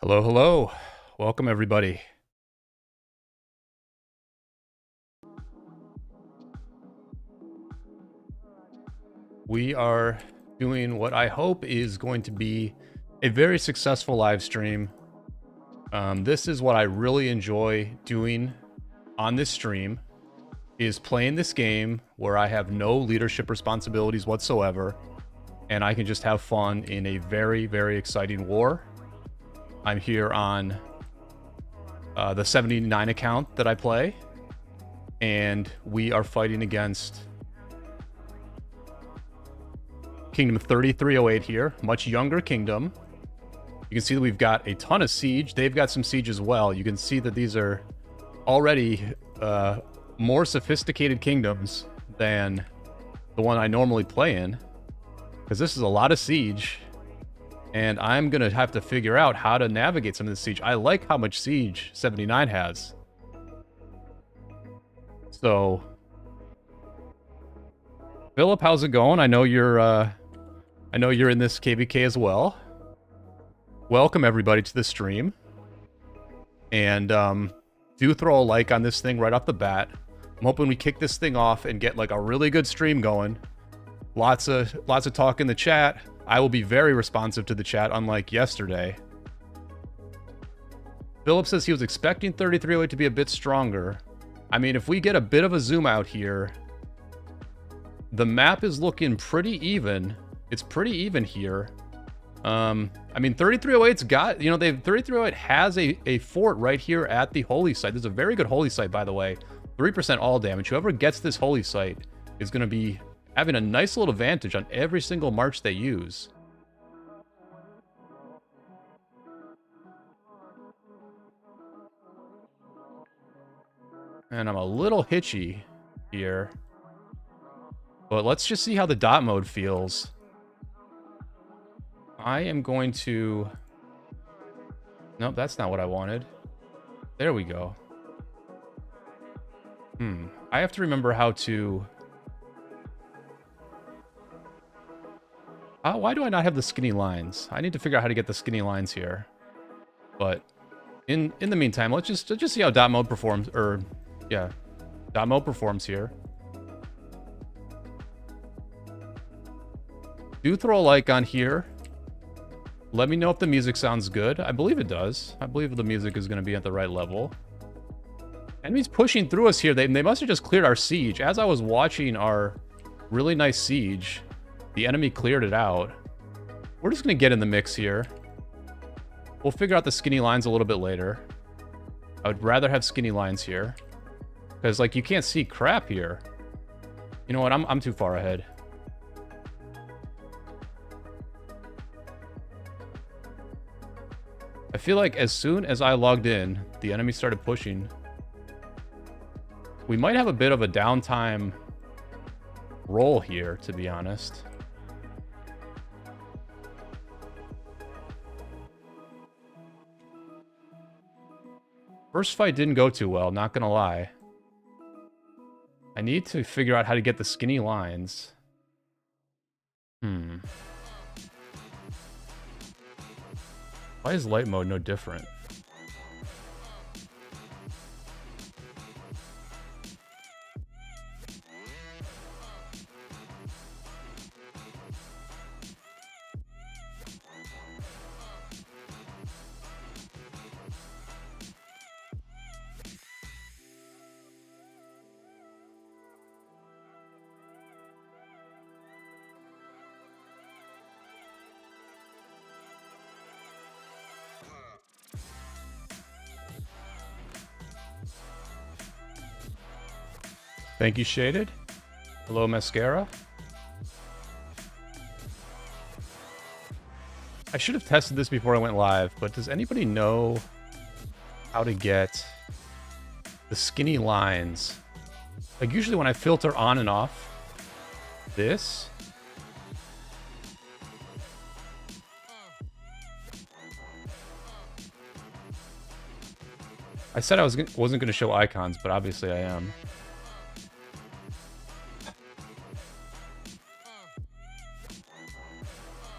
Hello, hello. Welcome, everybody. We are doing what I hope is going to be a very successful live stream. This is what I really enjoy doing on this stream, is playing this game where I have no leadership responsibilities whatsoever, and I can just have fun in a very, very exciting war. I'm here on the 79 account that I play, and we are fighting against Kingdom 3308 here, much younger kingdom. You can see that we've got a ton of siege. They've got some siege as well. You can see that these are already more sophisticated kingdoms than the one I normally play in, because this is a lot of siege, and I'm gonna have to figure out how to navigate some of the siege. I like how much siege 79 has. So, Philip, how's it going? I know you're in this KvK as well. Welcome everybody to the stream, and do throw a like on this thing right off the bat. I'm hoping we kick this thing off and get like a really good stream going. Lots of talk in the chat. I will be very responsive to the chat, unlike yesterday. Philip says he was expecting 3308 to be a bit stronger. I mean, if we get a bit of a zoom out here, the map is looking pretty even. It's pretty even here. I mean, 3308's got, 3308 has a fort right here at the holy site. This is a very good holy site, by the way. 3% all damage. Whoever gets this holy site is going to be having a nice little advantage on every single march they use. And I'm a little hitchy here, but let's just see how the dot mode feels. I am going to... Nope, that's not what I wanted. There we go. I have to remember how to... why do I not have the skinny lines? I need to figure out how to get the skinny lines here. But in the meantime, let's just see how dot mode performs, or yeah, dot mode performs here. Do throw a like on here. Let me know if the music sounds good. I believe it does. I believe the music is going to be at the right level. Enemies pushing through us here. They must have just cleared our siege. As I was watching our really nice siege, the enemy cleared it out. We're just going to get in the mix here. We'll figure out the skinny lines a little bit later. I would rather have skinny lines here, because, like, you can't see crap here. You know what? I'm too far ahead. I feel like as soon as I logged in, the enemy started pushing. We might have a bit of a downtime roll here, to be honest. First fight didn't go too well, not gonna lie. I need to figure out how to get the skinny lines. Why is light mode no different? Thank you, Shaded. Hello, Mascara. I should have tested this before I went live, but does anybody know how to get the skinny lines? Like, usually when I filter on and off this, I said I wasn't going to show icons, but obviously I am.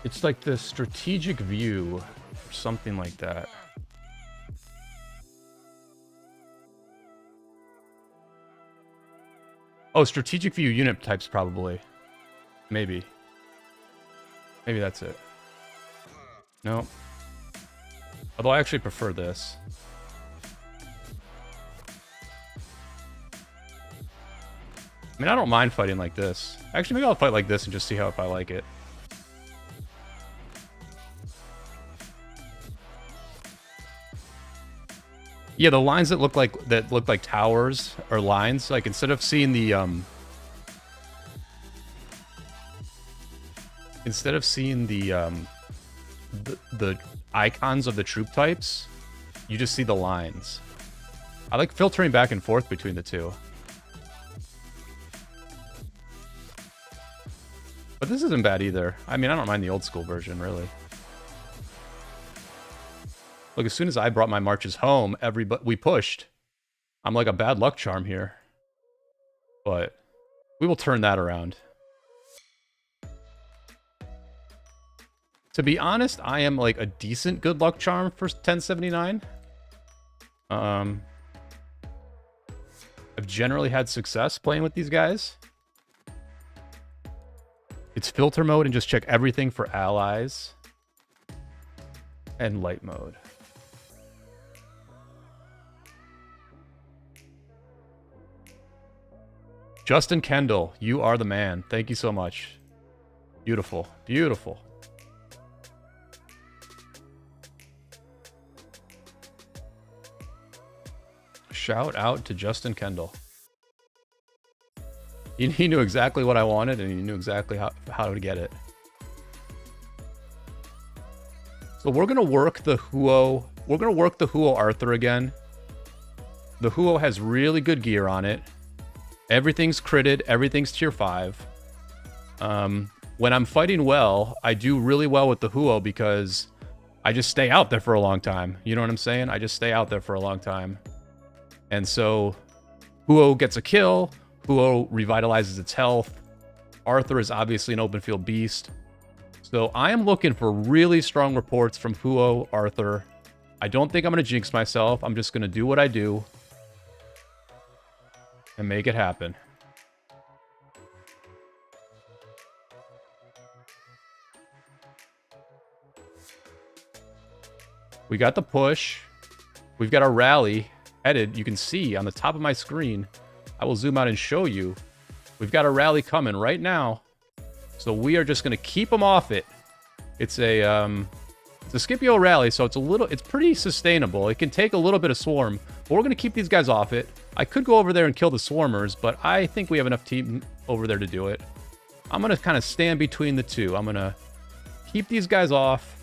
It's like the strategic view or something like that. Oh, strategic view unit types probably. Maybe. Maybe that's it. No. Although I actually prefer this. I mean, I don't mind fighting like this. Actually, maybe I'll fight like this and just see how if I like it. Yeah, the lines that look like towers or lines, like instead of seeing the the icons of the troop types, you just see the lines. I like filtering back and forth between the two. But this isn't bad either. I mean, I don't mind the old school version, really. Look, as soon as I brought my marches home, we pushed. I'm like a bad luck charm here. But we will turn that around. To be honest, I am like a decent good luck charm for 1079. I've generally had success playing with these guys. It's filter mode and just check everything for allies. And light mode. Justin Kendall, you are the man. Thank you so much. Beautiful. Beautiful. Shout out to Justin Kendall. He knew exactly what I wanted, and he knew exactly how to get it. So we're going to work the Huo. We're going to work the Huo Arthur again. The Huo has really good gear on it. Everything's critted. Everything's tier 5. When I'm fighting well, I do really well with the Huo because I just stay out there for a long time. You know what I'm saying? I just stay out there for a long time. And so Huo gets a kill. Huo revitalizes its health. Arthur is obviously an open field beast. So I am looking for really strong reports from Huo Arthur. I don't think I'm going to jinx myself. I'm just going to do what I do. And make it happen. We got the push. We've got our rally headed. You can see on the top of my screen. I will zoom out and show you. We've got a rally coming right now. So we are just going to keep them off it. It's a Scipio rally, so it's pretty sustainable. It can take a little bit of swarm, but we're going to keep these guys off it. I could go over there and kill the swarmers, but I think we have enough team over there to do it. I'm going to kind of stand between the two. I'm going to keep these guys off.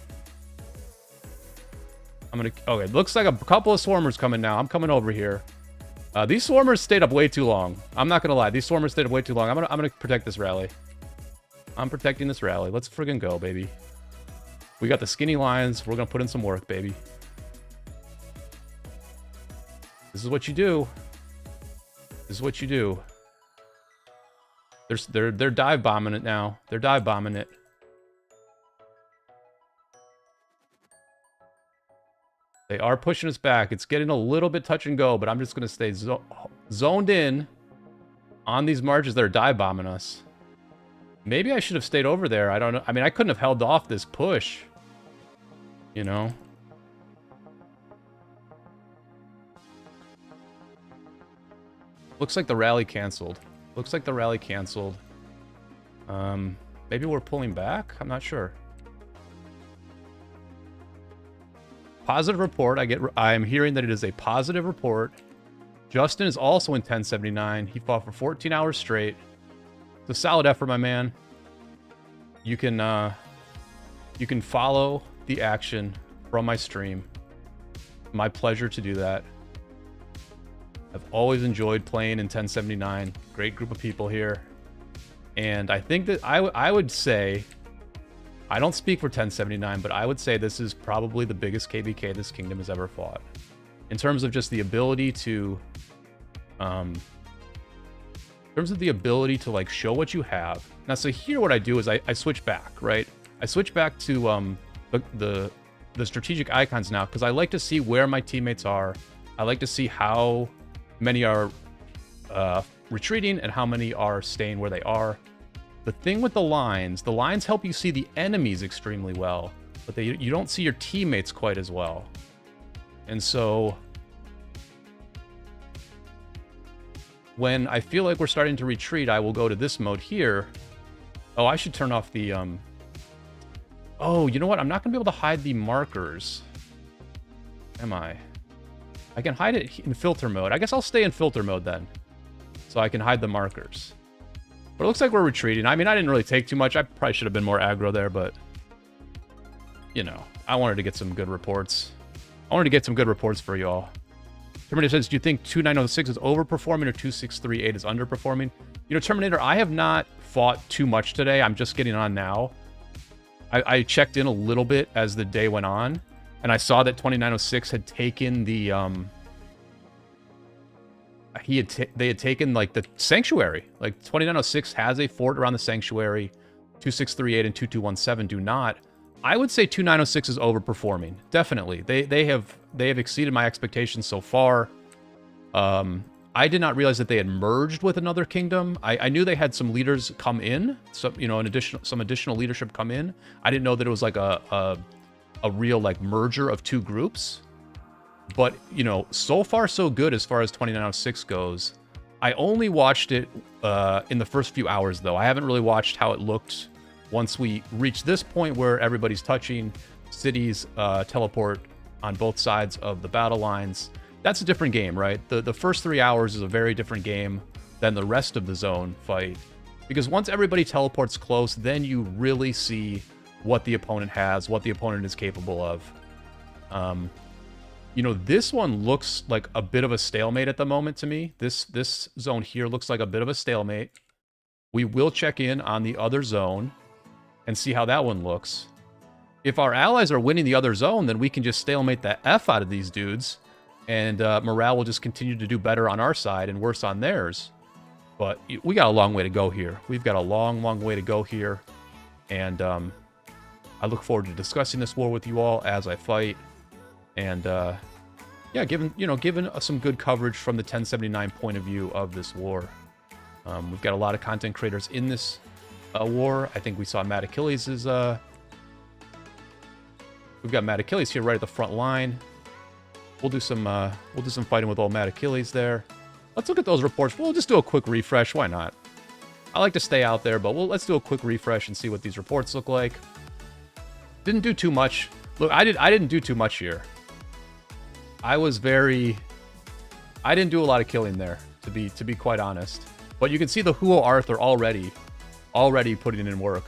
Okay, looks like a couple of swarmers coming now. I'm coming over here. These swarmers stayed up way too long. I'm not gonna lie. These swarmers stayed up way too long. I'm gonna protect this rally. I'm protecting this rally. Let's friggin' go, baby. We got the skinny lines. We're gonna put in some work, baby. This is what you do. This is what you do. They're dive bombing it now. They're dive bombing it. They are pushing us back. It's getting a little bit touch and go, but I'm just going to stay zoned in on these marches that are dive bombing us. Maybe I should have stayed over there. I don't know. I mean, I couldn't have held off this push. You know? Looks like the rally canceled. Looks like the rally canceled. Maybe we're pulling back? I'm not sure. Positive report. I'm hearing that it is a positive report. Justin is also in 1079. He fought for 14 hours straight. It's a solid effort, my man. You can follow the action from my stream. My pleasure to do that. I've always enjoyed playing in 1079. Great group of people here. And I think that I would say, I don't speak for 1079, but I would say this is probably the biggest KvK this kingdom has ever fought. In terms of just the ability to, like show what you have. Now, so here what I do is I switch back, right? I switch back to the strategic icons now, because I like to see where my teammates are. I like to see how many are retreating and how many are staying where they are. The thing with the lines help you see the enemies extremely well, but you don't see your teammates quite as well. And so when I feel like we're starting to retreat, I will go to this mode here. Oh, I should turn off the... Oh, you know what? I'm not going to be able to hide the markers. Am I? I can hide it in filter mode. I guess I'll stay in filter mode then, so I can hide the markers. But it looks like we're retreating. I mean, I didn't really take too much. I probably should have been more aggro there, but... You know, I wanted to get some good reports. I wanted to get some good reports for y'all. Terminator says, do you think 2906 is overperforming or 2638 is underperforming? You know, Terminator, I have not fought too much today. I'm just getting on now. I checked in a little bit as the day went on, and I saw that 2906 had taken the... they had taken, like, the Sanctuary. Like, 2906 has a fort around the Sanctuary. 2638 and 2217 do not. I would say 2906 is overperforming. Definitely. They have exceeded my expectations so far. I did not realize that they had merged with another kingdom. I knew they had some leaders come in, so, you know, some additional leadership come in. I didn't know that it was like a real, like, merger of two groups. But, you know, so far so good as far as 2906 goes. I only watched it in the first few hours, though. I haven't really watched how it looked once we reach this point where everybody's touching. Cities teleport on both sides of the battle lines. That's a different game, right? The first 3 hours is a very different game than the rest of the zone fight. Because once everybody teleports close, then you really see what the opponent has, what the opponent is capable of. You know, this one looks like a bit of a stalemate at the moment to me. This zone here looks like a bit of a stalemate. We will check in on the other zone and see how that one looks. If our allies are winning the other zone, then we can just stalemate the F out of these dudes, and morale will just continue to do better on our side and worse on theirs. But we got a long way to go here. We've got a long, long way to go here. And I look forward to discussing this war with you all as I fight. And yeah, given some good coverage from the 1079 point of view of this war. We've got a lot of content creators in this war. I think we saw Mad Achilles is... We've got Mad Achilles here right at the front line. We'll do some fighting with old Mad Achilles there. Let's look at those reports. We'll just do a quick refresh. Why not? I like to stay out there, but let's do a quick refresh and see what these reports look like. Didn't do too much. Look, I didn't do too much here. I didn't do a lot of killing there, to be quite honest. But you can see the Huo Arthur already putting in work.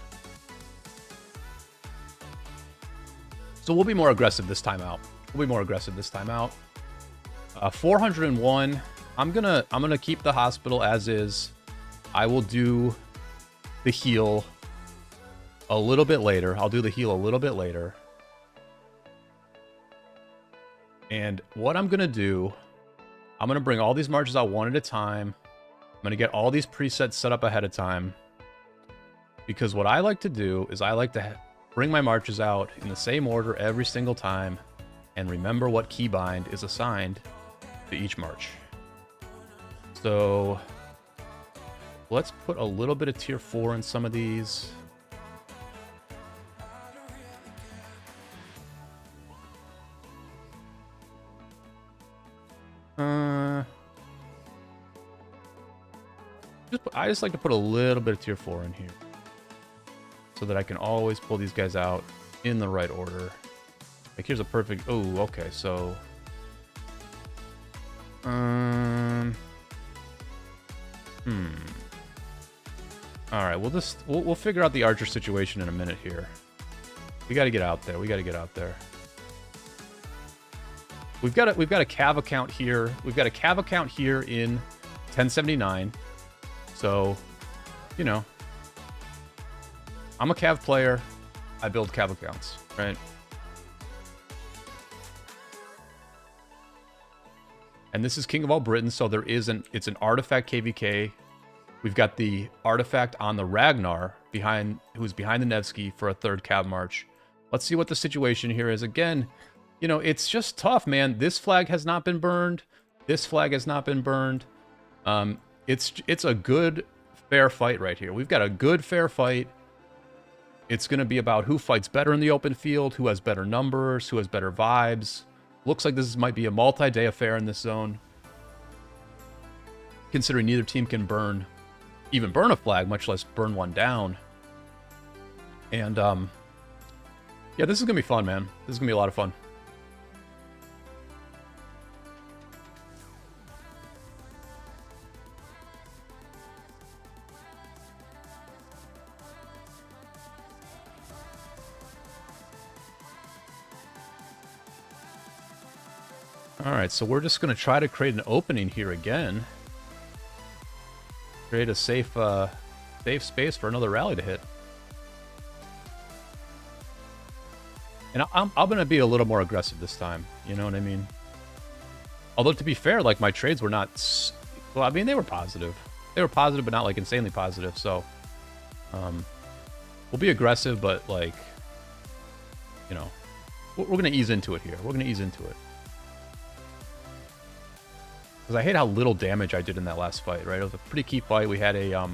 So we'll be more aggressive this time out. 401. I'm gonna keep the hospital as is. I will do the heal a little bit later. I'll do the heal a little bit later. And what I'm gonna do, I'm gonna bring all these marches out one at a time. I'm gonna get all these presets set up ahead of time. Because what I like to do is I like to bring my marches out in the same order every single time and remember what keybind is assigned to each march. So let's put a little bit of tier 4 in some of these. I just like to put a little bit of tier 4 in here so that I can always pull these guys out in the right order. Like, here's a perfect... Oh, okay, so... Alright, we'll figure out the archer situation in a minute here. We gotta get out there. We've got a cav account here. We've got a cav account here in 1079. So, you know, I'm a cav player. I build cav accounts, right? And this is King of all Britain, so it's an artifact KvK. We've got the artifact on the Ragnar who's behind the Nevsky for a third cav march. Let's see what the situation here is. Again, you know, it's just tough, man. This flag has not been burned. This flag has not been burned. It's a good, fair fight right here. We've got a good, fair fight. It's going to be about who fights better in the open field, who has better numbers, who has better vibes. Looks like this might be a multi-day affair in this zone, considering neither team can even burn a flag, much less burn one down. And, yeah, this is going to be fun, man. This is going to be a lot of fun. Alright, so we're just going to try to create an opening here again. Create a safe space for another rally to hit. And I'm going to be a little more aggressive this time. You know what I mean? Although, to be fair, like, my trades were not... Well, I mean, they were positive. They were positive, but not, like, insanely positive. So, we'll be aggressive, but, like, you know, we're going to ease into it here. We're going to ease into it. Because I hate how little damage I did in that last fight, right? It was a pretty key fight. We had a,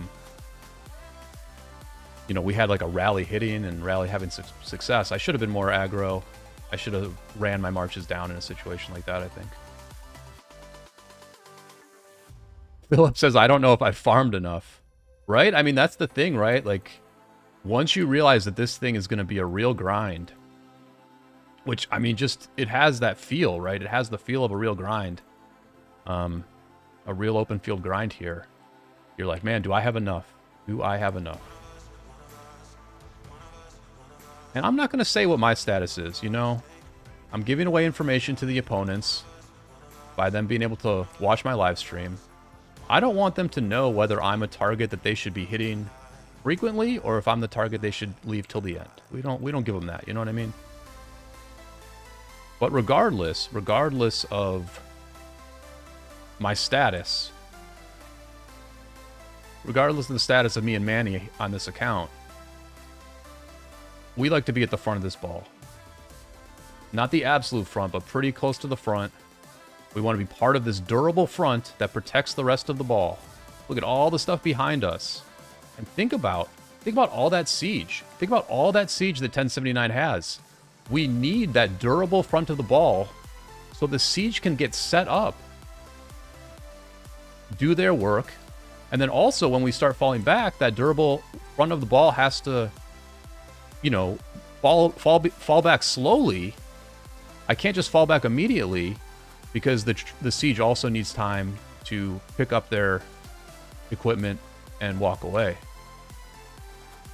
you know, we had like a rally hitting and rally having success. I should have been more aggro. I should have ran my marches down in a situation like that, I think. Philip says, I don't know if I farmed enough. Right? I mean, that's the thing, right? Like, once you realize that this thing is going to be a real grind, which, I mean, just, it has that feel, right? It has the feel of a real grind. A real open field grind here. You're like, man, do I have enough? Do I have enough? And I'm not going to say what my status is, you know? I'm giving away information to the opponents by them being able to watch my live stream. I don't want them to know whether I'm a target that they should be hitting frequently or if I'm the target they should leave till the end. We don't give them that, you know what I mean? But regardless of my status, regardless of the status of me and Manny on this account, we like to be at the front of this ball. Not the absolute front, but pretty close to the front. We want to be part of this durable front that protects the rest of the ball. Look at all the stuff behind us. And think about all that siege. Think about all that siege that 1079 has. We need that durable front of the ball so the siege can get set up, do their work, and then also when we start falling back, that durable front of the ball has to, you know, fall back slowly. I can't just fall back immediately because the siege also needs time to pick up their equipment and walk away.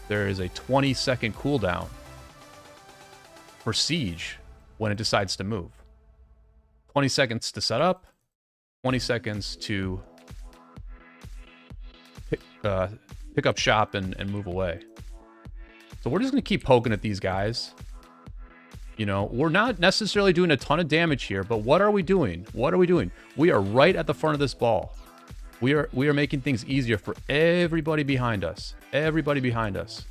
There is a 20-second cooldown for siege when it decides to move. 20 seconds to set up, 20 seconds to pick up shop and move away. So we're just going to keep poking at these guys. You know, we're not necessarily doing a ton of damage here, but what are we doing? What are we doing? We are right at the front of this ball. We are making things easier for everybody behind us. Everybody behind us.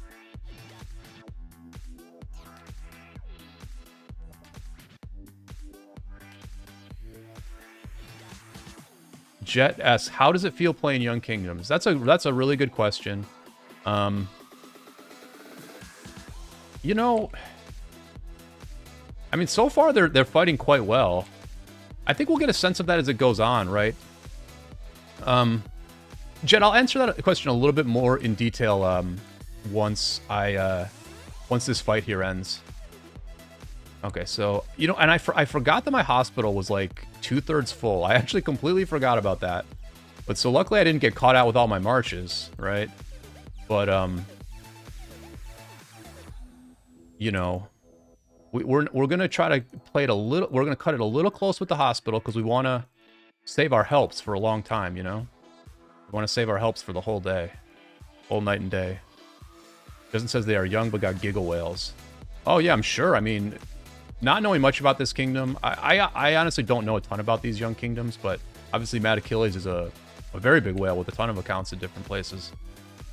Jet asks, how does it feel playing Young Kingdoms? That's a really good question. You know, I mean, so far they're fighting quite well. I think we'll get a sense of that as it goes on, right? Jet, I'll answer that question a little bit more in detail once this fight here ends. Okay, so, you know, and I forgot that my hospital was like 2/3 full. I actually completely forgot about that. But so luckily I didn't get caught out with all my marches, right? But, you know, we're going to try to play it a little, we're going to cut it a little close with the hospital because we want to save our helps for a long time, you know? We want to save our helps for the whole day. Whole night and day. Doesn't says they are young but got giggle whales. Oh yeah, I'm sure. I mean, not knowing much about this kingdom, I honestly don't know a ton about these young kingdoms, but obviously Mad Achilles is a very big whale with a ton of accounts in different places.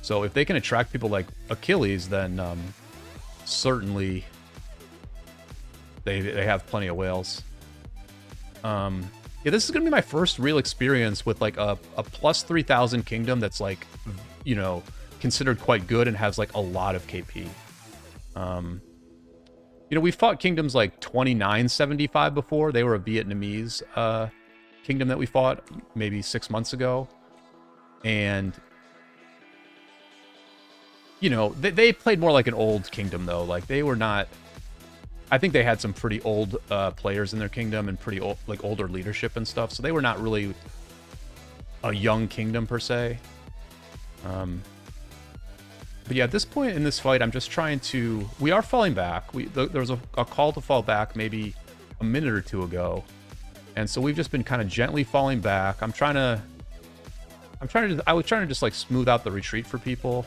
So if they can attract people like Achilles, then certainly they have plenty of whales. Yeah, this is gonna be my first real experience with like a plus 3,000 kingdom that's like, you know, considered quite good and has like a lot of KP. You know, we fought kingdoms like 2975 before. They were a Vietnamese kingdom that we fought maybe 6 months ago. And, you know, they played more like an old kingdom, though. Like, they were not... I think they had some pretty old players in their kingdom and pretty old, like, older leadership and stuff. So they were not really a young kingdom, per se. But yeah, at this point in this fight, I'm just trying to... We are falling back. There was a call to fall back maybe a minute or two ago. And so we've just been kind of gently falling back. I was trying to just like smooth out the retreat for people.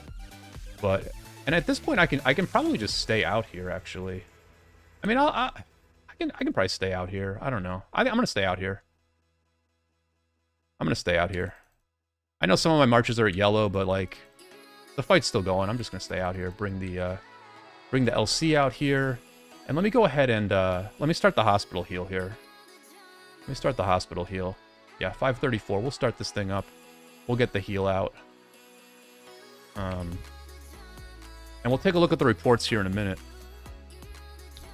And at this point I can probably just stay out here, actually. I mean, I can probably stay out here. I don't know. I'm going to stay out here. I'm going to stay out here. I know some of my marches are at yellow, but like the fight's still going. I'm just going to stay out here. Bring the LC out here. And let me go ahead and let me start the hospital heal here. Let me start the hospital heal. Yeah, 534. We'll start this thing up. We'll get the heal out. And we'll take a look at the reports here in a minute.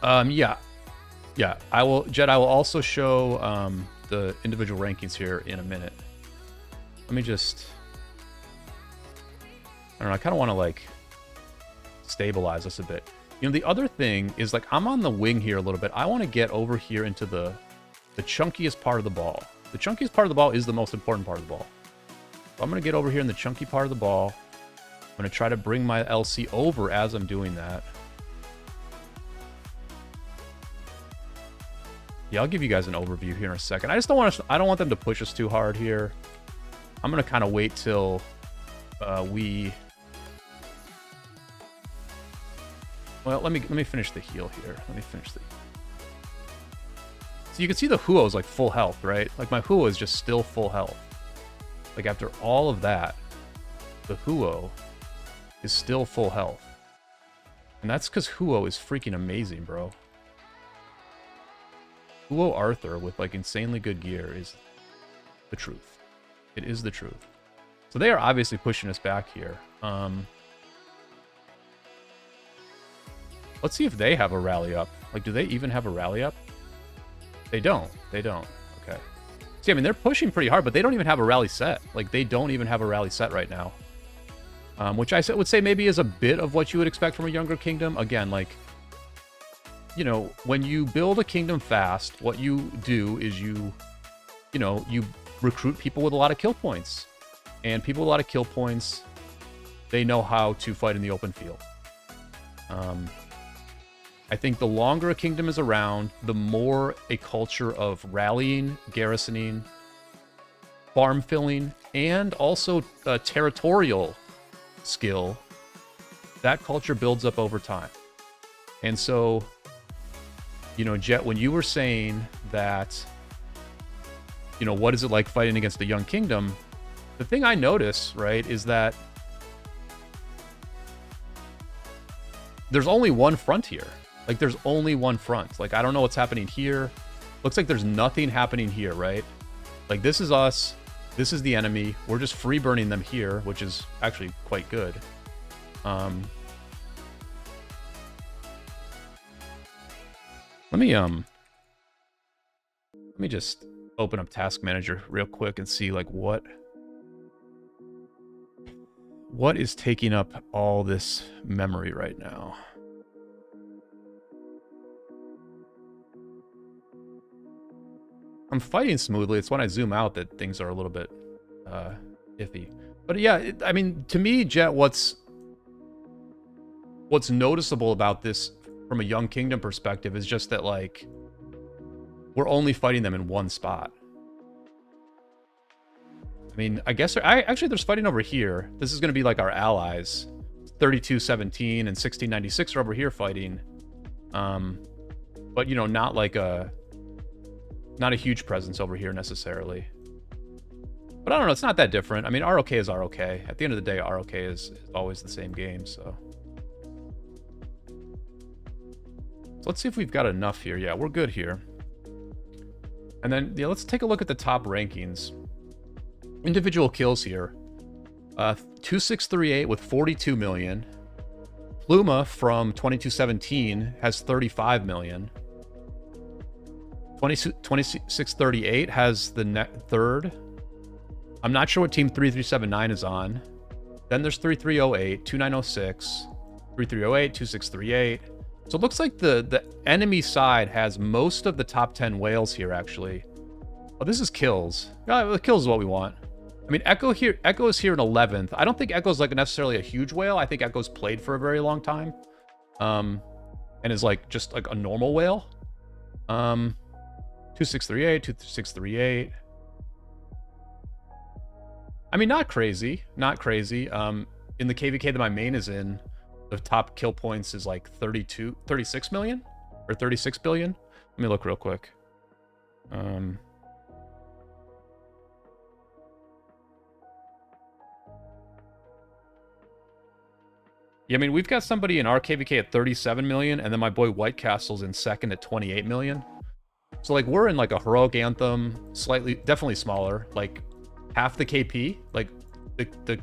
Yeah. I will also show the individual rankings here in a minute. Let me just... I don't know, I kind of want to, like, stabilize us a bit. You know, the other thing is, like, I'm on the wing here a little bit. I want to get over here into the chunkiest part of the ball. The chunkiest part of the ball is the most important part of the ball. So I'm going to get over here in the chunky part of the ball. I'm going to try to bring my LC over as I'm doing that. Yeah, I'll give you guys an overview here in a second. I just don't want them to push us too hard here. I'm going to kind of wait till well, let me finish the heal here. So you can see the Huo is like full health, right? Like my Huo is just still full health. Like after all of that, the Huo is still full health. And that's because Huo is freaking amazing, bro. Huo Arthur with like insanely good gear is the truth. It is the truth. So they are obviously pushing us back here. Let's see if they have a rally up. Like, do they even have a rally up? They don't. They don't. Okay. See, I mean, they're pushing pretty hard, but they don't even have a rally set. Like, they don't even have a rally set right now. Which I would say maybe is a bit of what you would expect from a younger kingdom. Again, like, you know, when you build a kingdom fast, what you do is you recruit people with a lot of kill points. And people with a lot of kill points, they know how to fight in the open field. I think the longer a kingdom is around, the more a culture of rallying, garrisoning, farm filling, and also territorial skill, that culture builds up over time. And so, you know, Jet, when you were saying that, you know, what is it like fighting against a young kingdom? The thing I notice, right, is that there's only one front here. Like, there's only one front. Like, I don't know what's happening here. Looks like there's nothing happening here, right? Like, this is us. This is the enemy. We're just free burning them here, which is actually quite good. Let me just open up Task Manager real quick and see, like, what is taking up all this memory right now. I'm fighting smoothly. It's when I zoom out that things are a little bit iffy. But yeah, I mean, to me, Jet, what's noticeable about this from a young kingdom perspective is just that, like, we're only fighting them in one spot. I mean, I guess actually there's fighting over here. This is going to be like our allies. 3217 and 1696 are over here fighting. But, you know, not a huge presence over here necessarily. But I don't know, it's not that different. I mean, ROK is ROK. At the end of the day, ROK is always the same game, so let's see if we've got enough here. Yeah, we're good here. And then, yeah, let's take a look at the top rankings. Individual kills here. 2638 with 42 million. Pluma from 2217 has 35 million. 2638 has the third. I'm not sure what team 3379 is on. Then there's 3308, 2906, 3308, 2638. So it looks like the enemy side has most of the top 10 whales here, actually. Oh, this is kills. Yeah, the kills is what we want. I mean, Echo is here in 11th. I don't think Echo's like necessarily a huge whale. I think Echo's played for a very long time. And is like just like a normal whale. 2638, 2638. I mean, not crazy. Not crazy. In the KvK that my main is in, the top kill points is like 36 million? Or 36 billion? Let me look real quick. Yeah, I mean, we've got somebody in our KvK at 37 million, and then my boy White Castle's in second at 28 million. So, like, we're in, like, a Heroic Anthem, definitely smaller, like, half the KP. Like, the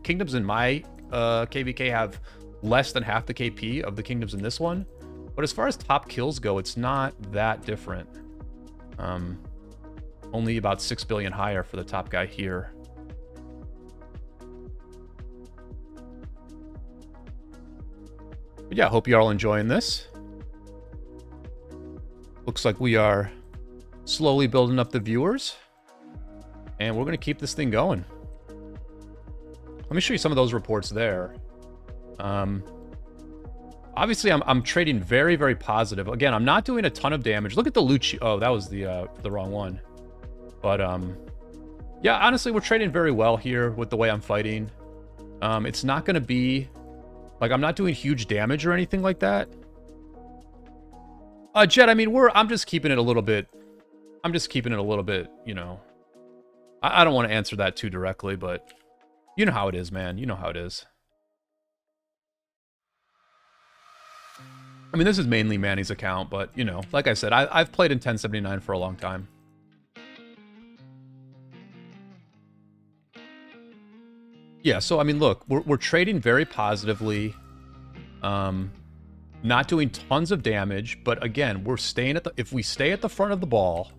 kingdoms in my KvK have less than half the KP of the kingdoms in this one. But as far as top kills go, it's not that different. Only about 6 billion higher for the top guy here. But yeah, hope you're all enjoying this. Looks like we are slowly building up the viewers. And we're going to keep this thing going. Let me show you some of those reports there. Obviously, I'm trading very, very positive. Again, I'm not doing a ton of damage. Look at the loot. Oh, that was the wrong one. But yeah, honestly, we're trading very well here with the way I'm fighting. It's not going to be... Like, I'm not doing huge damage or anything like that. Jet, I mean, I'm just keeping it a little bit... I'm just keeping it a little bit, you know... I don't want to answer that too directly, but... You know how it is, man. You know how it is. I mean, this is mainly Manny's account, but, you know, like I said, I've played in 1079 for a long time. Yeah, so, I mean, look, we're trading very positively. Not doing tons of damage, but again, we're staying if we stay at the front of the ball,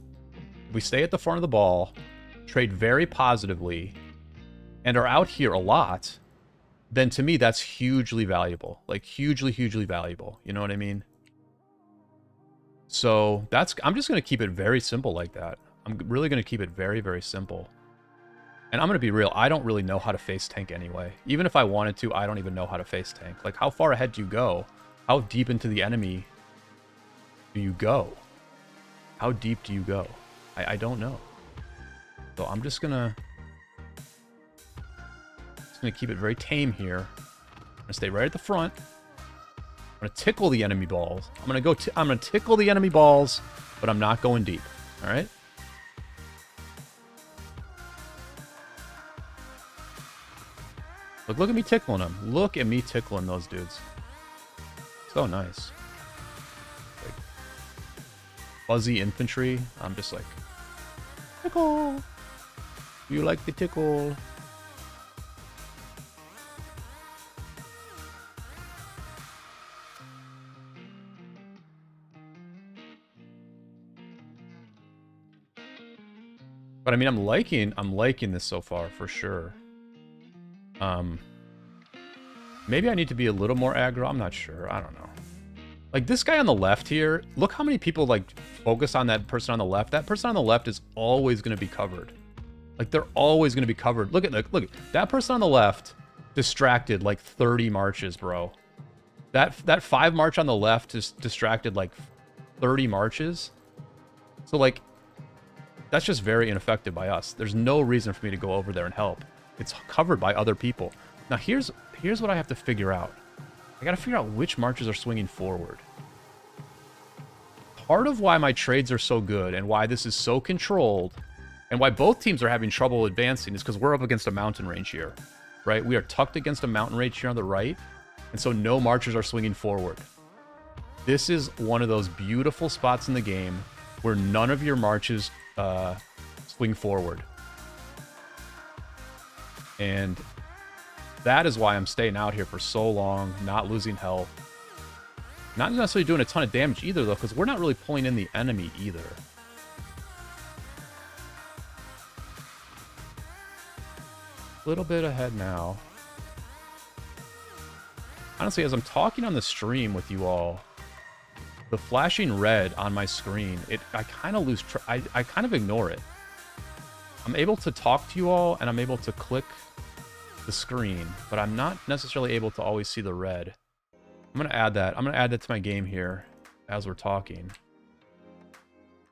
trade very positively, and are out here a lot, then to me, that's hugely valuable. Like, hugely, hugely valuable. You know what I mean? So, I'm just going to keep it very simple like that. I'm really going to keep it very, very simple. And I'm going to be real, I don't really know how to face tank anyway. Even if I wanted to, I don't even know how to face tank. Like, how far ahead do you go? How deep into the enemy do you go? How deep do you go? I don't know. So I'm just gonna keep it very tame here. I'm gonna stay right at the front. I'm gonna tickle the enemy balls. I'm gonna tickle the enemy balls, but I'm not going deep. All right. Look at me tickling them. Look at me tickling those dudes. So nice. Like, fuzzy infantry. I'm just like, tickle. You like the tickle? But I mean, I'm liking this so far for sure. Maybe I need to be a little more aggro. I'm not sure. I don't know. Like, this guy on the left here, look how many people, like, focus on that person on the left. That person on the left is always going to be covered. Like, they're always going to be covered. Look at that person on the left distracted, like, 30 marches, bro. That 5 march on the left is distracted, like, 30 marches. So, like, that's just very ineffective by us. There's no reason for me to go over there and help. It's covered by other people. Now, here's what I have to figure out. I gotta figure out which marches are swinging forward. Part of why my trades are so good and why this is so controlled and why both teams are having trouble advancing is because we're up against a mountain range here, right? We are tucked against a mountain range here on the right, and so no marchers are swinging forward. This is one of those beautiful spots in the game where none of your marches swing forward. And that is why I'm staying out here for so long, not losing health. Not necessarily doing a ton of damage either, though, because we're not really pulling in the enemy either. A little bit ahead now. Honestly, as I'm talking on the stream with you all, the flashing red on my screen, I kind of lose I kind of ignore it. I'm able to talk to you all, and I'm able to click the screen, but I'm not necessarily able to always see the red. I'm going to add that. I'm going to add that to my game here as we're talking.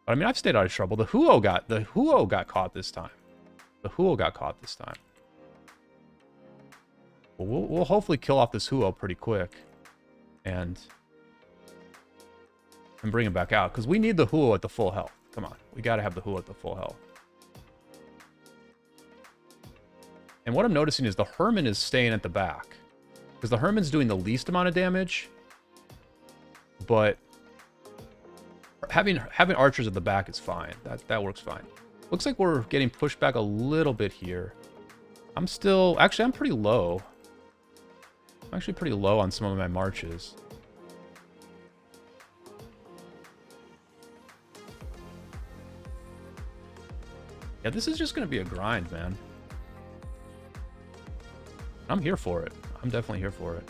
But I mean, I've stayed out of trouble. The Huo got caught this time. The Huo got caught this time. Well, we'll hopefully kill off this Huo pretty quick. And bring him back out. Because we need the Huo at the full health. Come on. We got to have the Huo at the full health. And what I'm noticing is the Herman is staying at the back. Because the Herman's doing the least amount of damage. But having archers at the back is fine. That works fine. Looks like we're getting pushed back a little bit here. I'm still... Actually, I'm pretty low. I'm actually pretty low on some of my marches. Yeah, this is just going to be a grind, man. I'm here for it. I'm definitely here for it.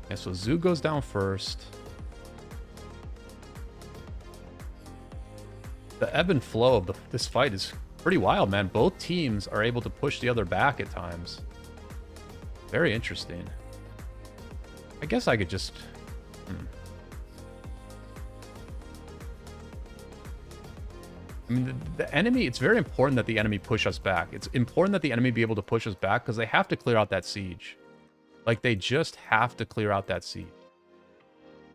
Yeah, so Zoo goes down first. The ebb and flow of this fight is pretty wild, man. Both teams are able to push the other back at times. Very interesting. I guess I could just... I mean, the enemy, it's very important that the enemy push us back. It's important that the enemy be able to push us back because they have to clear out that siege. Like, they just have to clear out that siege.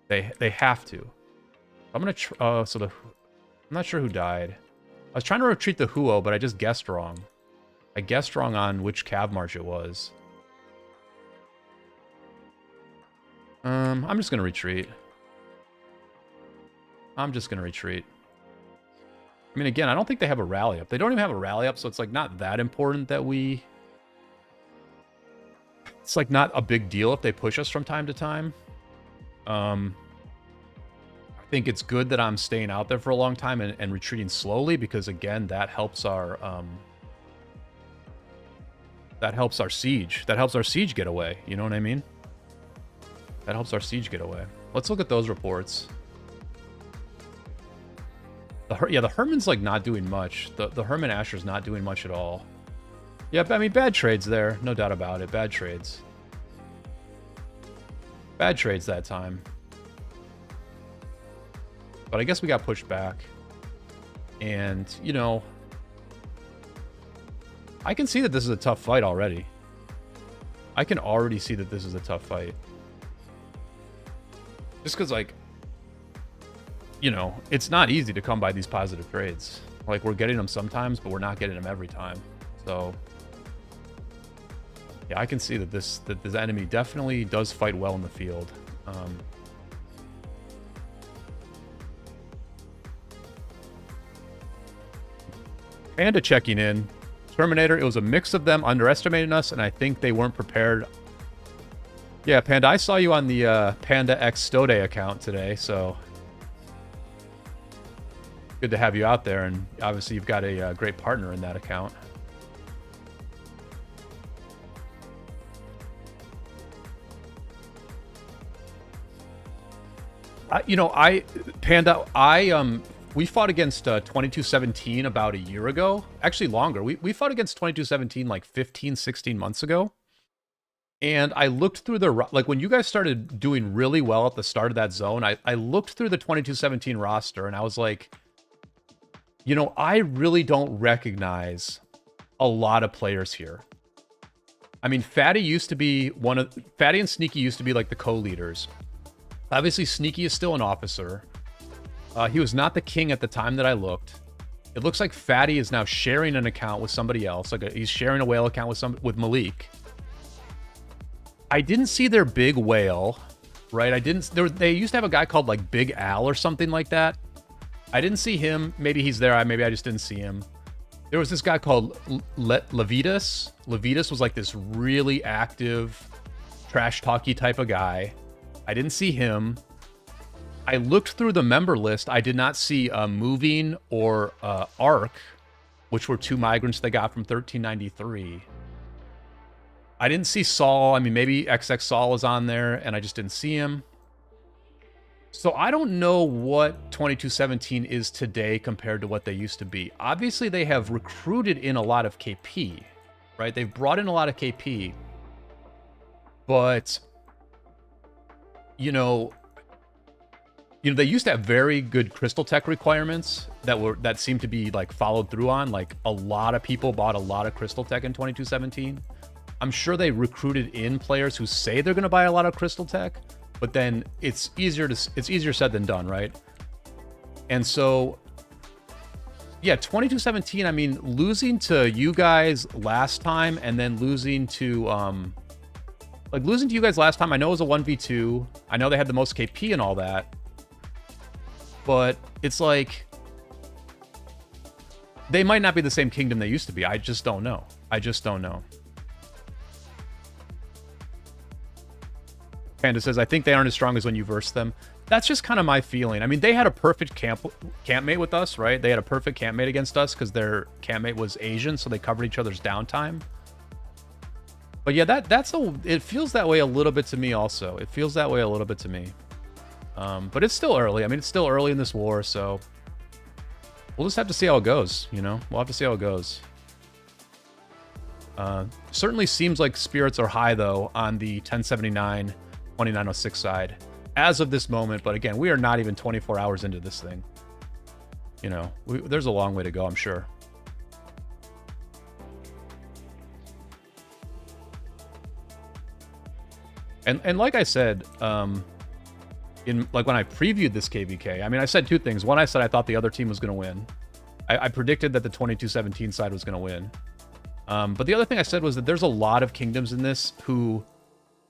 They have to. I'm going to... I'm not sure who died. I was trying to retreat the Huo, but I just guessed wrong. I guessed wrong on which cav march it was. I'm just going to retreat. I'm just going to retreat. I mean, again, I don't think they have a rally up. They don't even have a rally up, so it's, like, not that important that we... It's, like, not a big deal if they push us from time to time. I think it's good that I'm staying out there for a long time and retreating slowly because, again, that helps our... that helps our siege. That helps our siege get away. You know what I mean? That helps our siege get away. Let's look at those reports. Yeah, the Herman's, like, not doing much. The Herman Asher's not doing much at all. Yep, I mean, bad trades there. No doubt about it. Bad trades. Bad trades that time. But I guess we got pushed back. And, you know... I can see that this is a tough fight already. I can already see that this is a tough fight. Just because, like... You know, it's not easy to come by these positive trades. Like, we're getting them sometimes, but we're not getting them every time. So... Yeah, I can see that this enemy definitely does fight well in the field. Panda checking in. Terminator, it was a mix of them underestimating us, and I think they weren't prepared. Yeah, Panda, I saw you on the Panda X Stode account today, so... Good to have you out there, and obviously you've got a great partner in that account. You know, Panda, we fought against 2217 about a year ago. Actually, longer. We fought against 2217 like 15, 16 months ago. And I looked through like, when you guys started doing really well at the start of that zone, I looked through the 2217 roster, and I was like, you know, I really don't recognize a lot of players here. I mean, Fatty and Sneaky used to be like the co-leaders. Obviously, Sneaky is still an officer. He was not the king at the time that I looked. It looks like Fatty is now sharing an account with somebody else. Like he's sharing a whale account with Malik. I didn't see their big whale, right? They used to have a guy called like Big Al or something like that. I didn't see him. Maybe he's there. Maybe I just didn't see him. There was this guy called Levitas. Levitas was like this really active, trash talky type of guy. I didn't see him. I looked through the member list. I did not see Moving or Arc, which were two migrants they got from 1393. I didn't see Saul. I mean, maybe XX Saul is on there, and I just didn't see him. So I don't know what 2217 is today compared to what they used to be. Obviously, they have recruited in a lot of KP, right? They've brought in a lot of KP. But, you know, they used to have very good crystal tech requirements that seemed to be like followed through on. Like a lot of people bought a lot of crystal tech in 2217. I'm sure they recruited in players who say they're going to buy a lot of crystal tech, but then it's easier said than done, right? And so, yeah, 2217. I mean, losing to you guys last time and then losing to you guys last time. I know it was a 1v2. I know they had the most KP and all that. But it's like, they might not be the same kingdom they used to be. I just don't know. Panda says, I think they aren't as strong as when you verse them. That's just kind of my feeling. I mean, they had a perfect campmate with us, right? They had a perfect campmate against us because their campmate was Asian, so they covered each other's downtime. But yeah, it feels that way a little bit to me also. It feels that way a little bit to me. But it's still early. I mean, it's still early in this war, so we'll just have to see how it goes, you know? We'll have to see how it goes. Certainly seems like spirits are high, though, on the 1079, 2906 side as of this moment. But again, we are not even 24 hours into this thing. You know, there's a long way to go, I'm sure. And like I said, when I previewed this KvK, I mean, I said two things. One, I said I thought the other team was going to win. I predicted that the 2217 side was going to win. But the other thing I said was that there's a lot of kingdoms in this who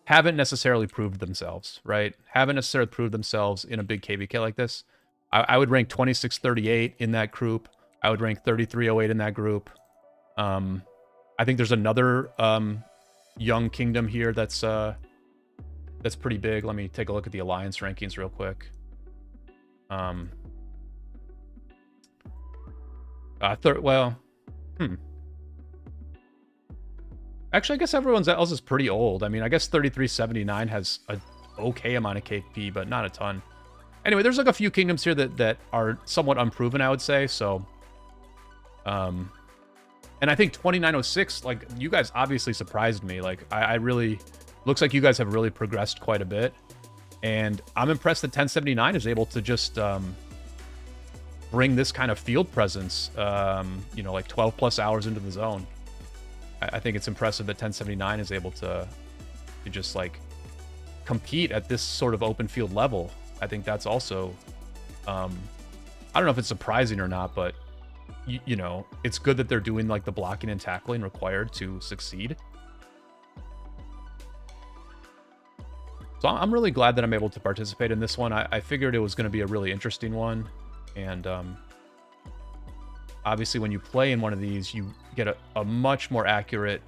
haven't necessarily proved themselves, right? Haven't necessarily proved themselves in a big KvK like this. I would rank 2638 in that group. I would rank 3308 in that group. I think there's another young kingdom here that's pretty big. Let me take a look at the alliance rankings real quick. Actually, I guess everyone's else is pretty old. I mean, I guess 3379 has a okay amount of KP, but not a ton. Anyway, there's like a few kingdoms here that are somewhat unproven, I would say. So, and I think 2906, like, you guys obviously surprised me. Like, I really, looks like you guys have really progressed quite a bit. And I'm impressed that 1079 is able to just bring this kind of field presence, you know, like 12 plus hours into the zone. I think it's impressive that 1079 is able to just like compete at this sort of open field level. I think that's also, I don't know if it's surprising or not, but you know, it's good that they're doing like the blocking and tackling required to succeed. So I'm really glad that I'm able to participate in this one. I figured it was going to be a really interesting one. And obviously when you play in one of these, you get a much more accurate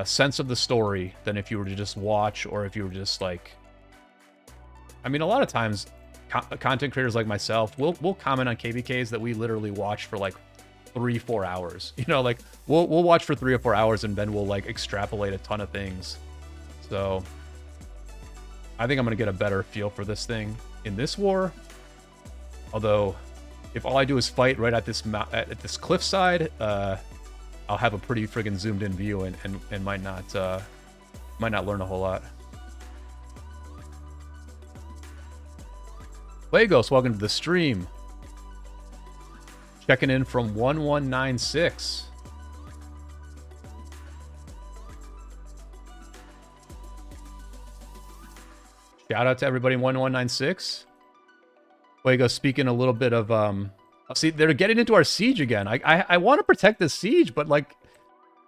sense of the story than if you were to just watch, or if you were just like, I mean, a lot of times content creators like myself, we'll comment on KvKs that we literally watch for like 3-4 hours. You know, like we'll watch for 3 or 4 hours and then we'll like extrapolate a ton of things. So I think I'm going to get a better feel for this thing in this war. Although, if all I do is fight right at this cliffside, I'll have a pretty friggin' zoomed in view and might not learn a whole lot. Lagos, welcome to the stream. Checking in from 1196. Shout out to everybody in 1196. Fuego, speaking a little bit of see, they're getting into our siege again. I want to protect this siege, but like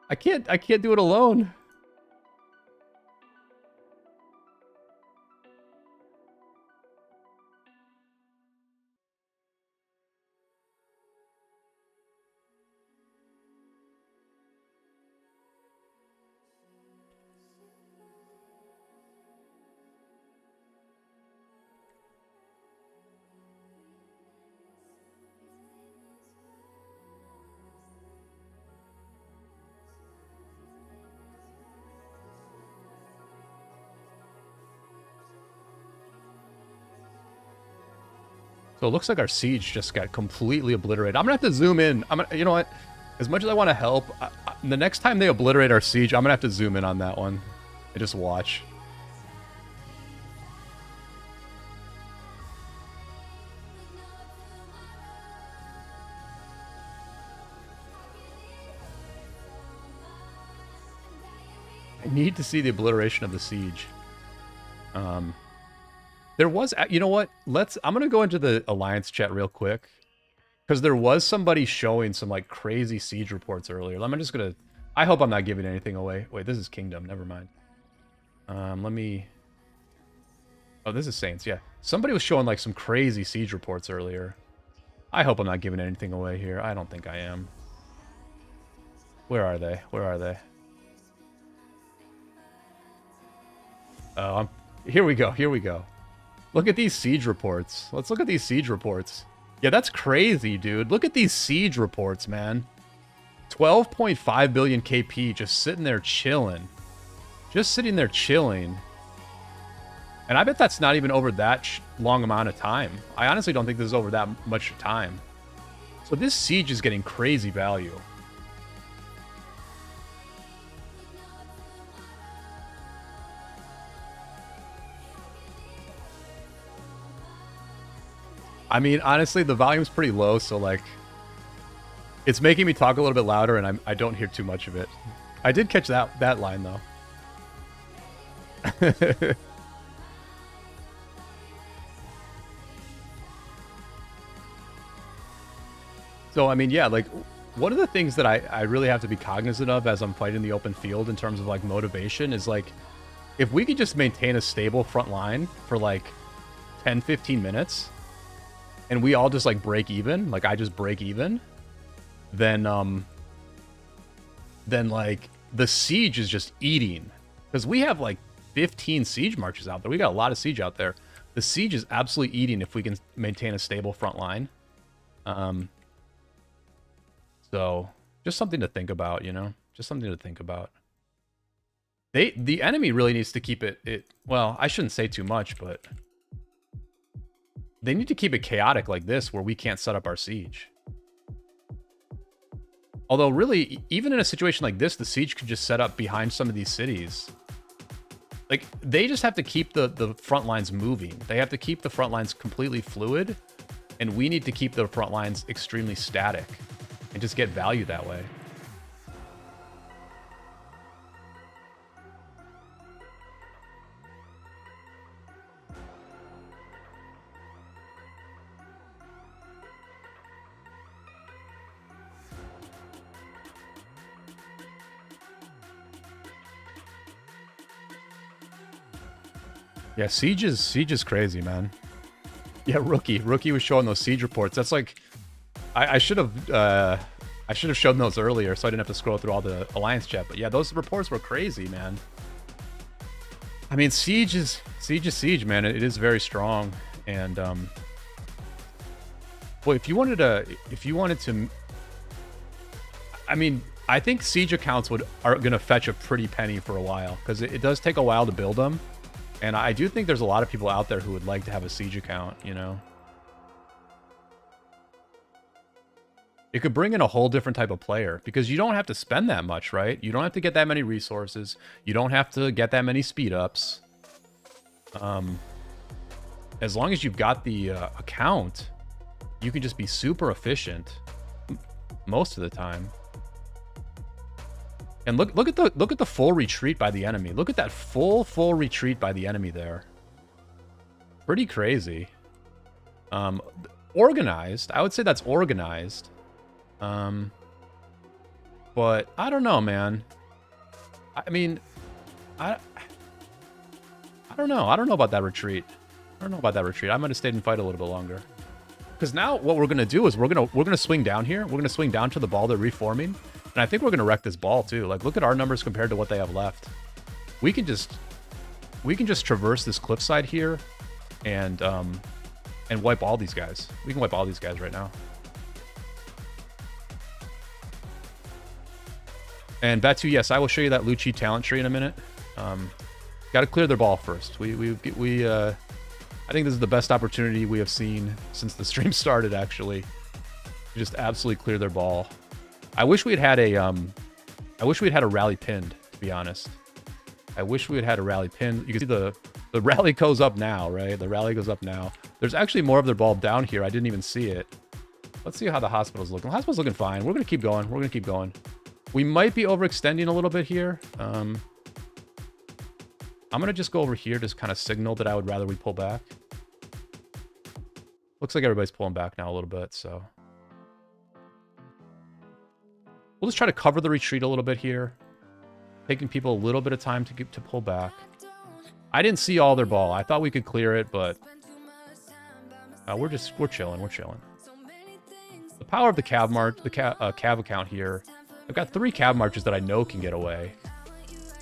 I can't do it alone. So it looks like our siege just got completely obliterated. I'm gonna have to zoom in. You know what? As much as I want to help, the next time they obliterate our siege, I'm gonna have to zoom in on that one and just watch. I need to see the obliteration of the siege. There was, you know what? I'm gonna go into the alliance chat real quick because there was somebody showing some like crazy siege reports earlier. I'm just gonna. I hope I'm not giving anything away. Wait, this is Kingdom. Never mind. Let me. Oh, this is Saints. Yeah, somebody was showing like some crazy siege reports earlier. I hope I'm not giving anything away here. I don't think I am. Where are they? Where are they? Oh, here we go. Here we go. Look at these siege reports. Let's look at these siege reports. Yeah, that's crazy, dude. Look at these siege reports, man. 12.5 billion KP just sitting there chilling. Just sitting there chilling. And I bet that's not even over that long amount of time. I honestly don't think this is over that much time. So this siege is getting crazy value. I mean, honestly, the volume's pretty low, so, like, it's making me talk a little bit louder, and I don't hear too much of it. I did catch that line, though. So, I mean, yeah, like, one of the things that I really have to be cognizant of as I'm fighting the open field in terms of, like, motivation is, like, if we could just maintain a stable front line for, like, 10, 15 minutes... and we all just, like, break even, like, I just break even, then, like, the siege is just eating. Because we have, like, 15 siege marches out there. We got a lot of siege out there. The siege is absolutely eating if we can maintain a stable front line. So, just something to think about, you know? Just something to think about. The enemy really needs to keep it... Well, I shouldn't say too much, but... they need to keep it chaotic like this, where we can't set up our siege. Although, really, even in a situation like this, the siege could just set up behind some of these cities. Like, they just have to keep the front lines moving. They have to keep the front lines completely fluid, and we need to keep the front lines extremely static, and just get value that way. Yeah, siege is crazy, man. Yeah, Rookie was showing those siege reports. That's like, I should have shown those earlier, so I didn't have to scroll through all the alliance chat. But yeah, those reports were crazy, man. I mean, siege is siege, man. It is very strong, and well, if you wanted to, I mean, I think siege accounts are gonna fetch a pretty penny for a while, because it does take a while to build them. And I do think there's a lot of people out there who would like to have a siege account, you know? It could bring in a whole different type of player, because you don't have to spend that much, right? You don't have to get that many resources. You don't have to get that many speed ups. As long as you've got the account, you can just be super efficient most of the time. And look at the full retreat by the enemy. Look at that full retreat by the enemy there. Pretty crazy. Organized. I would say that's organized. But I don't know, man. I mean, I don't know. I don't know about that retreat. I don't know about that retreat. I might have stayed and fight a little bit longer. Because now what we're gonna do is we're gonna swing down here. We're gonna swing down to the ball they're reforming, and I think we're gonna wreck this ball too. Like, look at our numbers compared to what they have left. We can just traverse this cliffside here, and wipe all these guys. We can wipe all these guys right now. And Batu, yes, I will show you that Lucci talent tree in a minute. Got to clear their ball first. I think this is the best opportunity we have seen since the stream started, actually. Just absolutely clear their ball. I wish we had a rally pinned, to be honest. I wish we had a rally pinned. You can see the rally goes up now, right? The rally goes up now. There's actually more of their ball down here. I didn't even see it. Let's see how the hospital's looking. The hospital's looking fine. We're gonna keep going. We're gonna keep going. We might be overextending a little bit here. I'm gonna just go over here, just kind of signal that I would rather we pull back. Looks like everybody's pulling back now a little bit, so. We'll just try to cover the retreat a little bit here. Taking people a little bit of time to pull back. I didn't see all their ball. I thought we could clear it, but we're chilling. We're chilling. The power of the Cav account here. I've got 3 Cav marches that I know can get away.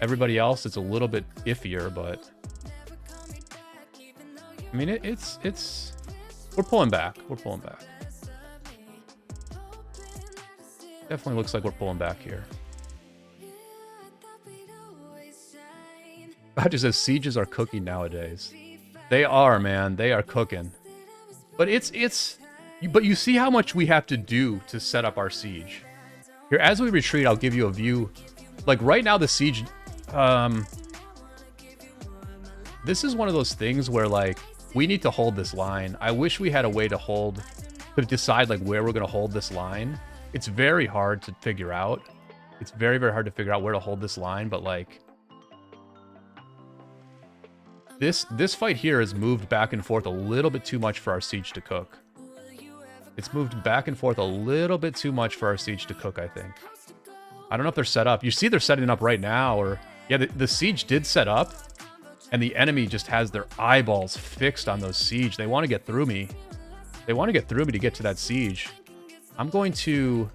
Everybody else, it's a little bit iffier, but I mean, it's we're pulling back. We're pulling back. Definitely looks like we're pulling back here. I just says sieges are cooking nowadays. They are, man. They are cooking. But but you see how much we have to do to set up our siege. Here, as we retreat, I'll give you a view. Like right now, the siege. This is one of those things where like we need to hold this line. I wish we had a way to decide like where we're gonna hold this line. It's very hard to figure out. It's very, very hard to figure out where to hold this line, but like this fight here has moved back and forth a little bit too much for our siege to cook. It's moved back and forth a little bit too much for our siege to cook, I think. I don't know if they're set up. You see they're setting up right now, or yeah, the siege did set up, and the enemy just has their eyeballs fixed on those siege. They want to get through me. They want to get through me to get to that siege. I'm going to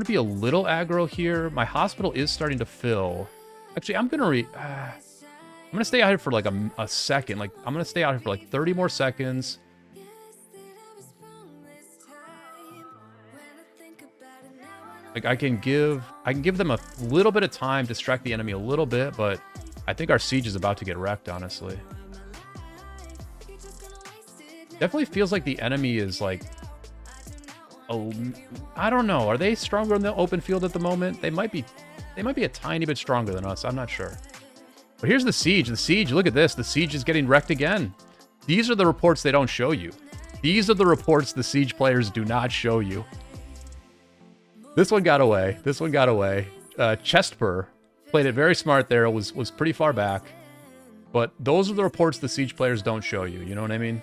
be a little aggro here. My hospital is starting to fill. Actually, I'm gonna stay out here for like a second. Like I'm gonna stay out here for like 30 more seconds. Like I can give them a little bit of time, distract the enemy a little bit, but I think our siege is about to get wrecked, honestly. Definitely feels like the enemy is like, oh, I don't know. Are they stronger in the open field at the moment? They might be a tiny bit stronger than us. I'm not sure. But here's the siege. The siege, look at this. The siege is getting wrecked again. These are the reports they don't show you. These are the reports the siege players do not show you. This one got away. This one got away. Chestper played it very smart there. It was pretty far back. But those are the reports the siege players don't show you. You know what I mean?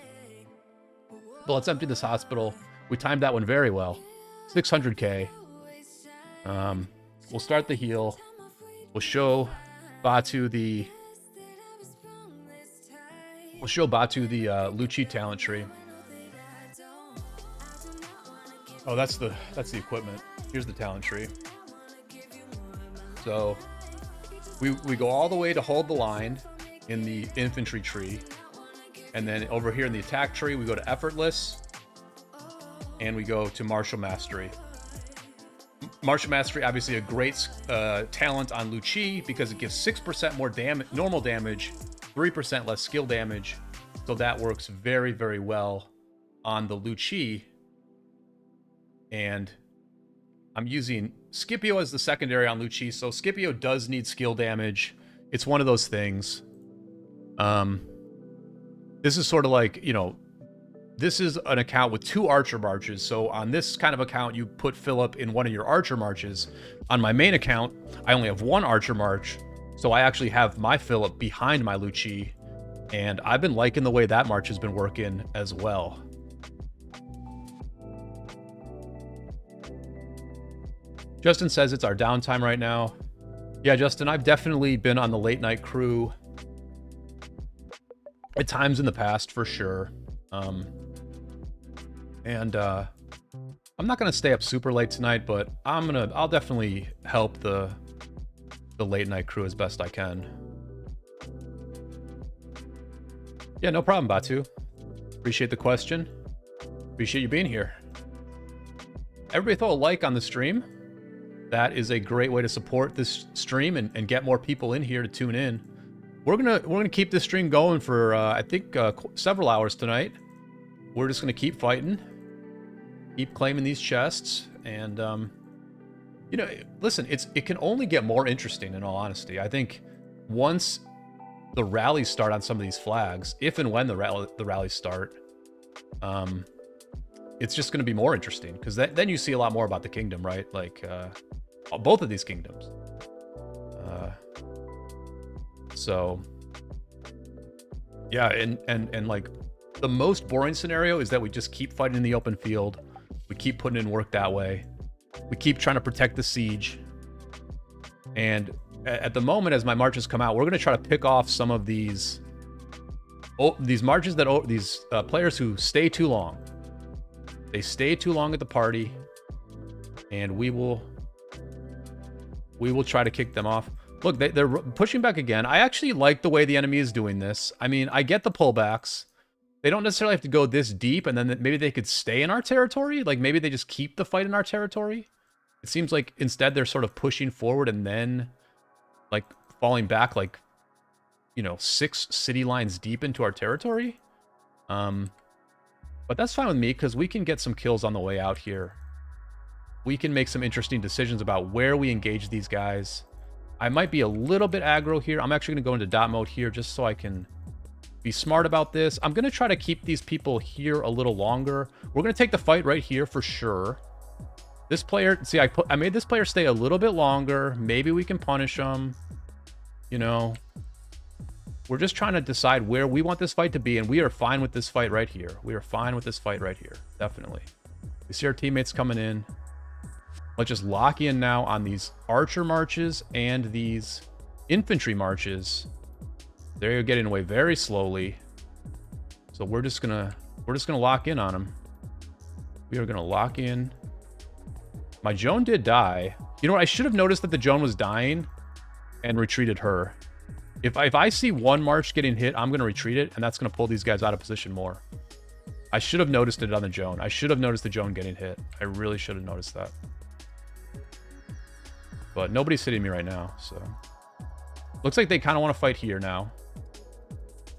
But let's empty this hospital. We timed that one very well. 600k. We'll start the heal. We'll show Batu the Lucci talent tree. Oh, that's the equipment. Here's the talent tree. So we go all the way to hold the line in the infantry tree. And then over here in the attack tree, we go to effortless. And we go to martial mastery. Martial mastery, obviously a great talent on Lucci because it gives 6% more normal damage, 3% less skill damage. So that works very, very well on the Lucci. And I'm using Scipio as the secondary on Lucci. So Scipio does need skill damage. It's one of those things. This is sort of like, you know, this is an account with 2 archer marches. So on this kind of account, you put Philip in one of your archer marches. On my main account, I only have 1 archer march. So I actually have my Philip behind my Lucci. And I've been liking the way that march has been working as well. Justin says it's our downtime right now. Yeah, Justin, I've definitely been on the late night crew at times in the past, for sure. I'm not gonna stay up super late tonight, but I'll definitely help the late night crew as best I can. Yeah, no problem, Batu. Appreciate the question. Appreciate you being here. Everybody throw a like on the stream. That is a great way to support this stream and get more people in here to tune in. We're gonna keep this stream going for I think several hours tonight. We're just gonna keep fighting, keep claiming these chests, and you know, listen, it can only get more interesting. In all honesty, I think once the rallies start on some of these flags, if and when the rallies start, it's just going to be more interesting, because then you see a lot more about the kingdom, right? Like both of these kingdoms. So yeah, and like the most boring scenario is that we just keep fighting in the open field. We keep putting in work that way. We keep trying to protect the siege. And at the moment, as my marches come out, we're going to try to pick off some of these marches that these players who stay too long. They stay too long at the party, and we will try to kick them off. Look, they're pushing back again. I actually like the way the enemy is doing this. I mean, I get the pullbacks. They don't necessarily have to go this deep, and then maybe they could stay in our territory. Like, maybe they just keep the fight in our territory. It seems like instead they're sort of pushing forward and then like falling back, like, you know, 6 city lines deep into our territory. But that's fine with me, because we can get some kills on the way out here. We can make some interesting decisions about where we engage these guys. I might be a little bit aggro here. I'm actually going to go into dot mode here just so I can be smart about this. I'm going to try to keep these people here a little longer. We're going to take the fight right here for sure. This player, see, I made this player stay a little bit longer. Maybe we can punish him. You know, we're just trying to decide where we want this fight to be, and we are fine with this fight right here. We are fine with this fight right here, definitely. We see our teammates coming in. Let's just lock in now on these archer marches and these infantry marches. They're getting away very slowly, so we're just gonna lock in on them. We are gonna lock in. My Joan did die. You know what? I should have noticed that the Joan was dying and retreated her. If I see one march getting hit, I'm going to retreat it, and that's going to pull these guys out of position more. I should have noticed it on the Joan. I should have noticed the Joan getting hit. I really should have noticed that. But nobody's hitting me right now, so. Looks like they kind of want to fight here now.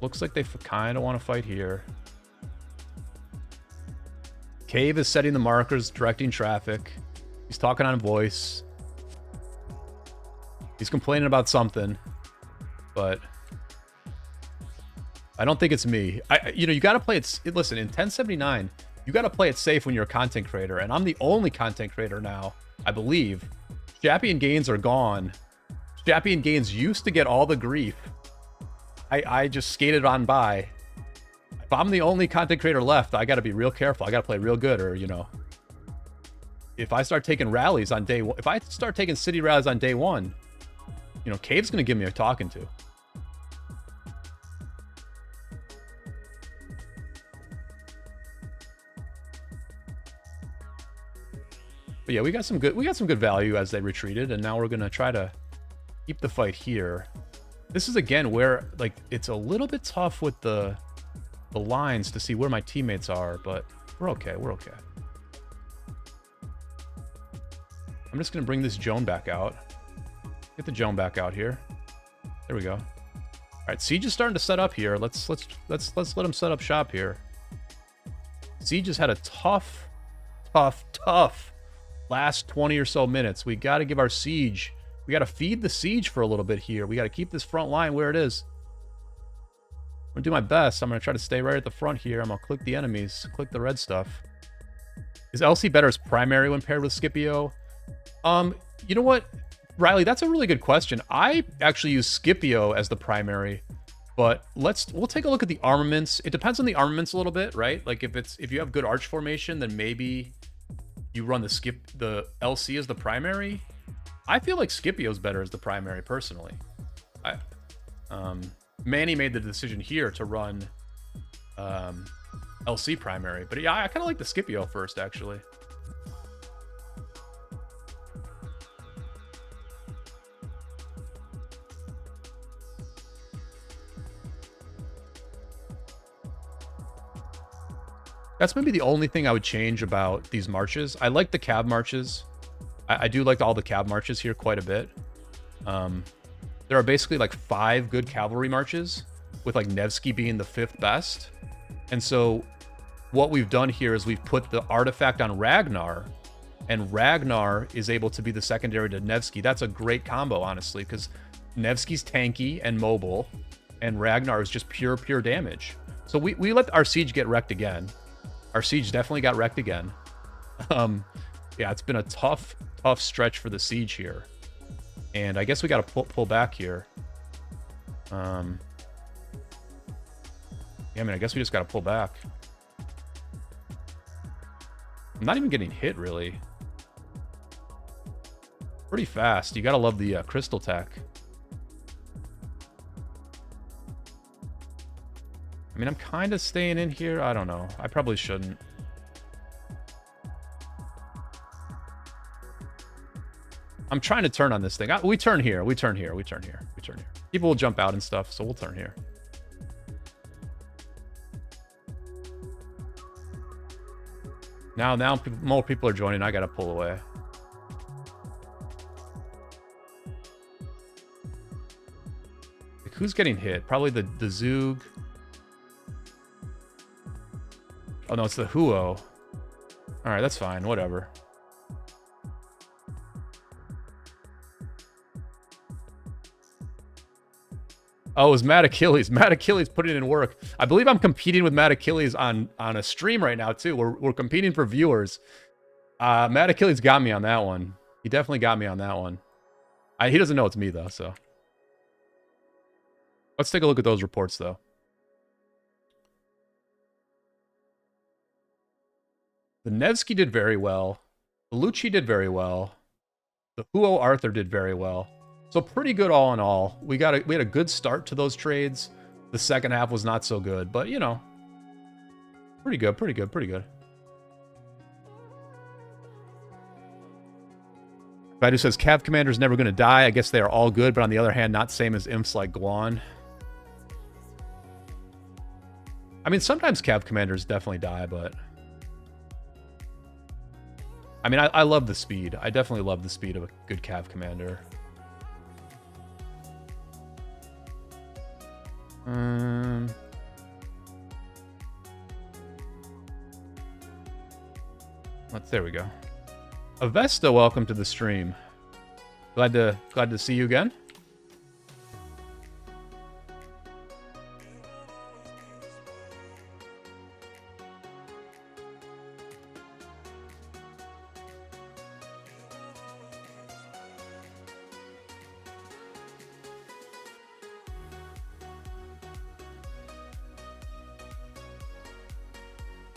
Looks like they kind of want to fight here. Cave is setting the markers, directing traffic. He's talking on voice. He's complaining about something, but I don't think it's me. You know, you got to play it. Listen, in 1079, you got to play it safe when you're a content creator, and I'm the only content creator now, I believe. Shappy and Gaines are gone. Shappy and Gaines used to get all the grief. I just skated on by. If I'm the only content creator left, I got to be real careful. I got to play real good, or, you know, if I start taking rallies on day one, if I start taking city rallies on day one, you know, Cave's going to give me a talking to. But yeah, we got some good value as they retreated, and now we're going to try to keep the fight here. This is again where, like, it's a little bit tough with the lines to see where my teammates are, but we're okay. We're okay. I'm just going to bring this Joan back out. Get the Joan back out here. There we go. All right, Siege is starting to set up here. Let's let him set up shop here. Siege has had a tough last 20 or so minutes. We got to give our Siege. We got to feed the Siege for a little bit here. We got to keep this front line where it is. I'm going to do my best. I'm going to try to stay right at the front here. I'm going to click the enemies, click the red stuff. Is LC better as primary when paired with Scipio? You know what, Riley, that's a really good question. I actually use Scipio as the primary. But we'll take a look at the armaments. It depends on the armaments a little bit, right? Like if you have good arch formation, then maybe you run the LC as the primary. I feel like Scipio's better as the primary personally. Manny made the decision here to run LC primary, but yeah, I kind of like the Scipio first actually. That's maybe the only thing I would change about these marches. I like the cab marches. I do like all the cab marches here quite a bit. There are basically like 5 good cavalry marches, with like Nevsky being the 5th best. And so what we've done here is we've put the artifact on Ragnar, and Ragnar is able to be the secondary to Nevsky. That's a great combo, honestly, because Nevsky's tanky and mobile, and Ragnar is just pure damage. So we let our siege get wrecked again. Our siege definitely got wrecked again. Yeah, it's been a tough stretch for the siege here. And I guess we got to pull back here. Yeah, I mean, I guess we just got to pull back. I'm not even getting hit, really. Pretty fast. You got to love the crystal tech. I mean, I'm kind of staying in here. I don't know. I probably shouldn't. I'm trying to turn on this thing. We turn here. We turn here. We turn here. We turn here. People will jump out and stuff, so we'll turn here. Now more people are joining. I got to pull away. Like, who's getting hit? Probably the Zug. Oh, no, it's the Huo. All right, that's fine. Whatever. Oh, it was Mad Achilles. Mad Achilles putting in work. I believe I'm competing with Mad Achilles on a stream right now, too. We're competing for viewers. Mad Achilles got me on that one. He definitely got me on that one. He doesn't know it's me, though, so. Let's take a look at those reports, though. The Nevsky did very well. The Lucci did very well. The Huo Arthur did very well. So pretty good all in all. We had a good start to those trades. The second half was not so good, but you know, pretty good. Baidu says Cav Commander's never going to die. I guess they are all good, but on the other hand, not same as imps like Guan. I mean, sometimes Cav Commanders definitely die, but I mean, I love the speed. I definitely love the speed of a good Cav Commander. There we go. Avesta, welcome to the stream. Glad to see you again.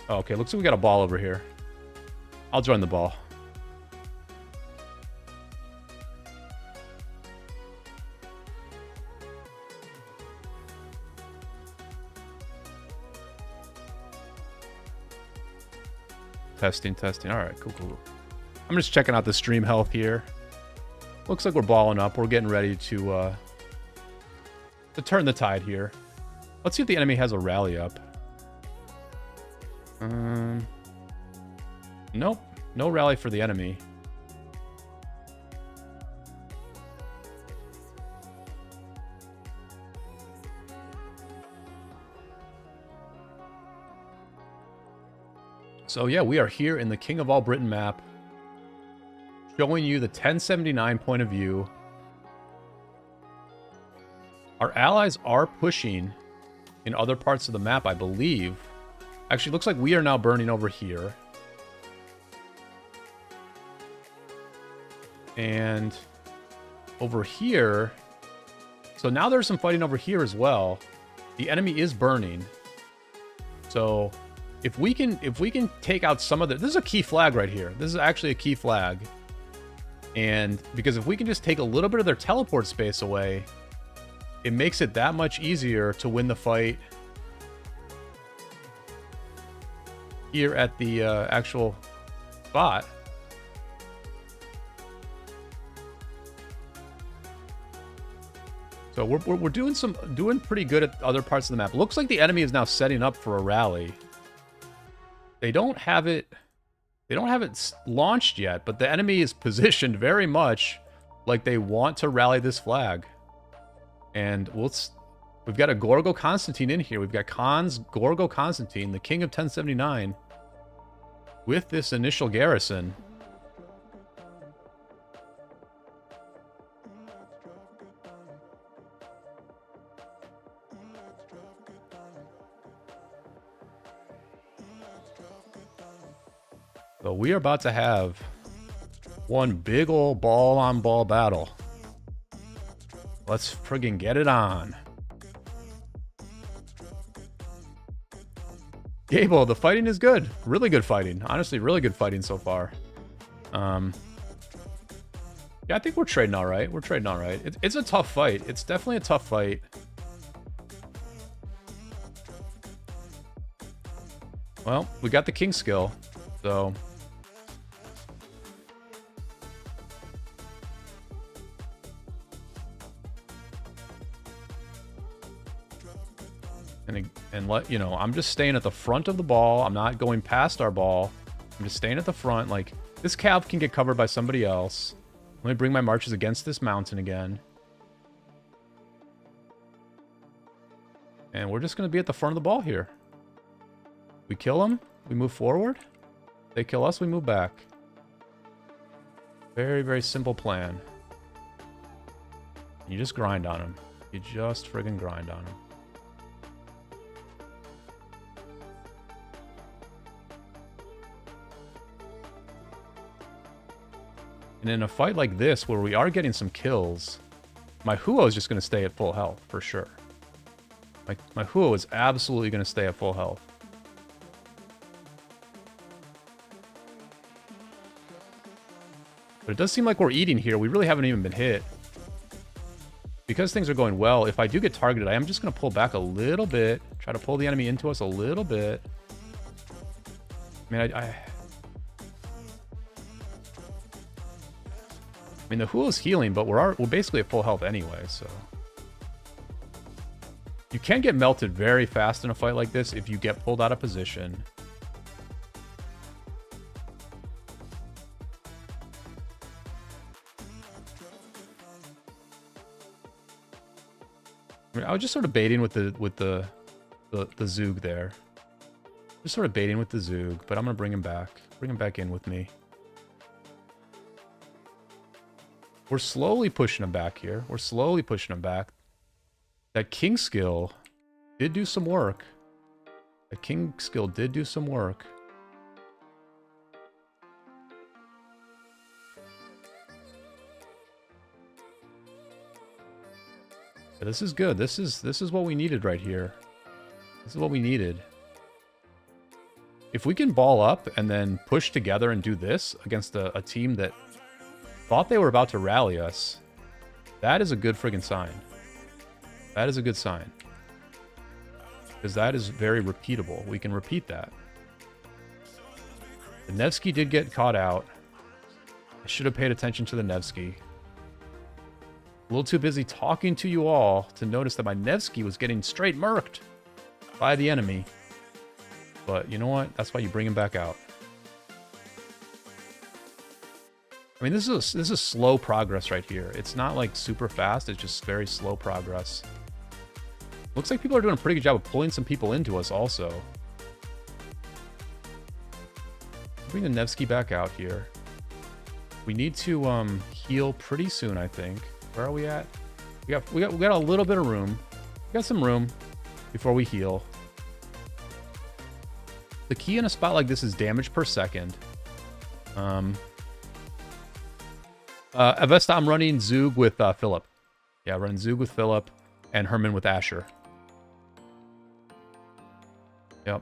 Oh, okay, looks like we got a ball over here. I'll join the ball. Testing. All right, cool. I'm just checking out the stream health here. Looks like we're balling up. We're getting ready to turn the tide here. Let's see if the enemy has a rally up. Nope. No rally for the enemy. So yeah, we are here in the King of All Britain map, showing you the 1079 point of view. Our allies are pushing in other parts of the map, I believe. Actually, looks like we are now burning over here. And over here, so now there's some fighting over here as well. The enemy is burning. So if we can take out some of the... This is a key flag right here. This is actually a key flag. And because if we can just take a little bit of their teleport space away, it makes it that much easier to win the fight here at the actual spot. So we're doing pretty good at other parts of the map. Looks like the enemy is now setting up for a rally. They don't have it launched yet, but the enemy is positioned very much like they want to rally this flag. And we've got a Gorgo Constantine in here. We've got Khan's Gorgo Constantine, the king of 1079, with this initial garrison. So we are about to have one big old ball-on-ball battle. Let's friggin' get it on. Gable, the fighting is good. Really good fighting. Honestly, really good fighting so far. Yeah, I think we're trading all right. We're trading all right. It's a tough fight. It's definitely a tough fight. Well, we got the king skill, so... And let you know, I'm just staying at the front of the ball. I'm not going past our ball. I'm just staying at the front. Like, this cav can get covered by somebody else. Let me bring my marches against this mountain again. And we're just going to be at the front of the ball here. We kill them, we move forward. They kill us, we move back. Very, very simple plan. You just grind on them. You just friggin' grind on them. And in a fight like this, where we are getting some kills, my Huo is just going to stay at full health, for sure. My Huo is absolutely going to stay at full health. But it does seem like we're eating here. We really haven't even been hit. Because things are going well, if I do get targeted, I am just going to pull back a little bit. Try to pull the enemy into us a little bit. I mean, the Huo is healing, but we're basically at full health anyway, so... You can get melted very fast in a fight like this if you get pulled out of position. I mean, I was just sort of baiting with the Zoog there. Just sort of baiting with the Zoog, but I'm gonna bring him back. Bring him back in with me. We're slowly pushing him back here. We're slowly pushing him back. That king skill did do some work. That king skill did do some work. Yeah, this is good. This is what we needed right here. This is what we needed. If we can ball up and then push together and do this against a team that thought they were about to rally us, that is a good friggin' sign. That is a good sign. Because that is very repeatable. We can repeat that. The Nevsky did get caught out. I should have paid attention to the Nevsky. A little too busy talking to you all to notice that my Nevsky was getting straight murked by the enemy. But you know what? That's why you bring him back out. I mean, this is slow progress right here. It's not like super fast. It's just very slow progress. Looks like people are doing a pretty good job of pulling some people into us also. Bring the Nevsky back out here. We need to heal pretty soon, I think. Where are we at? We got a little bit of room. We got some room before we heal. The key in a spot like this is damage per second. Avesta, I'm running Zoog with Philip. Yeah, running Zoog with Philip and Herman with Asher. Yep.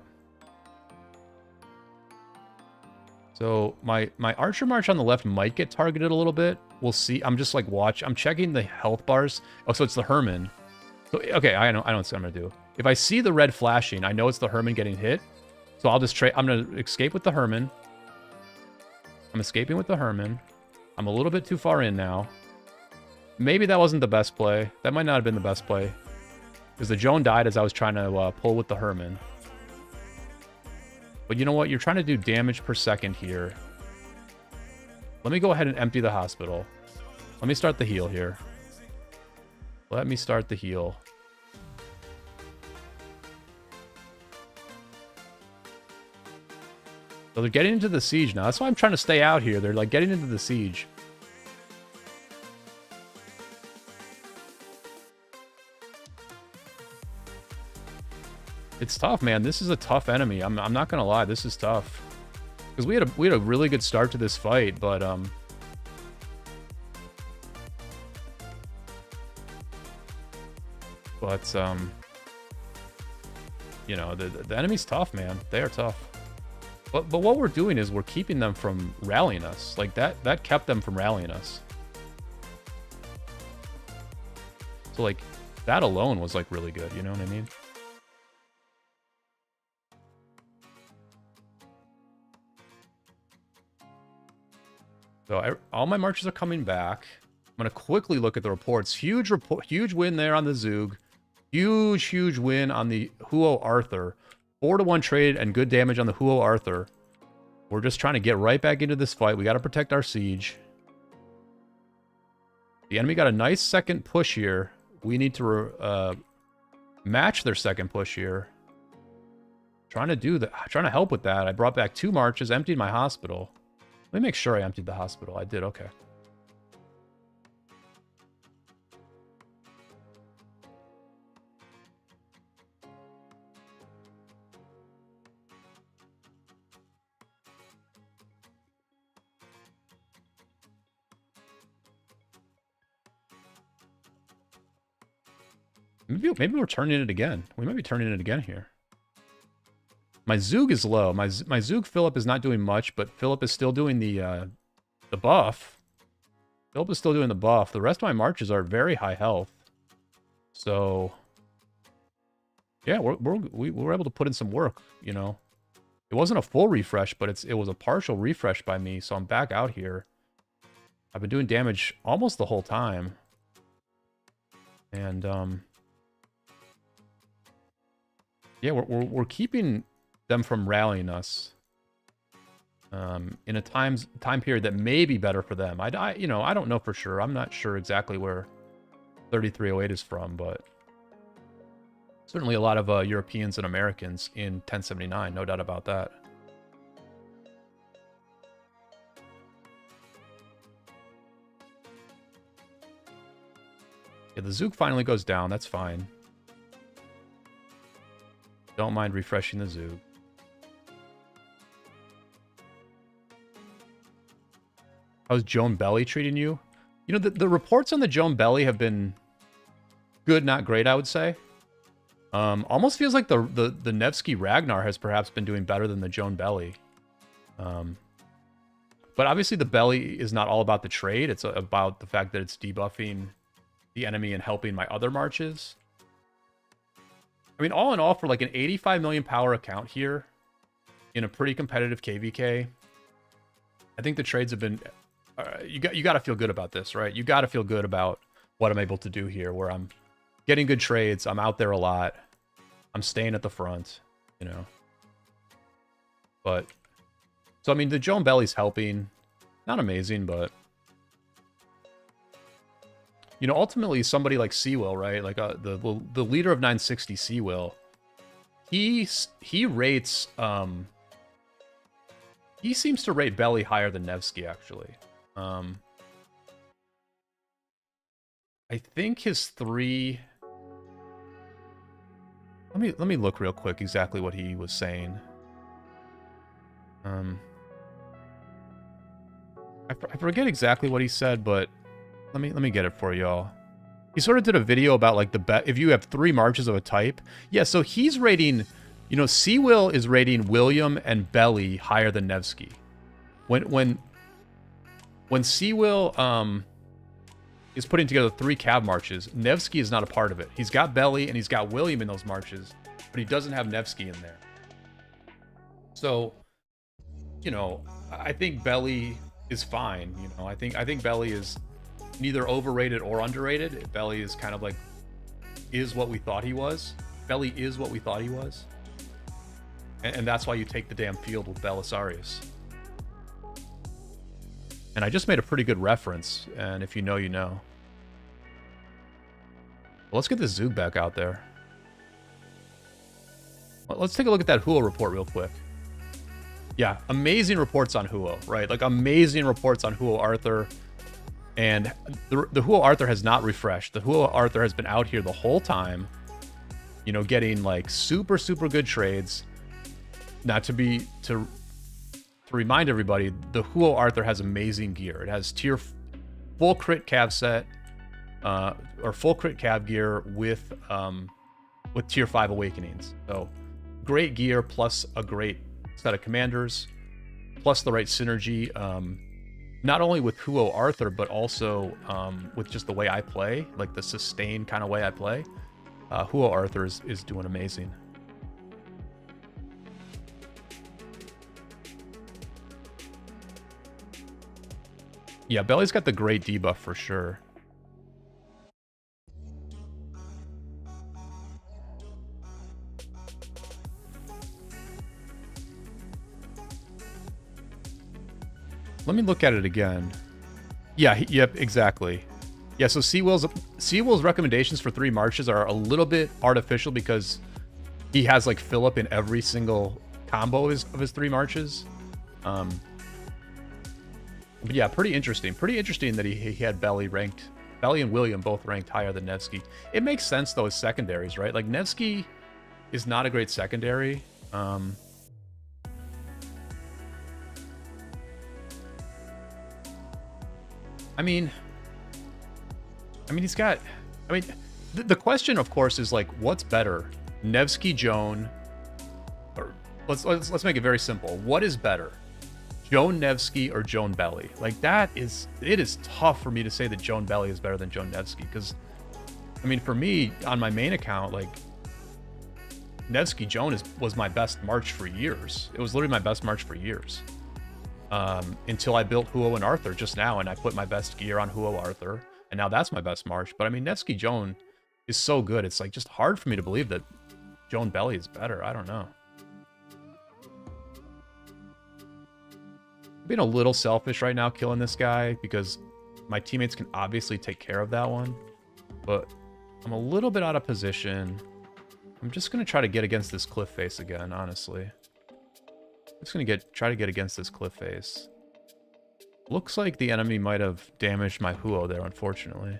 So my Archer March on the left might get targeted a little bit. We'll see. I'm just like I'm checking the health bars. Oh, so it's the Herman. So okay, I know what I'm gonna do. If I see the red flashing, I know it's the Herman getting hit. So I'll just I'm gonna escape with the Herman. I'm escaping with the Herman. I'm a little bit too far in now. Maybe that wasn't the best play. That might not have been the best play. Because the Joan died as I was trying to pull with the Herman. But you know what? You're trying to do damage per second here. Let me go ahead and empty the hospital. Let me start the heal here. Let me start the heal. So they're getting into the siege now. That's why I'm trying to stay out here. They're like getting into the siege. It's tough, man. This is a tough enemy. I'm not gonna lie. This is tough. Because we had a really good start to this fight, but you know, the enemy's tough, man. They are tough. But what we're doing is we're keeping them from rallying us. Like that kept them from rallying us. So like that alone was like really good, you know what I mean? So all my marches are coming back. I'm going to quickly look at the reports. Huge win there on the Zug. Huge win on the Huo Arthur. 4-to-1 trade and good damage on the Huo Arthur. We're just trying to get right back into this fight. We got to protect our siege. The enemy got a nice second push here. We need to match their second push here. Trying to do that. Trying to help with that. I brought back 2 marches, emptied my hospital. Let me make sure I emptied the hospital. I did, okay. Maybe we're turning it again. We might be turning it again here. My Zug is low. My Zug Philip is not doing much, but Philip is still doing the buff. Philip is still doing the buff. The rest of my marches are very high health. So yeah, we were able to put in some work, you know. It wasn't a full refresh, but it was a partial refresh by me, so I'm back out here. I've been doing damage almost the whole time. And yeah, we're keeping them from rallying us in a time period that may be better for them. You know, I don't know for sure. I'm not sure exactly where 3308 is from, but certainly a lot of Europeans and Americans in 1079, no doubt about that. Yeah, the Zug finally goes down. That's fine. Don't mind refreshing the Zug. How's Joan Belly treating you? You know, the reports on the Joan Belly have been good, not great, I would say. Almost feels like the Nevsky Ragnar has perhaps been doing better than the Joan Belly. But obviously the Belly is not all about the trade. It's about the fact that it's debuffing the enemy and helping my other marches. I mean, all in all, for like an 85 million power account here in a pretty competitive KvK, I think the trades have been... you got to feel good about this, right? You got to feel good about what I'm able to do here, where I'm getting good trades. I'm out there a lot. I'm staying at the front, you know. But, so I mean, the Joan Belly's helping. Not amazing, but... You know, ultimately, somebody like Seawill, right? Like the leader of 960, Seawill, he rates... he seems to rate Belly higher than Nevsky, actually. I think his 3... Let me look real quick exactly what he was saying. I forget exactly what he said, but let me get it for y'all. He sort of did a video about like if you have 3 marches of a type. Yeah, so he's rating You know, Seawill is rating William and Belly higher than Nevsky. When Seawill is putting together 3 cav marches, Nevsky is not a part of it. He's got Belly and he's got William in those marches, but he doesn't have Nevsky in there. So, you know, I think Belly is fine. You know, I think Belly is neither overrated or underrated. Belly is kind of like is what we thought he was. Belly is what we thought he was. And that's why you take the damn field with Belisarius. And I just made a pretty good reference, and if you know, you know. Well, let's get this Zug back out there. Well, let's take a look at that Huo report real quick. Yeah, amazing reports on Huo, right? Like, amazing reports on Huo Arthur. And the Huo Arthur has not refreshed. The Huo Arthur has been out here the whole time, you know, getting, like, super, super good trades. Now, to remind everybody, the Huo Arthur has amazing gear. It has full crit cav set, or full crit cav gear with tier 5 awakenings. So great gear plus a great set of commanders, plus the right synergy, not only with Huo Arthur, but also with just the way I play, like the sustained kind of way I play. Huo Arthur is doing amazing. Yeah, Belly's got the great debuff for sure. Let me look at it again. Yeah, yep, exactly. Yeah, so Seawill's recommendations for 3 marches are a little bit artificial because he has like Philip in every single combo of his 3 marches. But yeah, pretty interesting. Pretty interesting that he had Belly ranked. Belly and William both ranked higher than Nevsky. It makes sense though as secondaries, right? Like Nevsky is not a great secondary. I mean, he's got. I mean, the question, of course, is like, what's better, Nevsky, Joan, or let's make it very simple. What is better, Joan Nevsky or Joan Belly? Like it is tough for me to say that Joan Belly is better than Joan Nevsky because, I mean, for me on my main account, like Nevsky Joan was my best March for years. It was literally my best March for years. Until I built Huo and Arthur just now, and I put my best gear on Huo Arthur, and now that's my best March. But I mean, Nevsky Joan is so good. It's like just hard for me to believe that Joan Belly is better. I don't know. I'm being a little selfish right now killing this guy because my teammates can obviously take care of that one, but I'm a little bit out of position. I'm just going to try to get against this cliff face again, honestly. I'm just going to try to get against this cliff face. Looks like the enemy might have damaged my Huo there, unfortunately.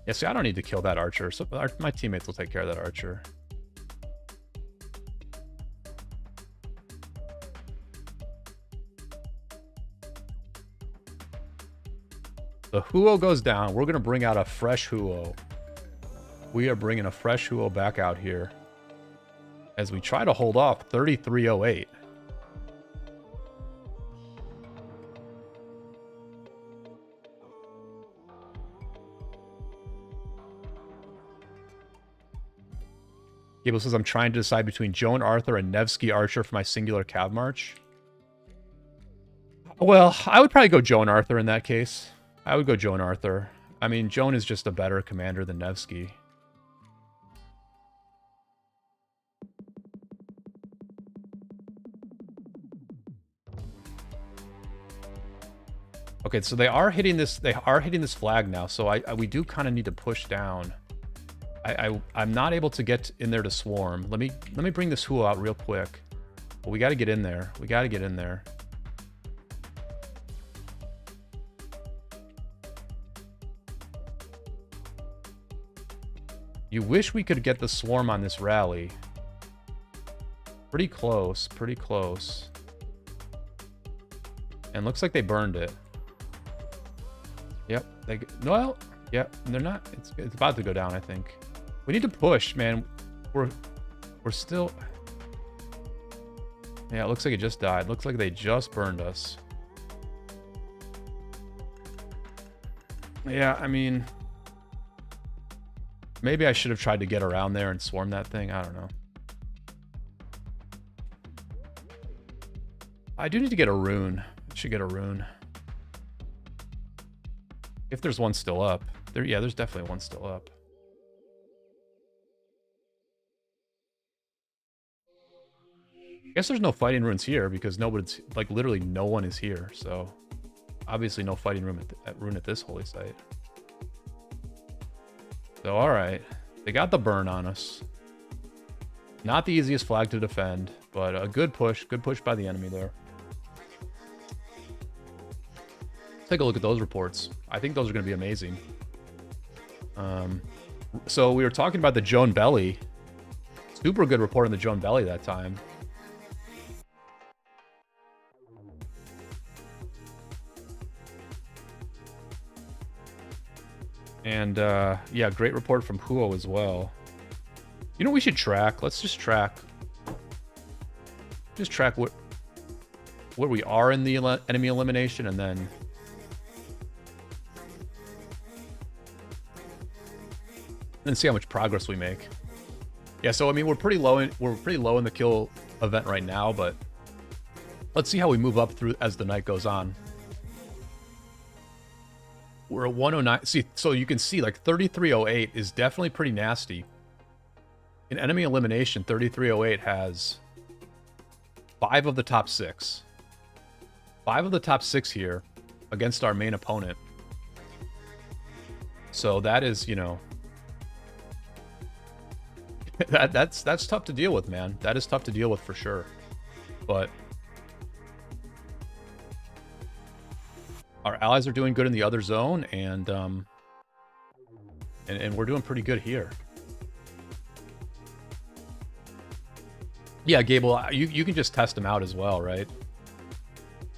Yeah, see, I don't need to kill that archer, so my teammates will take care of that archer. The Huo goes down. We're going to bring out a fresh Huo. We are bringing a fresh Huo back out here as we try to hold off 3308. Gable says, I'm trying to decide between Joan Arthur and Nevsky Archer for my singular cav march. Well, I would probably go Joan Arthur in that case. I would go Joan Arthur. I mean, Joan is just a better commander than Nevsky. Okay, so they are hitting this flag now, so we do kind of need to push down. I'm not able to get in there to swarm. Let me bring this Huo out real quick. But we got to get in there. We got to get in there. You wish we could get the swarm on this rally. Pretty close, pretty close. And looks like they burned it. Yep. Well, yeah, they're not. It's about to go down, I think. We need to push, man. We're still. Yeah, it looks like it just died. Looks like they just burned us. Yeah, I mean, maybe I should have tried to get around there and swarm that thing. I don't know. I do need to get a rune. I should get a rune. If there's one still up. Yeah, there's definitely one still up. I guess there's no fighting runes here because nobody's, like, literally no one is here. So obviously no fighting rune at this holy site. So all right, they got the burn on us. Not the easiest flag to defend, but a good push by the enemy there. Take a look at those reports. I think those are going to be amazing. So we were talking about the Joan Belly. Super good report on the Joan Belly that time. And yeah, great report from Huo as well. You know, we should track. Let's just track. Just track where we are in the enemy elimination, and then see how much progress we make. Yeah, so I mean, we're pretty low in the kill event right now, but let's see how we move up through as the night goes on. We're at 109. See, so you can see like 3308 is definitely pretty nasty. In enemy elimination, 3308 has 5 of the top 6. 5 of the top 6 here against our main opponent. So that is, you know, that's tough to deal with, man. That is tough to deal with for sure. But our allies are doing good in the other zone, and we're doing pretty good here. Yeah, Gable, you can just test them out as well, right?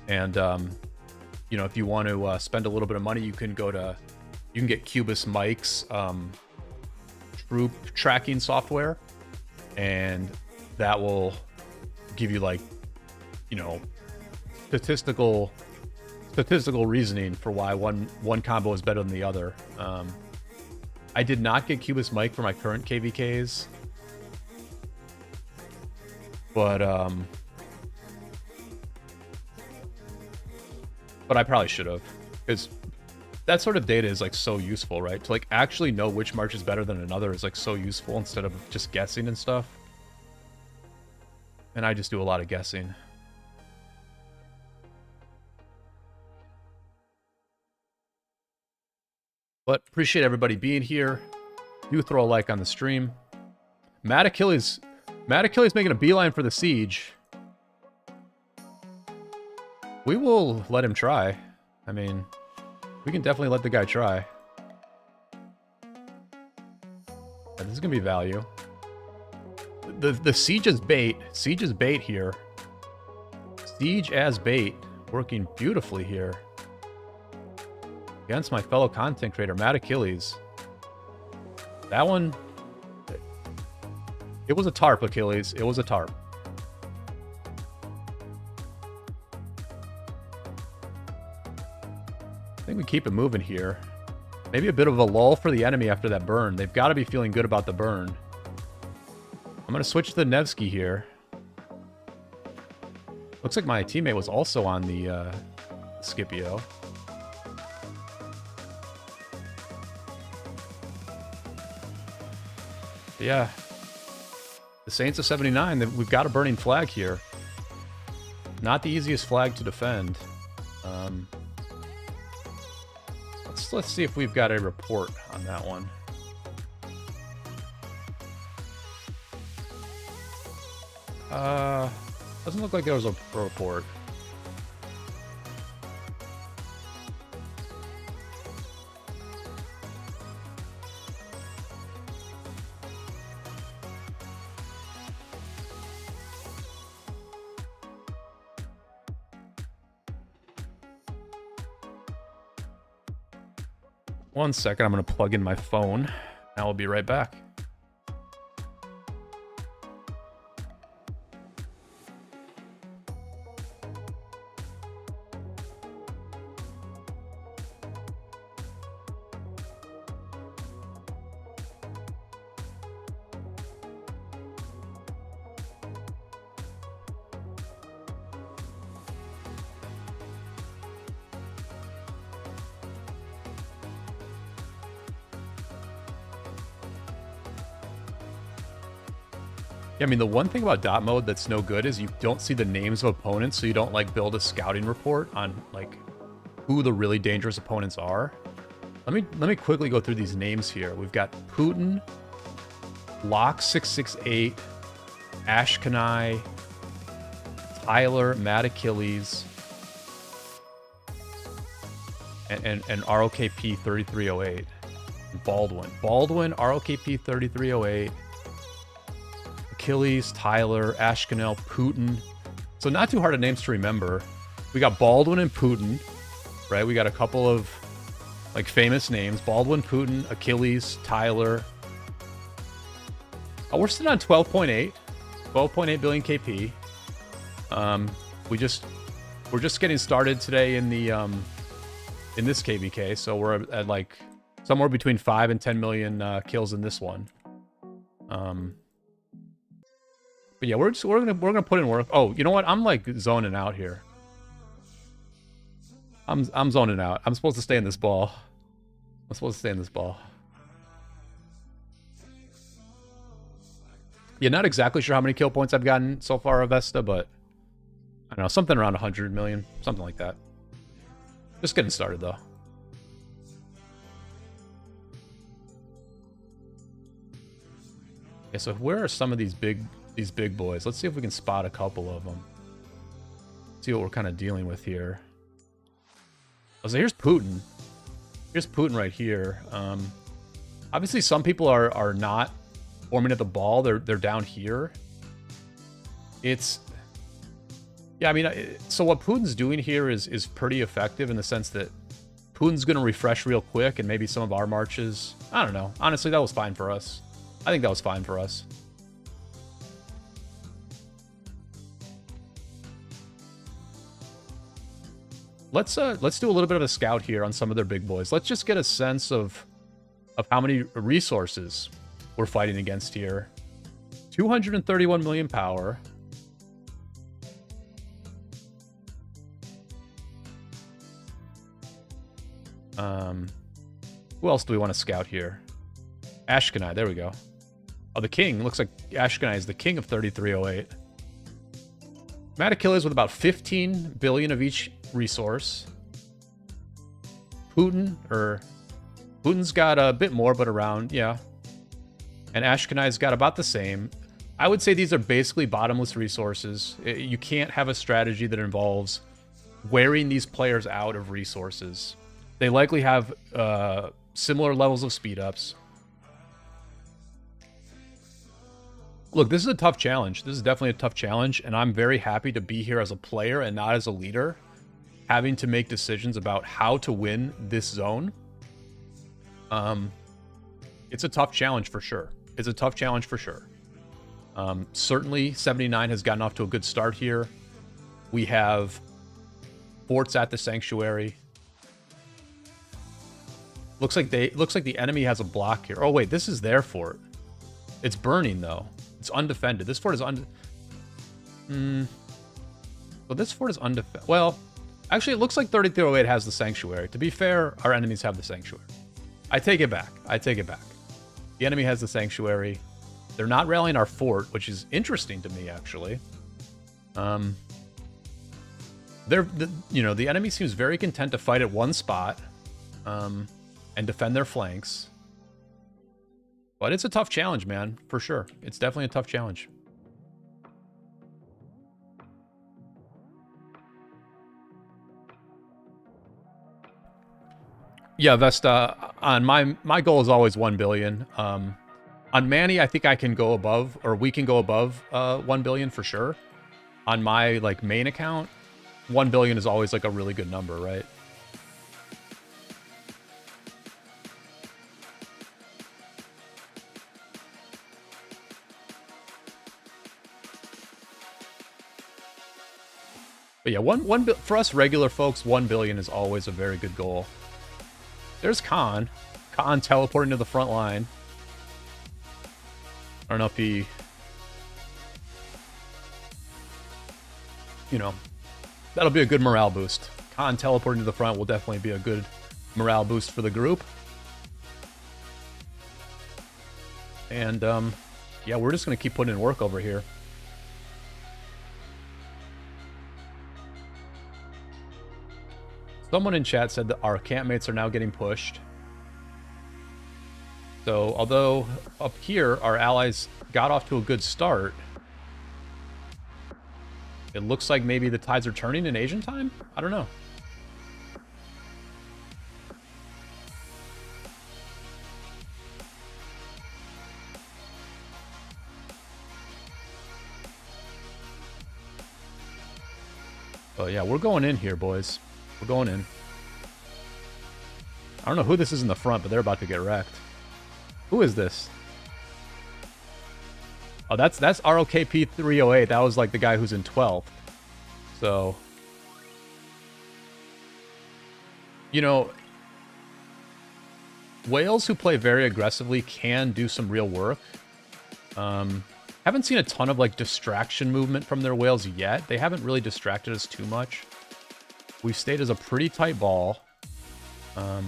And you know, if you want to spend a little bit of money, you can get Cubus Mike's troop tracking software, and that will give you, like, you know, statistical reasoning for why one combo is better than the other. I did not get Cubus Mike for my current KvKs, but I probably should have, because that sort of data is like so useful, right? To like actually know which march is better than another is like so useful instead of just guessing and stuff. And I just do a lot of guessing. But appreciate everybody being here. Do throw a like on the stream. Mad Achilles making a beeline for the siege. We will let him try. I mean, we can definitely let the guy try. This is gonna be value. The siege is bait. Siege is bait here. Siege as bait, working beautifully here against my fellow content creator, Mad Achilles. That one, it was a tarp, Achilles. It was a tarp. I think we keep it moving here. Maybe a bit of a lull for the enemy after that burn. They've got to be feeling good about the burn. I'm going to switch to the Nevsky here. Looks like my teammate was also on the Scipio. Yeah. The Saints of 79, we've got a burning flag here. Not the easiest flag to defend. Let's see if we've got a report on that one. Doesn't look like there was a report. 1 second, I'm going to plug in my phone. And I'll be right back. Yeah, I mean, the one thing about dot mode that's no good is you don't see the names of opponents, so you don't like build a scouting report on like who the really dangerous opponents are. Let me quickly go through these names here. We've got Putin, Lock668, Ashkanai, Tyler, Mad Achilles, and ROKP 3308. Baldwin, ROKP 3308. Achilles, Tyler, Ashkanel, Putin. So not too hard of names to remember. We got Baldwin and Putin, right? We got a couple of like famous names. Baldwin, Putin, Achilles, Tyler. Oh, we're sitting on 12.8 billion KP. We're just getting started today in the in this KvK, so we're at like somewhere between 5 and 10 million kills in this one. But yeah, we're gonna put in work. Oh, you know what? I'm like zoning out here. I'm zoning out. I'm supposed to stay in this ball. Yeah, not exactly sure how many kill points I've gotten so far, Avesta, but I don't know, something around 100 million, something like that. Just getting started though. Okay, so where are some of these big boys? Let's see if we can spot a couple of them. See what we're kind of dealing with here. Oh, so here's Putin. Here's Putin right here. Obviously, some people are not forming at the ball. They're down here. It's... Yeah, I mean, so what Putin's doing here is pretty effective in the sense that Putin's going to refresh real quick, and maybe some of our marches... I don't know. Honestly, that was fine for us. I think that was fine for us. Let's do a little bit of a scout here on some of their big boys. Let's just get a sense of how many resources we're fighting against here. 231 million power. Who else do we want to scout here? Ashkanai, there we go. Oh, the king. Looks like Ashkanai is the king of 3308. Mad Achilles with about 15 billion of each resource. Putin's got a bit more, but around, yeah. And Ashkanai's got about the same. I would say these are basically bottomless resources. You can't have a strategy that involves wearing these players out of resources. They likely have similar levels of speed ups. Look, this is a tough challenge. This is definitely a tough challenge, and I'm very happy to be here as a player and not as a leader, having to make decisions about how to win this zone. It's a tough challenge for sure. Certainly, 79 has gotten off to a good start here. We have forts at the sanctuary. Looks like the enemy has a block here. Oh wait, this is their fort. It's burning though. It's undefended. This fort is well, this fort is undefended. Well, actually, it looks like 3308 has the sanctuary. To be fair, our enemies have the sanctuary. I take it back. The enemy has the sanctuary. They're not rallying our fort, which is interesting to me, actually. The enemy seems very content to fight at one spot, and defend their flanks. But it's a tough challenge, man, for sure. It's definitely a tough challenge. Yeah, Vesta, on my goal is always 1 billion. On Manny, I think I can go above, or we can go above 1 billion for sure. On my like main account, 1 billion is always like a really good number, right? But yeah, for us regular folks, 1 billion is always a very good goal. There's Khan. Khan teleporting to the front line. I don't know if he... You know, that'll be a good morale boost. Khan teleporting to the front will definitely be a good morale boost for the group. And, yeah, we're just going to keep putting in work over here. Someone in chat said that our campmates are now getting pushed. So, although up here our allies got off to a good start, it looks like maybe the tides are turning in Asian time? I don't know. Oh yeah, we're going in here, boys. We're going in. I don't know who this is in the front, but they're about to get wrecked. Who is this? Oh, that's ROKP 308. That was like the guy who's in 12th. So, you know, whales who play very aggressively can do some real work. Haven't seen a ton of like distraction movement from their whales yet. They haven't really distracted us too much. We've stayed as a pretty tight ball. But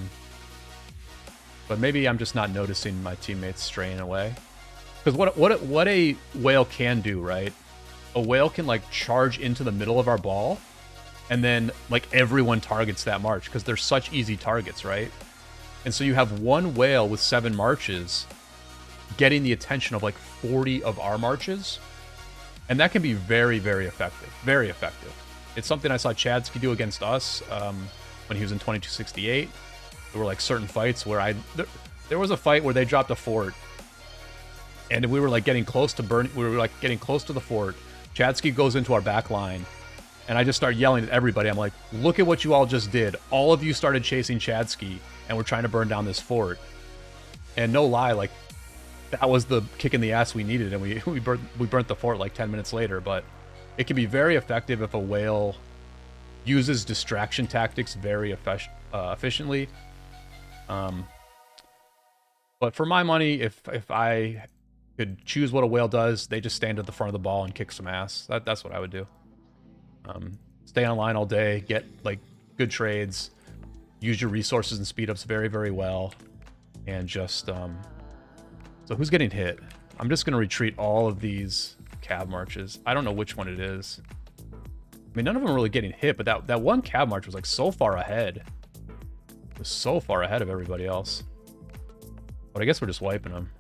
maybe I'm just not noticing my teammates straying away. Because what a whale can do, right? A whale can like charge into the middle of our ball, and then like everyone targets that march because they're such easy targets, right? And so you have one whale with 7 marches getting the attention of like 40 of our marches, and that can be very, very effective. Very effective. It's something I saw Chadsky do against us when he was in 2268. There were like certain fights where there was a fight where they dropped a fort, and we were like getting close to we were like getting close to the fort. Chadsky goes into our back line, and I just start yelling at everybody. I'm like, look at what you all just did. All of you started chasing Chadsky, and we're trying to burn down this fort. And no lie, like, that was the kick in the ass we needed, and we burnt the fort like 10 minutes later. But it can be very effective if a whale uses distraction tactics very efficiently. But for my money, if I could choose what a whale does, they just stand at the front of the ball and kick some ass. That's what I would do. Stay online all day, get like good trades, use your resources and speed ups very, very well, and just so who's getting hit? I'm just gonna retreat all of these cab marches. I don't know which one it is. I mean, none of them are really getting hit, but that one cab march was like so far ahead. It was so far ahead of everybody else. But I guess we're just wiping them.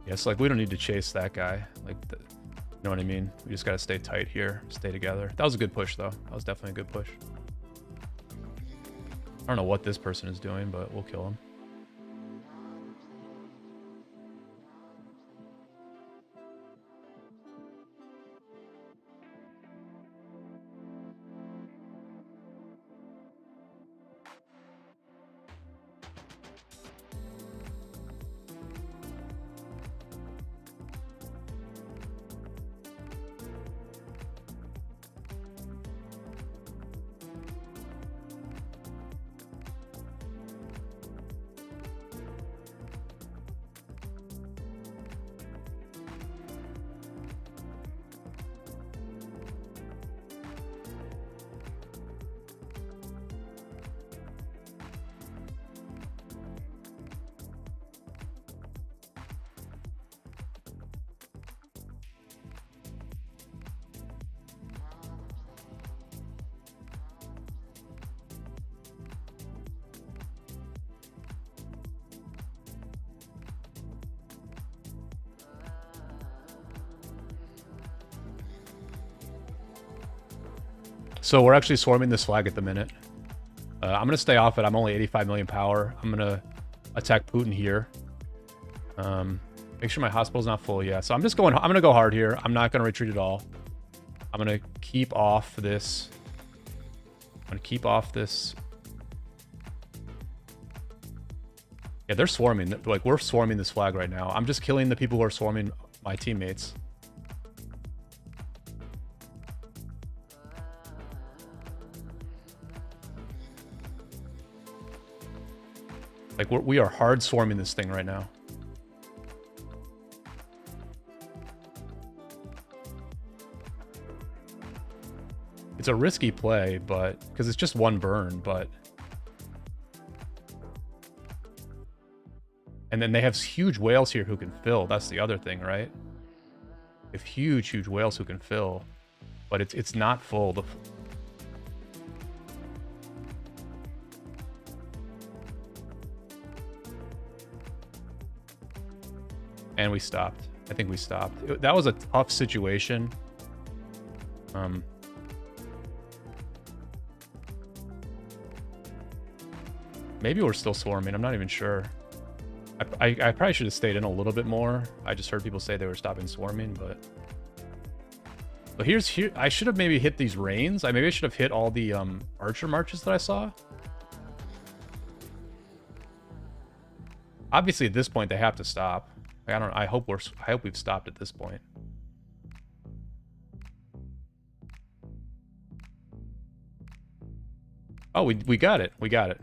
It's like we don't need to chase that guy. Like, you know what I mean? We just gotta stay tight here, stay together. That was a good push, though. That was definitely a good push. I don't know what this person is doing, but we'll kill him. So we're actually swarming this flag at the minute. I'm gonna stay off it. I'm only 85 million power. I'm gonna attack Putin here. Make sure my hospital's not full. Yeah, so I'm gonna go hard here. I'm not gonna retreat at all. I'm gonna keep off this. Yeah, they're swarming. Like, we're swarming this flag right now. I'm just killing the people who are swarming my teammates. Like, we are hard swarming this thing right now. It's a risky play, but because it's just one burn, but and then they have huge whales here who can fill. That's the other thing, right? They have huge whales who can fill, but it's not full. And we stopped. I think we stopped. That was a tough situation. Maybe we're still swarming. I'm not even sure. I probably should have stayed in a little bit more. I just heard people say they were stopping swarming, but here I should have maybe hit these rains. Maybe I should have hit all the archer marches that I saw. Obviously, at this point, they have to stop. I hope we've stopped at this point. Oh, we got it. We got it.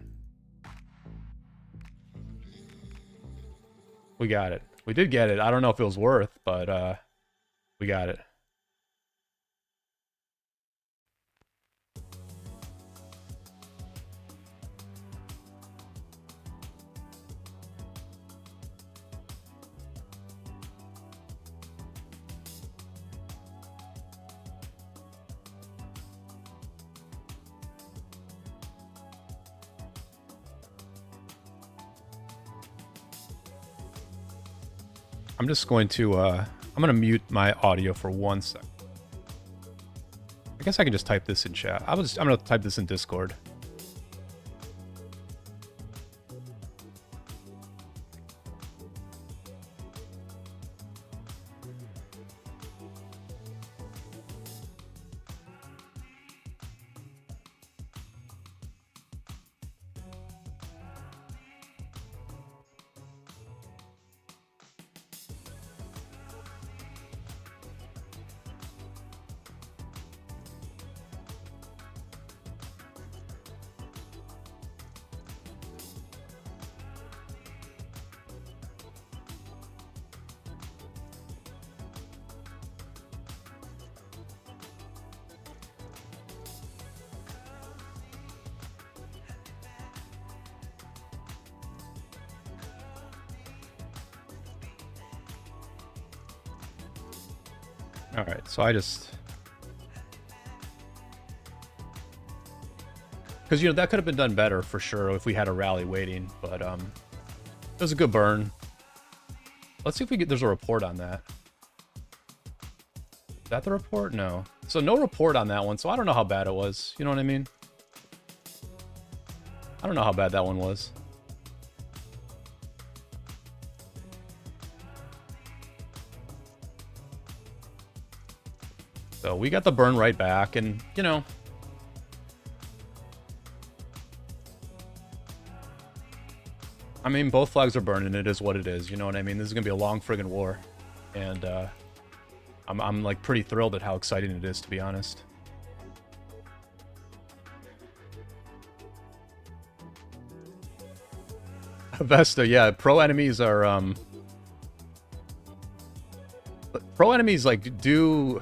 We got it. We did get it. I don't know if it was worth, but we got it. I'm just going to, I'm going to mute my audio for 1 second. I guess I can just type this in chat. I'm going to type this in Discord. All right, so I just... Because, that could have been done better for sure if we had a rally waiting, but it was a good burn. Let's see if there's a report on that. Is that the report? No. So no report on that one, so I don't know how bad it was. You know what I mean? I don't know how bad that one was. So we got the burn right back, and, I mean, both flags are burning. It is what it is. You know what I mean? This is going to be a long friggin' war. And I'm like, pretty thrilled at how exciting it is, to be honest. Vesta, yeah. Pro enemies are... Pro enemies, like, do...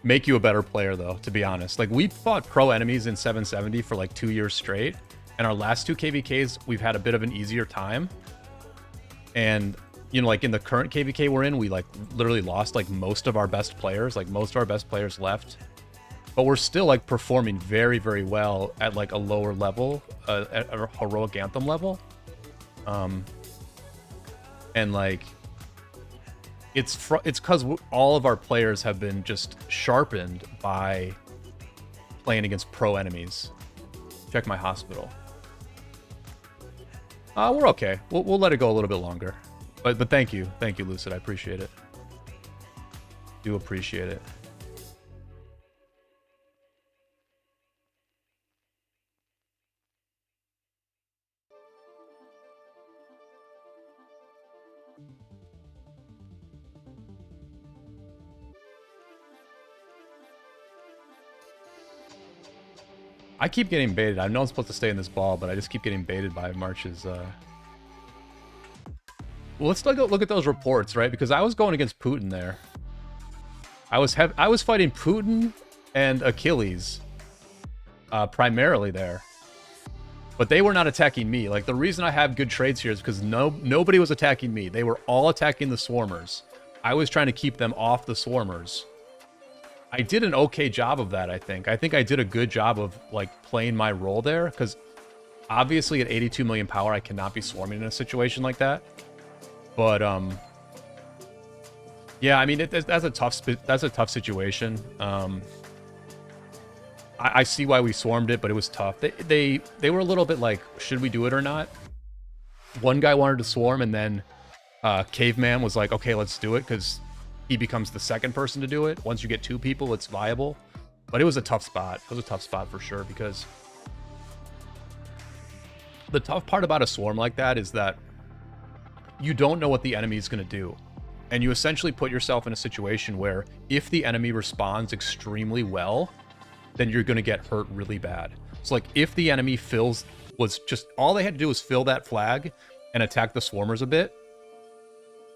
make you a better player, though, to be honest. Like, we fought pro enemies in 770 for like 2 years straight, and our last 2 KvKs we've had a bit of an easier time. And like in the current KvK we're in, we like literally lost like most of our best players. Like, most of our best players left, but we're still like performing very, very well at like a lower level, at a heroic anthem level. And like, it's because all of our players have been just sharpened by playing against pro enemies. Check my hospital. We're okay. We'll let it go a little bit longer. But thank you, Lucid. I appreciate it. Do appreciate it. I keep getting baited. I know I'm supposed to stay in this ball, but I just keep getting baited by March's. Well, let's look at those reports, right? Because I was going against Putin there. I was fighting Putin and Achilles, primarily there. But they were not attacking me. Like, the reason I have good trades here is because nobody was attacking me. They were all attacking the swarmers. I was trying to keep them off the swarmers. I did an okay job of that, I think. I think I did a good job of, like, playing my role there, because obviously at 82 million power, I cannot be swarming in a situation like that. But, yeah, I mean, that's a tough situation. I see why we swarmed it, but it was tough. They were a little bit like, should we do it or not? One guy wanted to swarm, and then Caveman was like, okay, let's do it, because he becomes the second person to do it. Once you get two people, it's viable. But it was a tough spot. It was a tough spot for sure, because the tough part about a swarm like that is that you don't know what the enemy is going to do. And you essentially put yourself in a situation where if the enemy responds extremely well, then you're going to get hurt really bad. So, like, if the enemy was just, all they had to do was fill that flag and attack the swarmers a bit,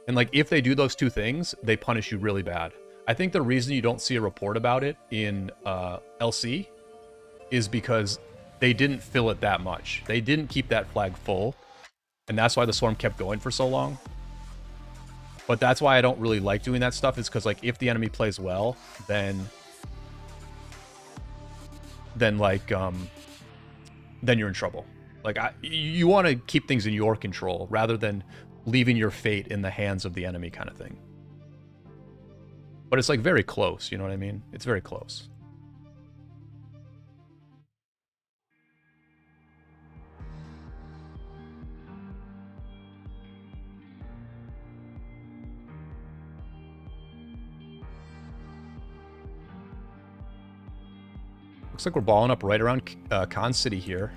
and, like, if they do those two things, they punish you really bad. I think the reason you don't see a report about it in LC is because they didn't fill it that much. They didn't keep that flag full, and that's why the swarm kept going for so long. But that's why I don't really like doing that stuff, is because, like, if the enemy plays well, then you're in trouble. Like, you want to keep things in your control rather than leaving your fate in the hands of the enemy, kind of thing. But it's, like, very close, you know what I mean? It's very close. Looks like we're balling up right around Khan City here.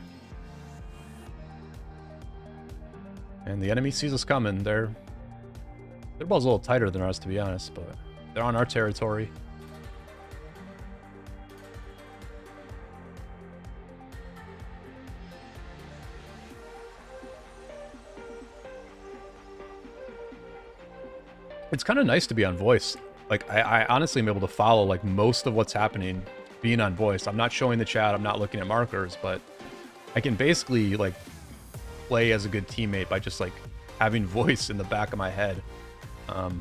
And the enemy sees us coming. Their ball's a little tighter than ours, to be honest, but they're on our territory. It's kind of nice to be on voice. Like, I honestly am able to follow, like, most of what's happening being on voice. I'm not showing the chat, I'm not looking at markers, but I can basically, like, play as a good teammate by just, like, having voice in the back of my head. Let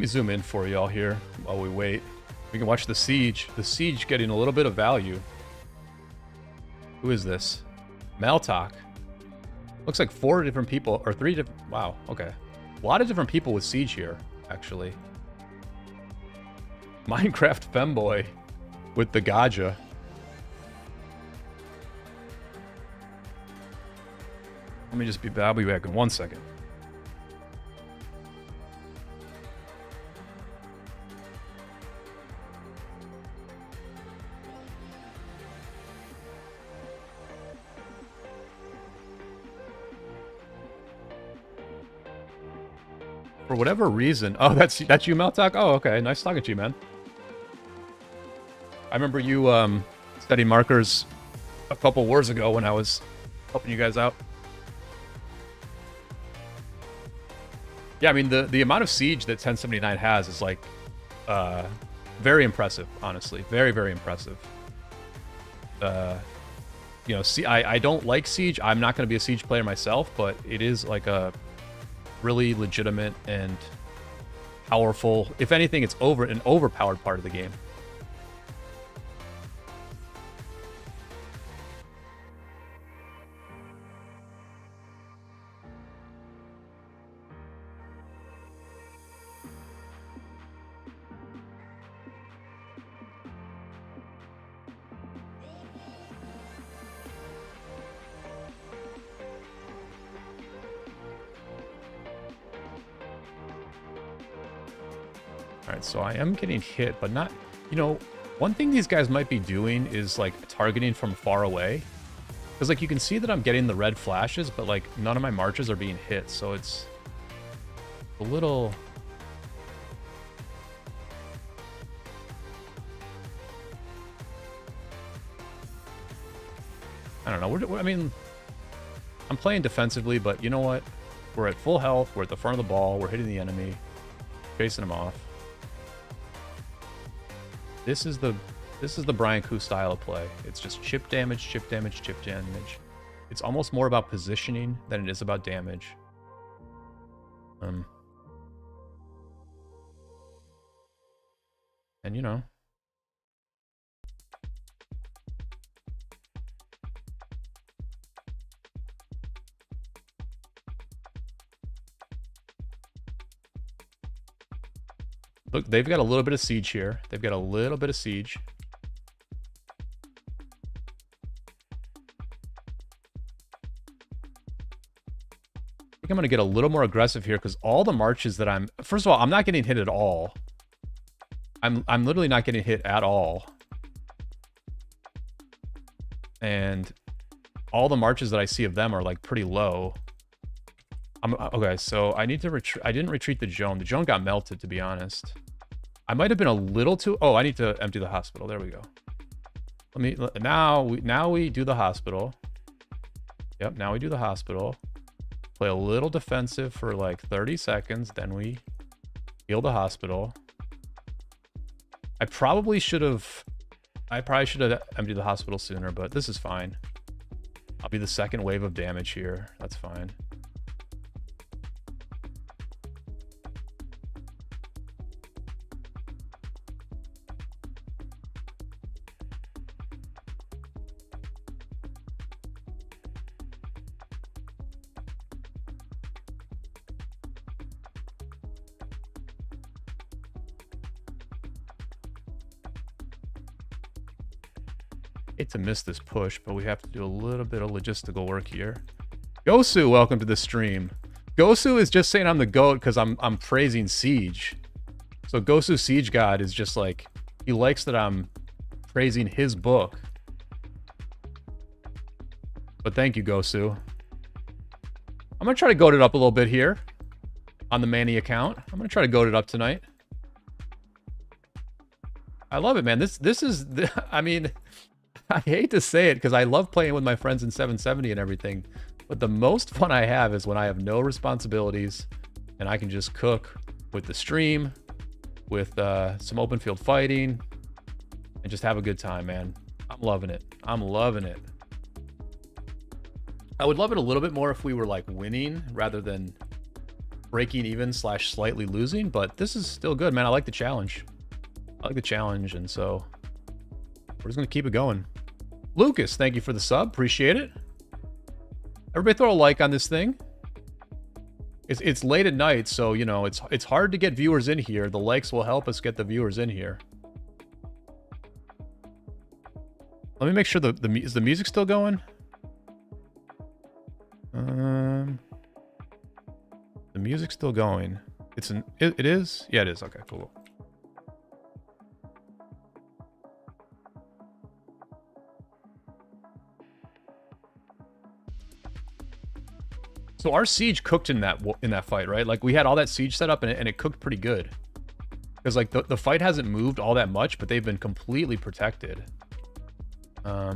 me zoom in for y'all here while we wait. We can watch the siege. The siege getting a little bit of value. Who is this? Maltok. Looks like 4 different people, or 3 different... Wow, okay. A lot of different people with siege here, actually. Minecraft Femboy with the Gaja. Let me just be... I'll be back in 1 second. For whatever reason... Oh, that's you, Maltok? Oh, okay. Nice talking to you, man. I remember you studying markers a couple wars ago when I was helping you guys out. Yeah, I mean, the amount of siege that 1079 has is, like, very impressive, honestly. Very, very impressive. You know, see, I don't like siege. I'm not going to be a siege player myself, but it is, like, a really legitimate and powerful. If anything, it's an overpowered part of the game. All right, so I am getting hit, but not, you know, one thing these guys might be doing is like targeting from far away. Because like you can see that I'm getting the red flashes, but like none of my marches are being hit. So it's a little... I don't know. I mean, I'm playing defensively, but you know what? We're at full health. We're at the front of the ball. We're hitting the enemy, chasing him off. This is the Brian Kuh style of play. It's just chip damage, chip damage, chip damage. It's almost more about positioning than it is about damage. And you know. Look, they've got a little bit of siege here. They've got a little bit of siege. I think I'm going to get a little more aggressive here because all the marches that I'm... First of all, I'm not getting hit at all. I'm literally not getting hit at all. And all the marches that I see of them are like pretty low. Okay, so I need to retreat. I didn't retreat the Joan. The Joan got melted, to be honest. I might have been a little too... Oh, I need to empty the hospital. There we go. Now we do the hospital. Yep, now we do the hospital. Play a little defensive for like 30 seconds. Then we heal the hospital. I probably should have emptied the hospital sooner, but this is fine. I'll be the second wave of damage here. That's fine. Hate to miss this push, but we have to do a little bit of logistical work here. Gosu, welcome to the stream. Gosu is just saying I'm the GOAT because I'm praising Siege. So Gosu Siege God is just like, he likes that I'm praising his book. But thank you, Gosu. I'm going to try to goat it up a little bit here on the Manny account. I'm going to try to goat it up tonight. I love it, man. This is, I mean... I hate to say it because I love playing with my friends in 770 and everything, but the most fun I have is when I have no responsibilities and I can just cook with the stream, with some open field fighting, and just have a good time, man. I'm loving it. I'm loving it. I would love it a little bit more if we were like winning rather than breaking even / slightly losing, but this is still good, man. I like the challenge. I like the challenge, and so we're just going to keep it going. Lucas, thank you for the sub. Appreciate it. Everybody throw a like on this thing. It's late at night, so, you know, it's hard to get viewers in here. The likes will help us get the viewers in here. Let me make sure is the music still going? The music's still going. It is? Yeah, it is. Okay, cool. So our siege cooked in that fight, right? Like we had all that siege set up and it cooked pretty good. Because like the fight hasn't moved all that much, but they've been completely protected. I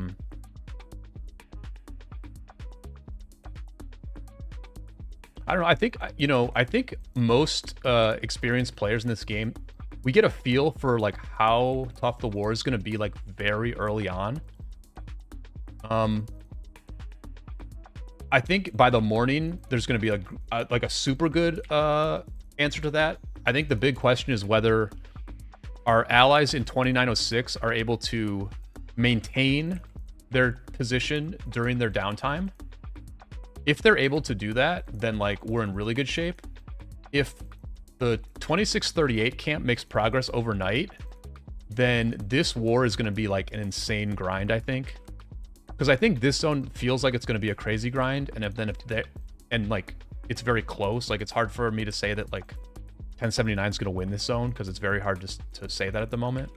don't know. I think most experienced players in this game, we get a feel for like how tough the war is going to be like very early on. I think by the morning there's going to be like a super good answer to that. I think the big question is whether our allies in 2906 are able to maintain their position during their downtime. If they're able to do that, then like we're in really good shape. If the 2638 camp makes progress overnight, then this war is going to be like an insane grind, I think. Because I think this zone feels like it's going to be a crazy grind, and if they, and like it's very close. Like it's hard for me to say that like 1079 is going to win this zone because it's very hard to say that at the moment.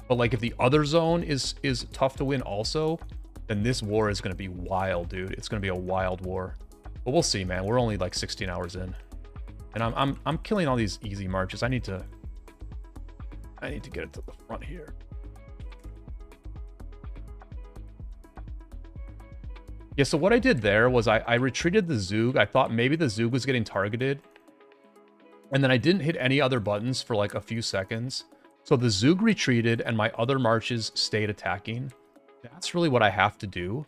But like if the other zone is tough to win also, then this war is going to be wild, dude. It's going to be a wild war. But we'll see, man. We're only like 16 hours in, and I'm killing all these easy marches. I need to get it to the front here. Yeah, so what I did there was I retreated the Zug. I thought maybe the Zug was getting targeted. And then I didn't hit any other buttons for like a few seconds. So the Zug retreated and my other marches stayed attacking. That's really what I have to do.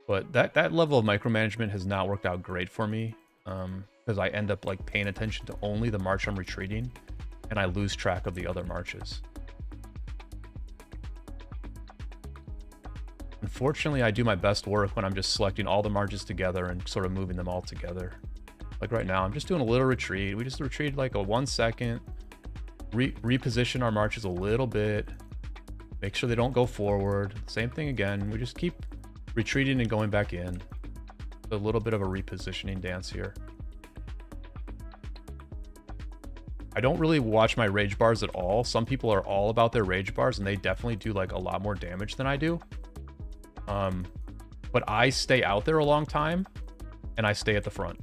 But that level of micromanagement has not worked out great for me. Because I end up like paying attention to only the march I'm retreating, and I lose track of the other marches. Unfortunately, I do my best work when I'm just selecting all the marches together and sort of moving them all together. Like right now, I'm just doing a little retreat. We just retreated like a 1 second, reposition our marches a little bit, make sure they don't go forward. Same thing again. We just keep retreating and going back in. A little bit of a repositioning dance here. I don't really watch my rage bars at all. Some people are all about their rage bars, and they definitely do like a lot more damage than I do. But I stay out there a long time, and I stay at the front.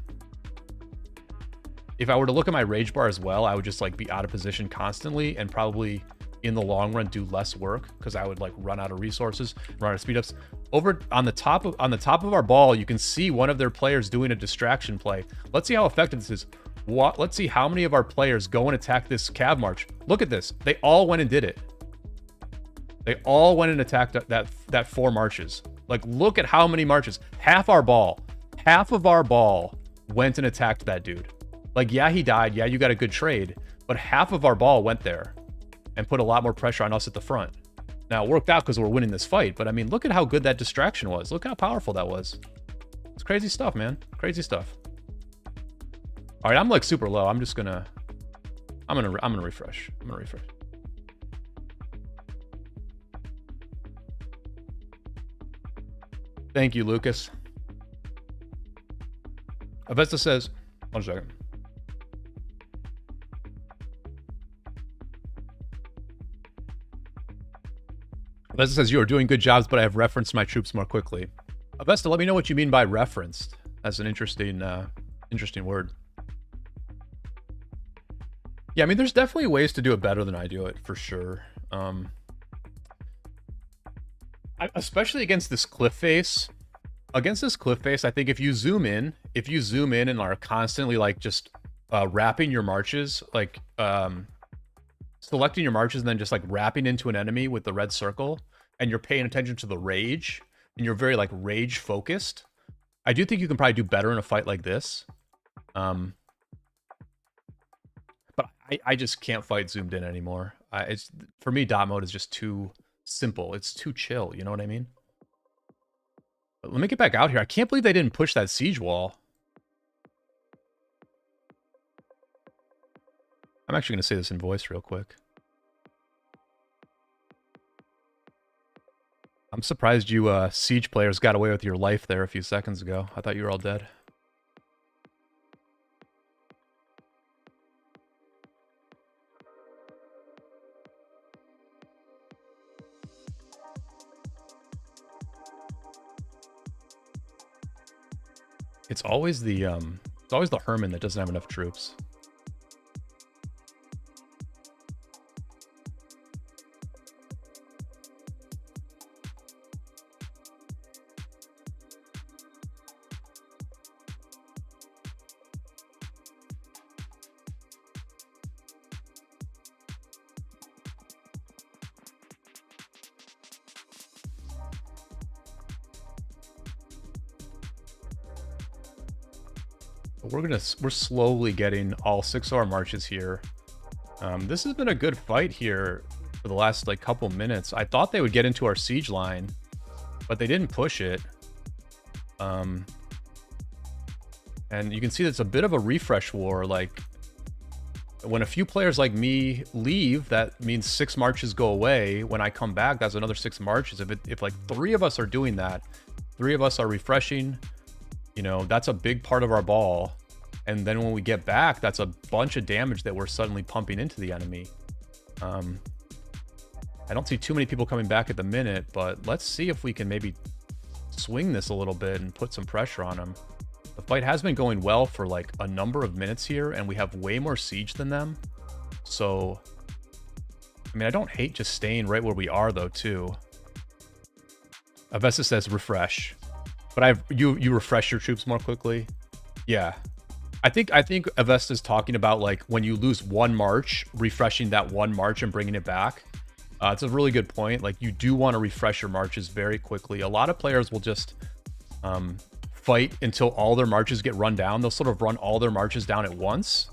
If I were to look at my rage bar as well, I would just like be out of position constantly, and probably in the long run do less work because I would like run out of resources, run out of speed ups. Over on the top of our ball, you can see one of their players doing a distraction play. Let's see how effective this is. Let's see how many of our players go and attack this cav march. Look at this. They all went and did it. They all went and attacked that 4 marches. Like, look at how many marches. Half of our ball went and attacked that dude. Like, yeah, he died. Yeah, you got a good trade. But half of our ball went there and put a lot more pressure on us at the front. Now, it worked out because we're winning this fight. But, I mean, look at how good that distraction was. Look how powerful that was. It's crazy stuff, man. Crazy stuff. All right, I'm like super low. I'm just gonna... I'm gonna refresh. I'm gonna refresh. Thank you, Lucas. Avesta says... 1 second. Avesta says, you are doing good jobs, but I have referenced my troops more quickly. Avesta, let me know what you mean by referenced. That's an interesting word. Yeah, I mean, there's definitely ways to do it better than I do it, for sure. Especially against this cliff face. Against this cliff face, I think if you zoom in and are constantly like just wrapping your marches, like selecting your marches and then just like wrapping into an enemy with the red circle, and you're paying attention to the rage, and you're very like rage focused, I do think you can probably do better in a fight like this. But I just can't fight zoomed in anymore. It's, for me, dot mode is just too simple. It's too chill, you know what I mean? But let me get back out here. I can't believe they didn't push that siege wall. I'm actually going to say this in voice real quick. I'm surprised you siege players got away with your life there a few seconds ago. I thought you were all dead. It's always the Herman that doesn't have enough troops. So we're slowly getting all 6 of our marches here. This has been a good fight here for the last like couple minutes. I thought they would get into our siege line, but they didn't push it. And you can see that's a bit of a refresh war. Like when a few players like me leave, that means 6 marches go away. When I come back, that's another 6 marches. If like 3 of us are doing that, 3 of us are refreshing, you know, that's a big part of our ball. And then when we get back, that's a bunch of damage that we're suddenly pumping into the enemy. I don't see too many people coming back at the minute, but let's see if we can maybe swing this a little bit and put some pressure on them. The fight has been going well for like a number of minutes here, and we have way more siege than them. So, I mean, I don't hate just staying right where we are though, too. Avesta says refresh, but you refresh your troops more quickly. Yeah, I think Avesta's talking about like when you lose 1 march, refreshing that 1 march and bringing it back. It's a really good point. Like you do want to refresh your marches very quickly. A lot of players will just fight until all their marches get run down. They'll sort of run all their marches down at once.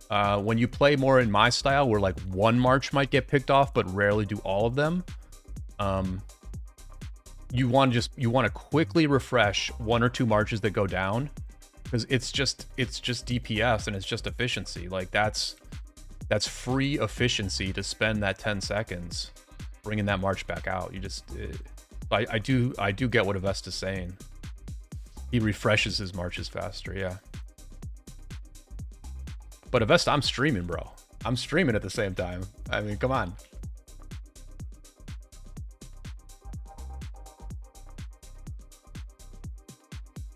When you play more in my style, where like 1 march might get picked off, but rarely do all of them. You want to quickly refresh 1 or 2 marches that go down, because it's just DPS and it's just efficiency. Like that's free efficiency to spend that 10 seconds bringing that march back out. You just I do get what Avesta's saying. He refreshes his marches faster, yeah. But Avesta, I'm streaming, bro. I'm streaming at the same time. I mean, come on.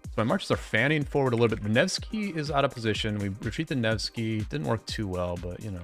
So my marches are fanning forward a little bit. The Nevsky is out of position. We retreat the Nevsky. Didn't work too well, but you know.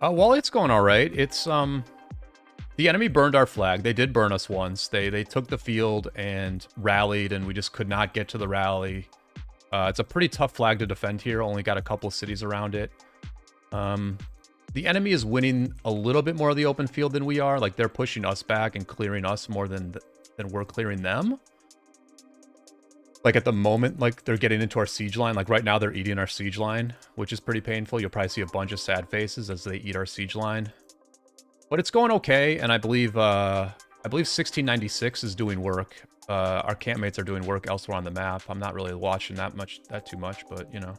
Well, it's going all right. It's the enemy burned our flag. They did burn us once. They took the field and rallied, and we just could not get to the rally. It's a pretty tough flag to defend here. Only got a couple of cities around it. The enemy is winning a little bit more of the open field than we are. Like they're pushing us back and clearing us more than we're clearing them. Like at the moment, like they're getting into our siege line. Like right now they're eating our siege line, which is pretty painful. You'll probably see a bunch of sad faces as they eat our siege line. But it's going okay, and I believe 1696 is doing work. Our campmates are doing work elsewhere on the map. I'm not really watching that too much, but you know,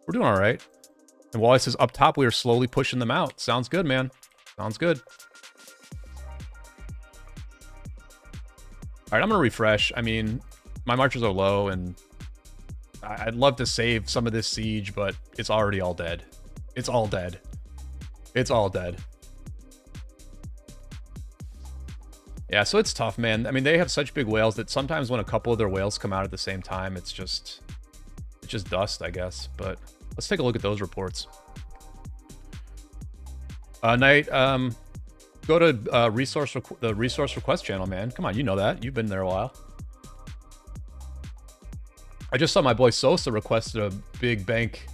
we're doing all right. And Wally says up top we are slowly pushing them out. Sounds good, man. Sounds good. All right, I'm gonna refresh. I mean, my marches are low, and I'd love to save some of this siege, but it's already all dead. It's all dead. It's all dead. Yeah, so it's tough, man. I mean, they have such big whales that sometimes when a couple of their whales come out at the same time, it's just dust, I guess. But let's take a look at those reports. Knight, go to the resource request channel, man. Come on, you know that. You've been there a while. I just saw my boy Sosa requested a big bank,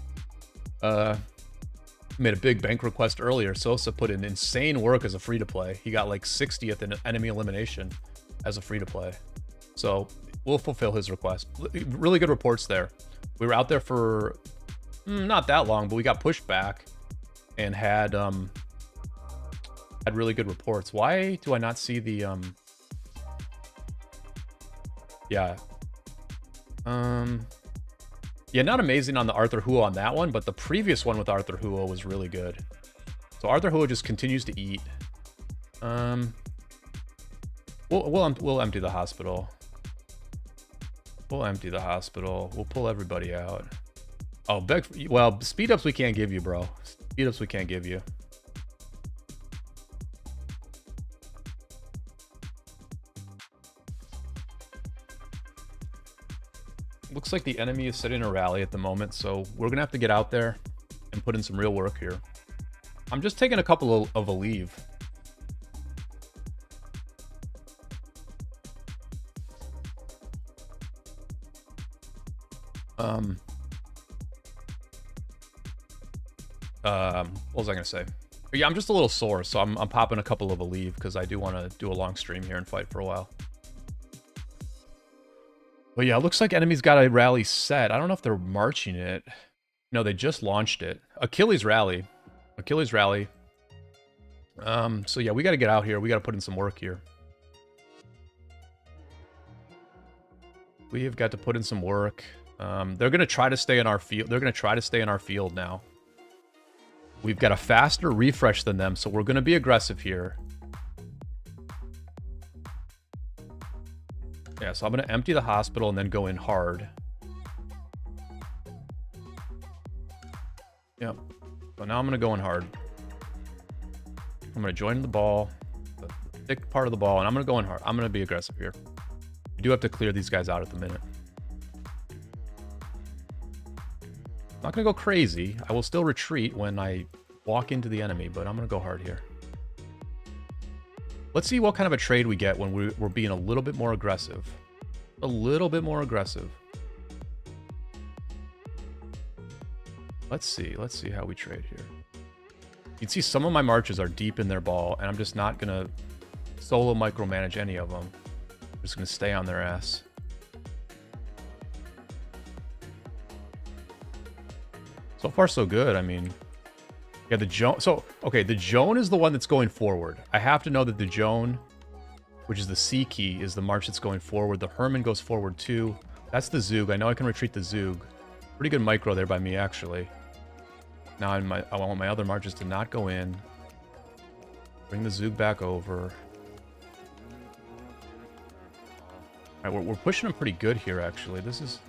made a big bank request earlier. Sosa put in insane work as a free-to-play. He got like 60th in enemy elimination as a free-to-play. So we'll fulfill his request. Really good reports there. We were out there for not that long, but we got pushed back and had really good reports. Why do I not see the yeah. Yeah, not amazing on the Arthur Huo on that one, but the previous one with Arthur Huo was really good. So Arthur Huo just continues to eat. We'll empty the hospital. We'll empty the hospital. We'll pull everybody out. Oh, well, speed ups we can't give you, bro. Speed ups we can't give you. Looks like the enemy is setting a rally at the moment, so we're gonna have to get out there and put in some real work here. I'm just taking a couple of a leave. What was I gonna say? But yeah, I'm just a little sore, so I'm popping a couple of a leave because I do want to do a long stream here and fight for a while. But yeah, it looks like enemy's got a rally set. I don't know if they're marching it. No, they just launched it. Achilles rally. Achilles rally. So yeah, we got to get out here. We got to put in some work here. We have got to put in some work. They're going to try to stay in our field. They're going to try to stay in our field now. We've got a faster refresh than them, so we're going to be aggressive here. Yeah, so I'm going to empty the hospital and then go in hard. Yep. So now I'm going to go in hard. I'm going to join the ball, the thick part of the ball, and I'm going to go in hard. I'm going to be aggressive here. We do have to clear these guys out at the minute. I'm not going to go crazy. I will still retreat when I walk into the enemy, but I'm going to go hard here. Let's see what kind of a trade we get when we're being a little bit more aggressive. A little bit more aggressive. Let's see how we trade here. You can see some of my marches are deep in their ball, and I'm just not going to solo micromanage any of them. I'm just going to stay on their ass. So far, so good. I mean, yeah, the Joan. So, okay, the Joan is the one that's going forward. I have to know that the Joan, which is the C key, is the march that's going forward. The Herman goes forward too. That's the Zug. I know I can retreat the Zug. Pretty good micro there by me, actually. Now I want my other marches to not go in. Bring the Zug back over. All right, we're pushing them pretty good here, actually. This is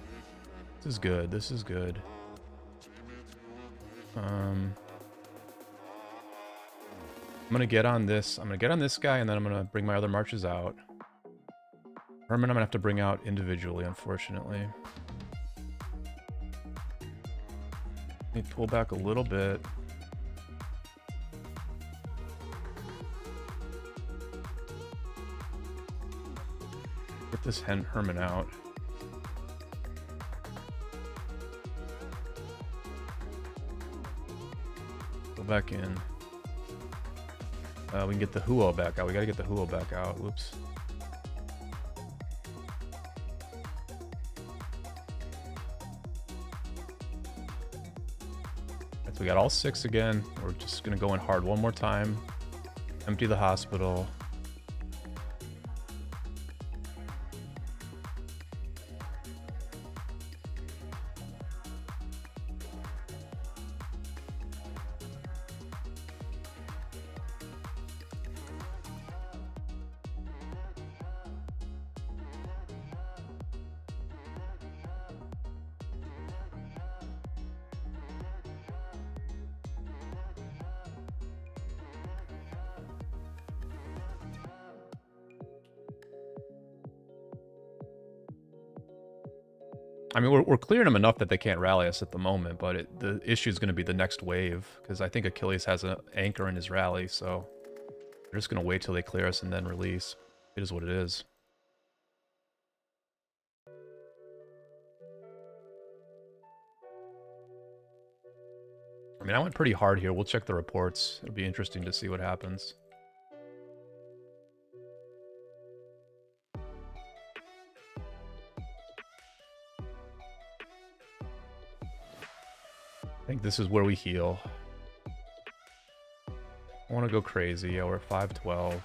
good. This is good. I'm gonna get on this. I'm gonna get on this guy, and then I'm gonna bring my other marches out. Herman, I'm gonna have to bring out individually, unfortunately. Let me pull back a little bit. Get this Herman out. Go back in. We can get the Huo back out. We gotta get the Huo back out. Whoops. So we got all 6 again. We're just gonna go in hard one more time. Empty the hospital. I mean, we're clearing them enough that they can't rally us at the moment, but the issue is going to be the next wave, because I think Achilles has an anchor in his rally, so they're just going to wait till they clear us and then release. It is what it is. I mean, I went pretty hard here. We'll check the reports. It'll be interesting to see what happens. I think this is where we heal. I want to go crazy. Yeah, we're at 512.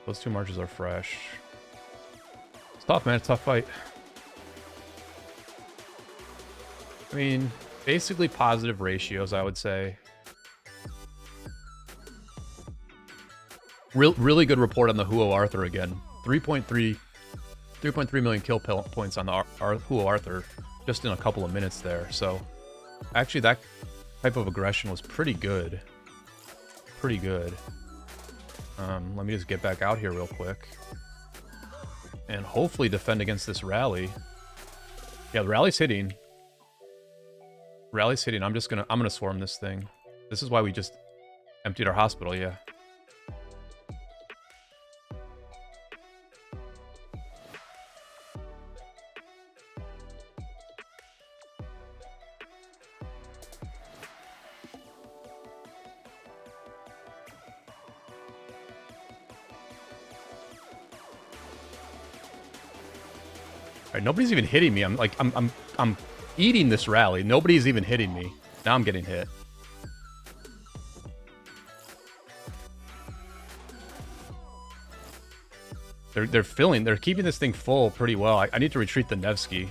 Those 2 marches are fresh. It's tough, man. It's a tough fight. I mean, basically positive ratios, I would say. Really good report on the Huo Arthur again. 3.3 million kill points on the Huo Arthur just in a couple of minutes there. So actually that type of aggression was pretty good. Pretty good. Let me just get back out here real quick. and hopefully defend against this rally. Yeah, the rally's hitting. Rally's hitting. I'm gonna swarm this thing. This is why we just emptied our hospital, yeah. Alright, nobody's even hitting me. I'm eating this rally. Nobody's even hitting me. Now I'm getting hit. They're keeping this thing full pretty well. I need to retreat the Nevsky.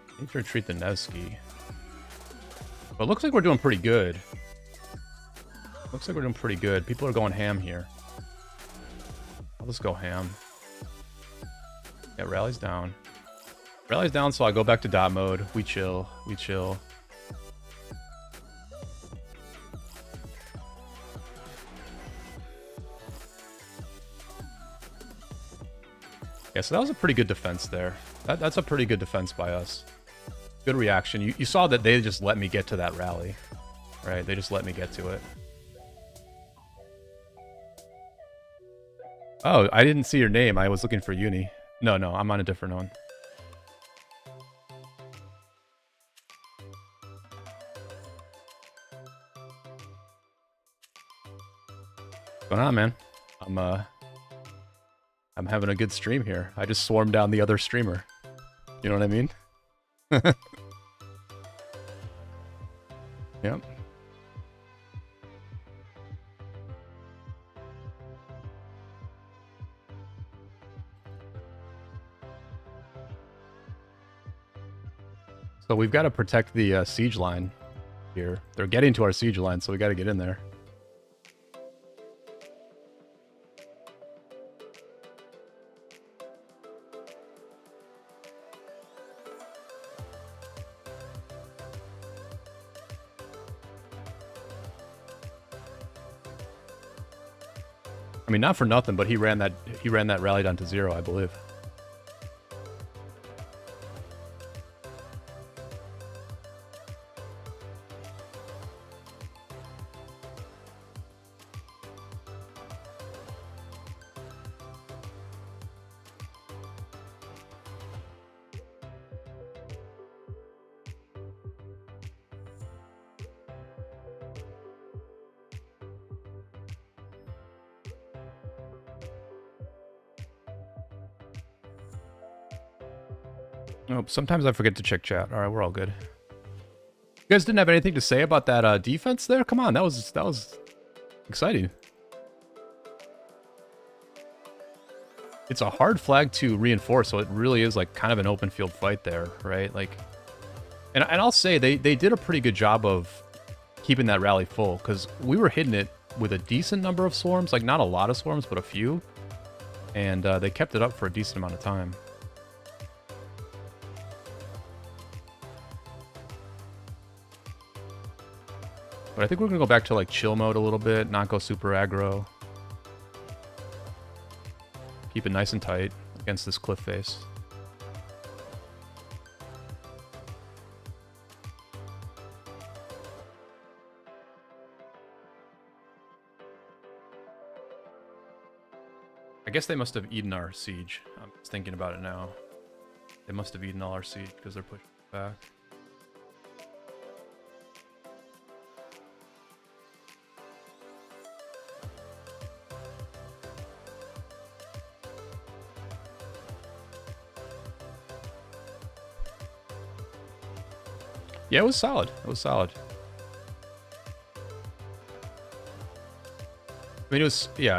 I need to retreat the Nevsky. But it looks like we're doing pretty good. Looks like we're doing pretty good. People are going ham here. I'll just go ham. Yeah, rally's down. Rally's down, so I go back to dot mode. We chill. We chill. Yeah, so that was a pretty good defense there. That's a pretty good defense by us. Good reaction. You saw that they just let me get to that rally. Right? They just let me get to it. Oh, I didn't see your name. I was looking for Uni. No, I'm on a different one. What's going on, man? I'm having a good stream here. I just swarmed down the other streamer. You know what I mean? Yep. So we've got to protect the siege line here. They're getting to our siege line, so we got to get in there. I mean, not for nothing, but he ran that rally down to 0, I believe. Oh, sometimes I forget to check chat. All right, we're all good. You guys didn't have anything to say about that defense there? Come on, that was exciting. It's a hard flag to reinforce, so it really is like kind of an open field fight there, right? Like, and I'll say they did a pretty good job of keeping that rally full, because we were hitting it with a decent number of swarms, like not a lot of swarms, but a few, and they kept it up for a decent amount of time. But I think we're going to go back to like chill mode a little bit, not go super aggro. Keep it nice and tight against this cliff face. I guess they must have eaten our siege. I'm just thinking about it now. They must have eaten all our siege because they're pushing back. Yeah, it was solid. It was solid. I mean, it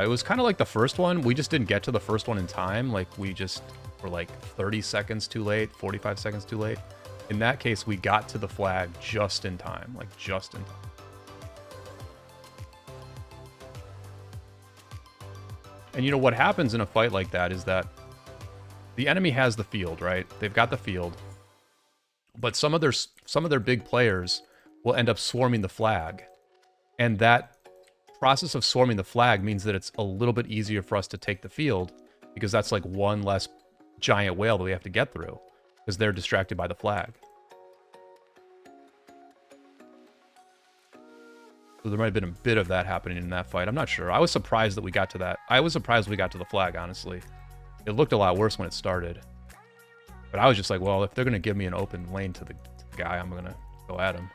was kind of like the first one. We just didn't get to the first one in time. Like, we just were like 30 seconds too late, 45 seconds too late. In that case, we got to the flag just in time. Like, just in time. And you know what happens in a fight like that is that the enemy has the field, right? They've got the field. But some of their big players will end up swarming the flag. And that process of swarming the flag means that it's a little bit easier for us to take the field, because that's like one less giant whale that we have to get through, because they're distracted by the flag. So there might have been a bit of that happening in that fight. I'm not sure. I was surprised that we got to that. I was surprised we got to the flag, honestly. It looked a lot worse when it started. But I was just like, well, if they're going to give me an open lane to the guy, I'm going to go at him.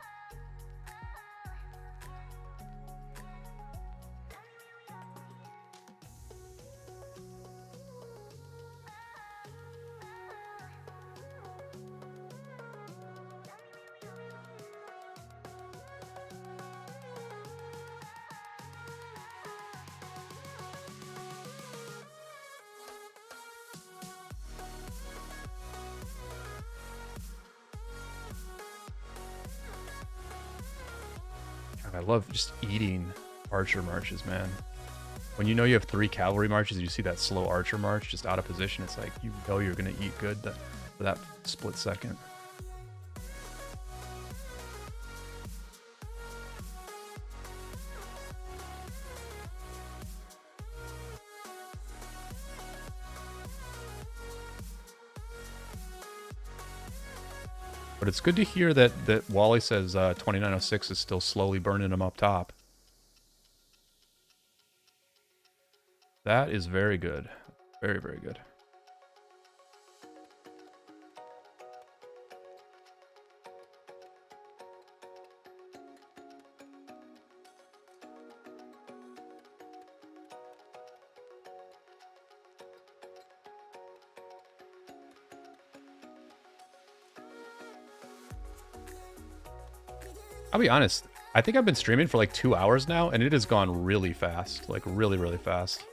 I love just eating archer marches, man. When you know you have 3 cavalry marches and you see that slow archer march just out of position, it's like you know you're going to eat good for that split second. But it's good to hear that Wally says 2906 is still slowly burning him up top. That is very good. Very, very good. I'll be honest, I think I've been streaming for like 2 hours now, and it has gone really fast. Like, really, really fast.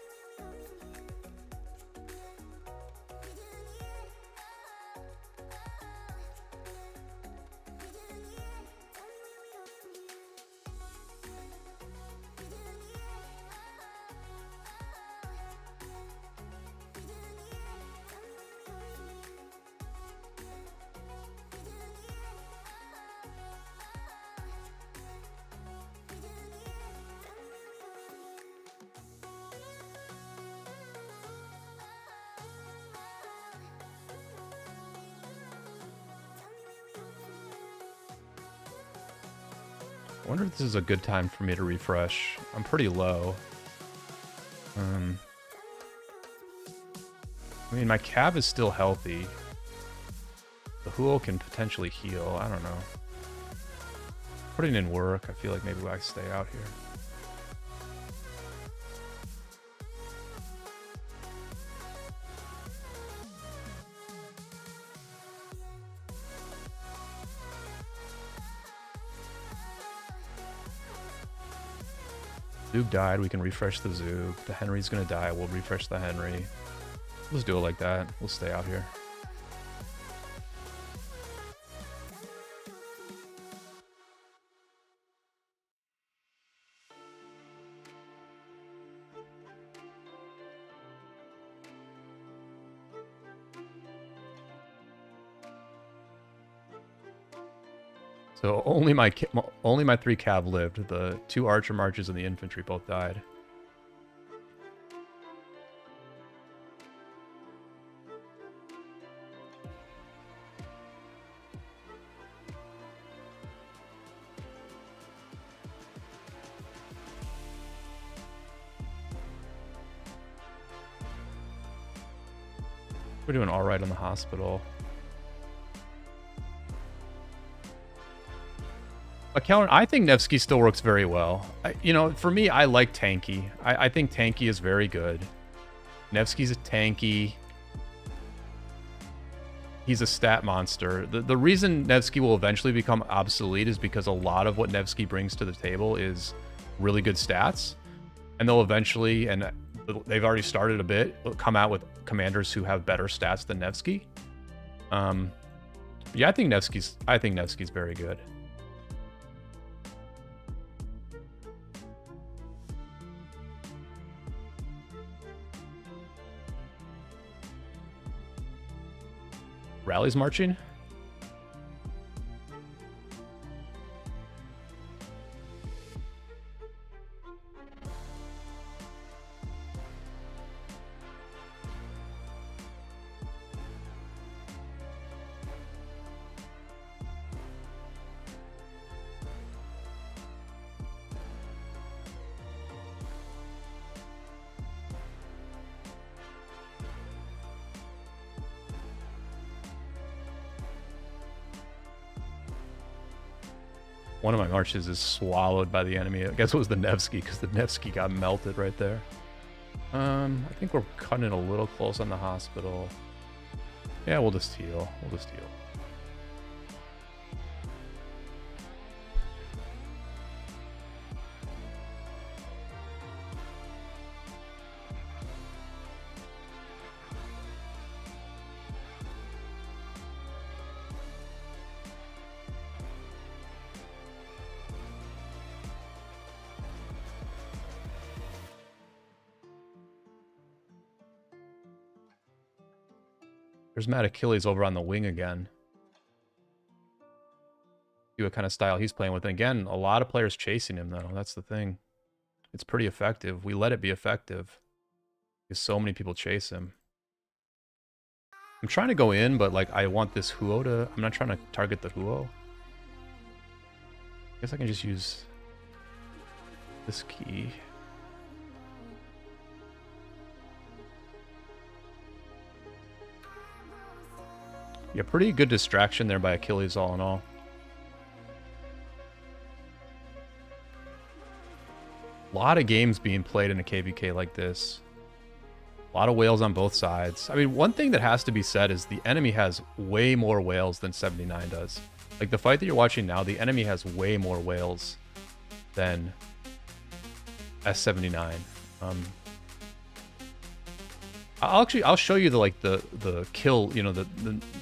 I wonder if this is a good time for me to refresh. I'm pretty low. I mean, my cav is still healthy. The Huo can potentially heal. I don't know. Putting in work, I feel like maybe I stay out here. Zug died, we can refresh the Zug. The Henry's gonna die, we'll refresh the Henry. Let's do it like that. We'll stay out here. So only my 3 cav lived. The 2 archer marches and the infantry both died. We're doing all right on the hospital. I think Nevsky still works very well. You know, for me, I like tanky. I think tanky is very good. Nevsky's a tanky. He's a stat monster. The reason Nevsky will eventually become obsolete is because a lot of what Nevsky brings to the table is really good stats. And they'll eventually, and they've already started a bit, come out with commanders who have better stats than Nevsky. Yeah, I think Nevsky's very good. Rally's marching? One of my marches is swallowed by the enemy. I guess it was the Nevsky, because the Nevsky got melted right there. I think we're cutting it a little close on the hospital. Yeah, we'll just heal. We'll just heal. There's Mad Achilles over on the wing again. See what kind of style he's playing with. And again, a lot of players chasing him, though. That's the thing. It's pretty effective. We let it be effective, because so many people chase him. I'm trying to go in, but like I want this Huo to... I'm not trying to target the Huo. I guess I can just use this key. Yeah, pretty good distraction there by Achilles all in all. A lot of games being played in a KvK like this. A lot of whales on both sides. I mean, one thing that has to be said is the enemy has way more whales than 79 does. Like the fight that you're watching now, the enemy has way more whales than S79. I'll show you the kill, you know, the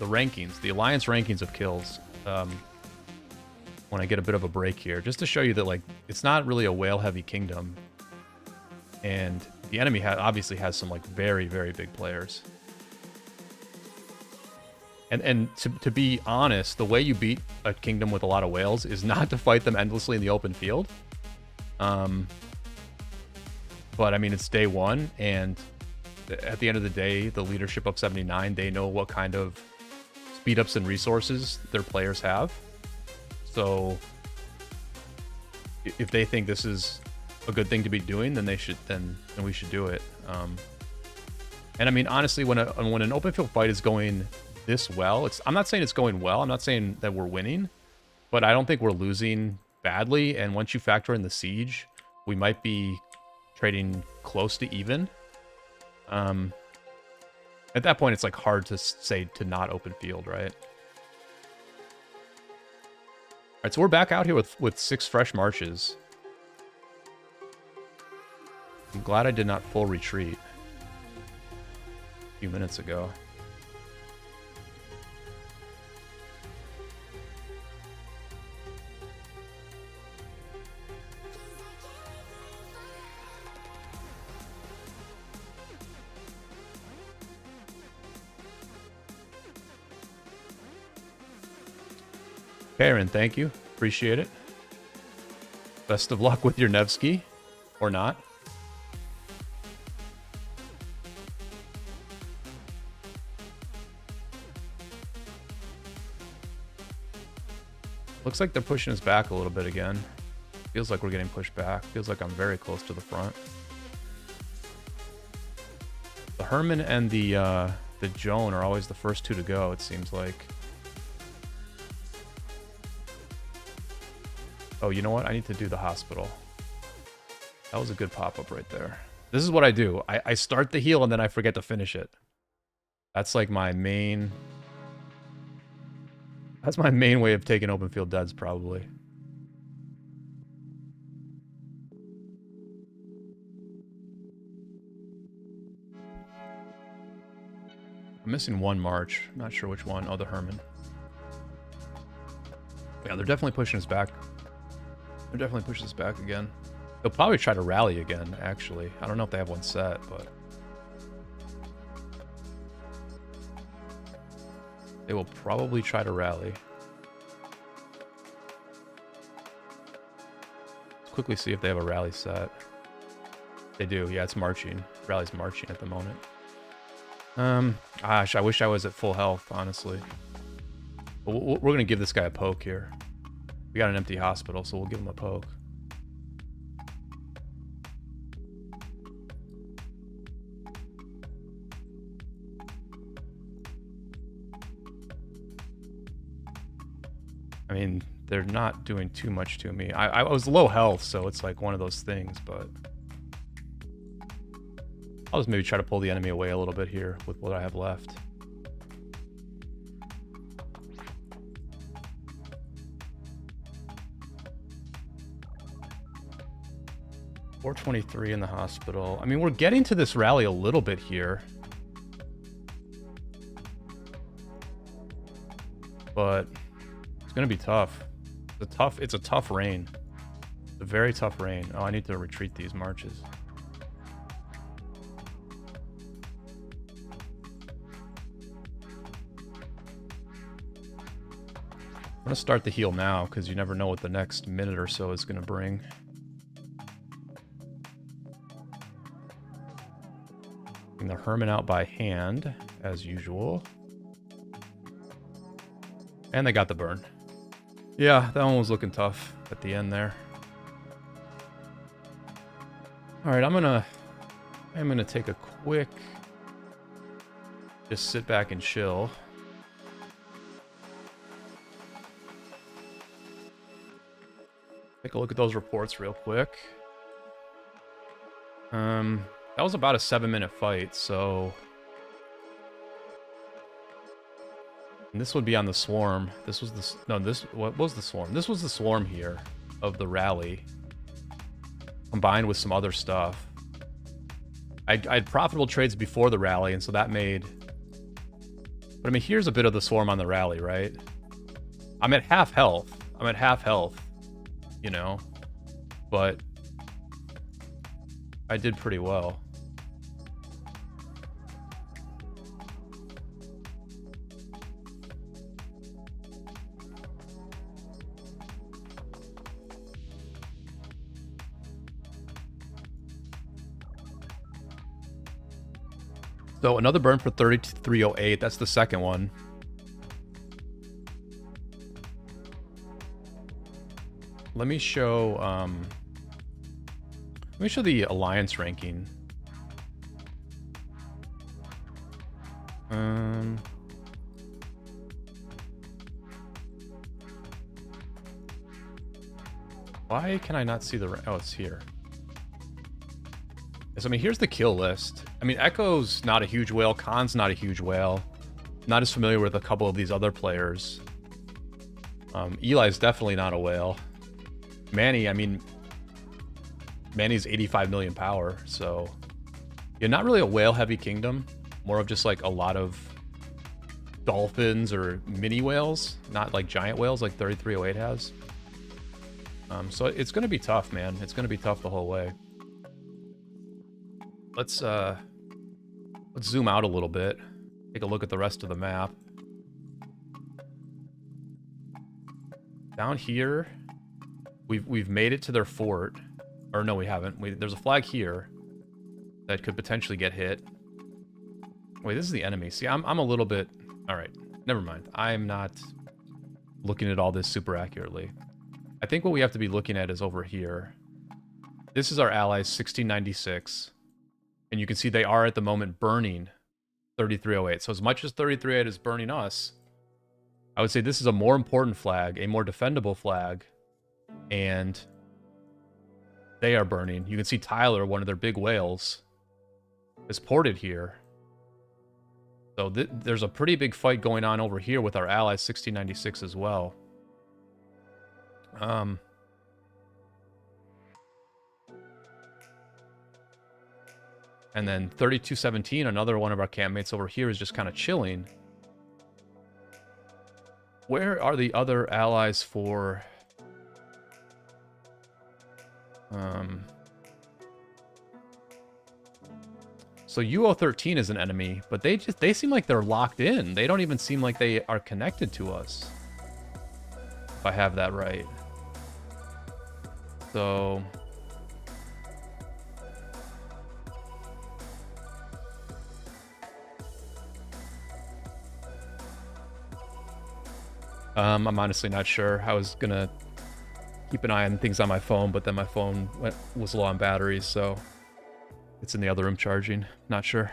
rankings, the alliance rankings of kills when I get a bit of a break here, just to show you that like it's not really a whale heavy kingdom, and the enemy obviously has some like very, very big players. And to be honest, the way you beat a kingdom with a lot of whales is not to fight them endlessly in the open field. But I mean, it's day one, and at the end of the day, the leadership of 79, they know what kind of speed ups and resources their players have. So if they think this is a good thing to be doing, then they should, then we should do it. And I mean, honestly, when an open field fight is going this well, I'm not saying it's going well. I'm not saying that we're winning, but I don't think we're losing badly. And once you factor in the siege, we might be trading close to even. At that point, it's like hard to say to not open field, right? All right, so we're back out here with 6 fresh marches. I'm glad I did not full retreat a few minutes ago. Karen, thank you. Appreciate it. Best of luck with your Nevsky. Or not. Looks like they're pushing us back a little bit again. Feels like we're getting pushed back. Feels like I'm very close to the front. The Herman and the Joan are always the first two to go, it seems like. Oh, you know what? I need to do the hospital. That was a good pop-up right there. This is what I do. I start the heal and then I forget to finish it. That's like my main... That's my main way of taking open field deads, probably. I'm missing one march. Not sure which one. Oh, the Herman. Yeah, they're definitely pushing us back. They're definitely pushing us back again. They'll probably try to rally again, actually. I don't know if they have one set, but... They will probably try to rally. Let's quickly see if they have a rally set. They do. Yeah, it's marching. Rally's marching at the moment. Gosh, I wish I was at full health, honestly. But we're going to give this guy a poke here. We got an empty hospital, so we'll give him a poke. I mean, they're not doing too much to me. I was low health, so it's like one of those things, but I'll just maybe try to pull the enemy away a little bit here with what I have left. $423 in the hospital. I mean, we're getting to this rally a little bit here. But it's going to be tough. It's a tough rain. It's a very tough rain. Oh, I need to retreat these marches. I'm going to start the heal now because you never know what the next minute or so is going to bring. Bring the Hermit out by hand, as usual. And they got the burn. Yeah, that one was looking tough at the end there. All right, I'm gonna take a quick, just sit back and chill. Take a look at those reports real quick. That was about a 7-minute fight, so... And this would be on the swarm. This was the... No, this... What was the swarm? This was the swarm here of the rally. Combined with some other stuff. I had profitable trades before the rally, and so that made... But I mean, here's a bit of the swarm on the rally, right? I'm at half health. You know? But... I did pretty well. So another burn for 3308. That's the second one. Let me show the alliance ranking. Why can I not see the... Oh, it's here. So, I mean, here's the kill list. I mean, Echo's not a huge whale. Khan's not a huge whale. Not as familiar with a couple of these other players. Eli's definitely not a whale. Manny, I mean... Manny's 85 million power, so... Yeah, not really a whale-heavy kingdom. More of just, like, a lot of dolphins or mini whales. Not, like, giant whales like 3308 has. So it's going to be tough, man. It's going to be tough the whole way. Let's zoom out a little bit. Take a look at the rest of the map. Down here, we've made it to their fort. Or no, we haven't. There's a flag here that could potentially get hit. Wait, this is the enemy. See, I'm a little bit... All right, never mind. I'm not looking at all this super accurately. I think what we have to be looking at is over here. This is our allies, 1696. And you can see they are at the moment burning 3308. So as much as 3308 is burning us, I would say this is a more important flag, a more defendable flag. And they are burning. You can see Tyler, one of their big whales, is ported here. So there's a pretty big fight going on over here with our allies, 1696 as well. And then 3217, another one of our campmates over here, is just kind of chilling. Where are the other allies for... So UO13 is an enemy, but they seem like they're locked in. They don't even seem like they are connected to us. If I have that right. So... I'm honestly not sure. I was gonna keep an eye on things on my phone, but then my phone was low on batteries, so it's in the other room charging. Not sure.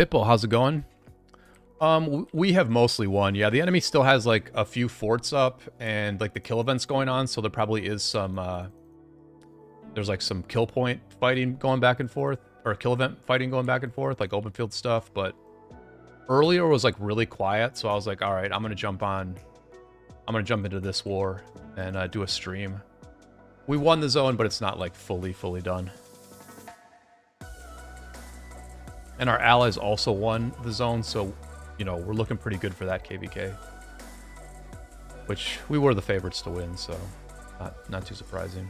Pitbull, how's it going? We have mostly won. Yeah, the enemy still has like a few forts up and like the kill events going on, so there probably is some there's like some kill point fighting going back and forth, or kill event fighting going back and forth, like open field stuff, but earlier was like really quiet, so I was like, all right, I'm gonna jump into this war and do a stream. We won the zone, but it's not like fully done. And our allies also won the zone, so, you know, we're looking pretty good for that KvK. Which, we were the favorites to win, so not too surprising.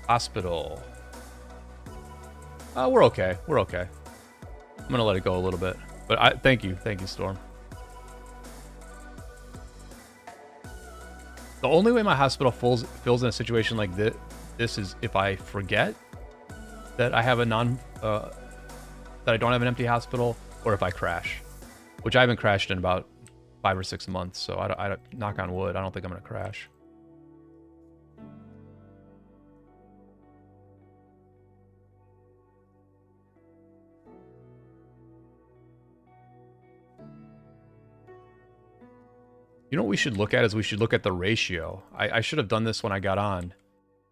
Hospital. We're okay. We're okay. I'm gonna let it go a little bit. But thank you, Storm. The only way my hospital fills in a situation like this is if I forget that I have a that I don't have an empty hospital, or if I crash, which I haven't crashed in about 5 or 6 months. So I knock on wood, I don't think I'm gonna crash. You know what we should look at is we should look at the ratio. I should have done this when I got on.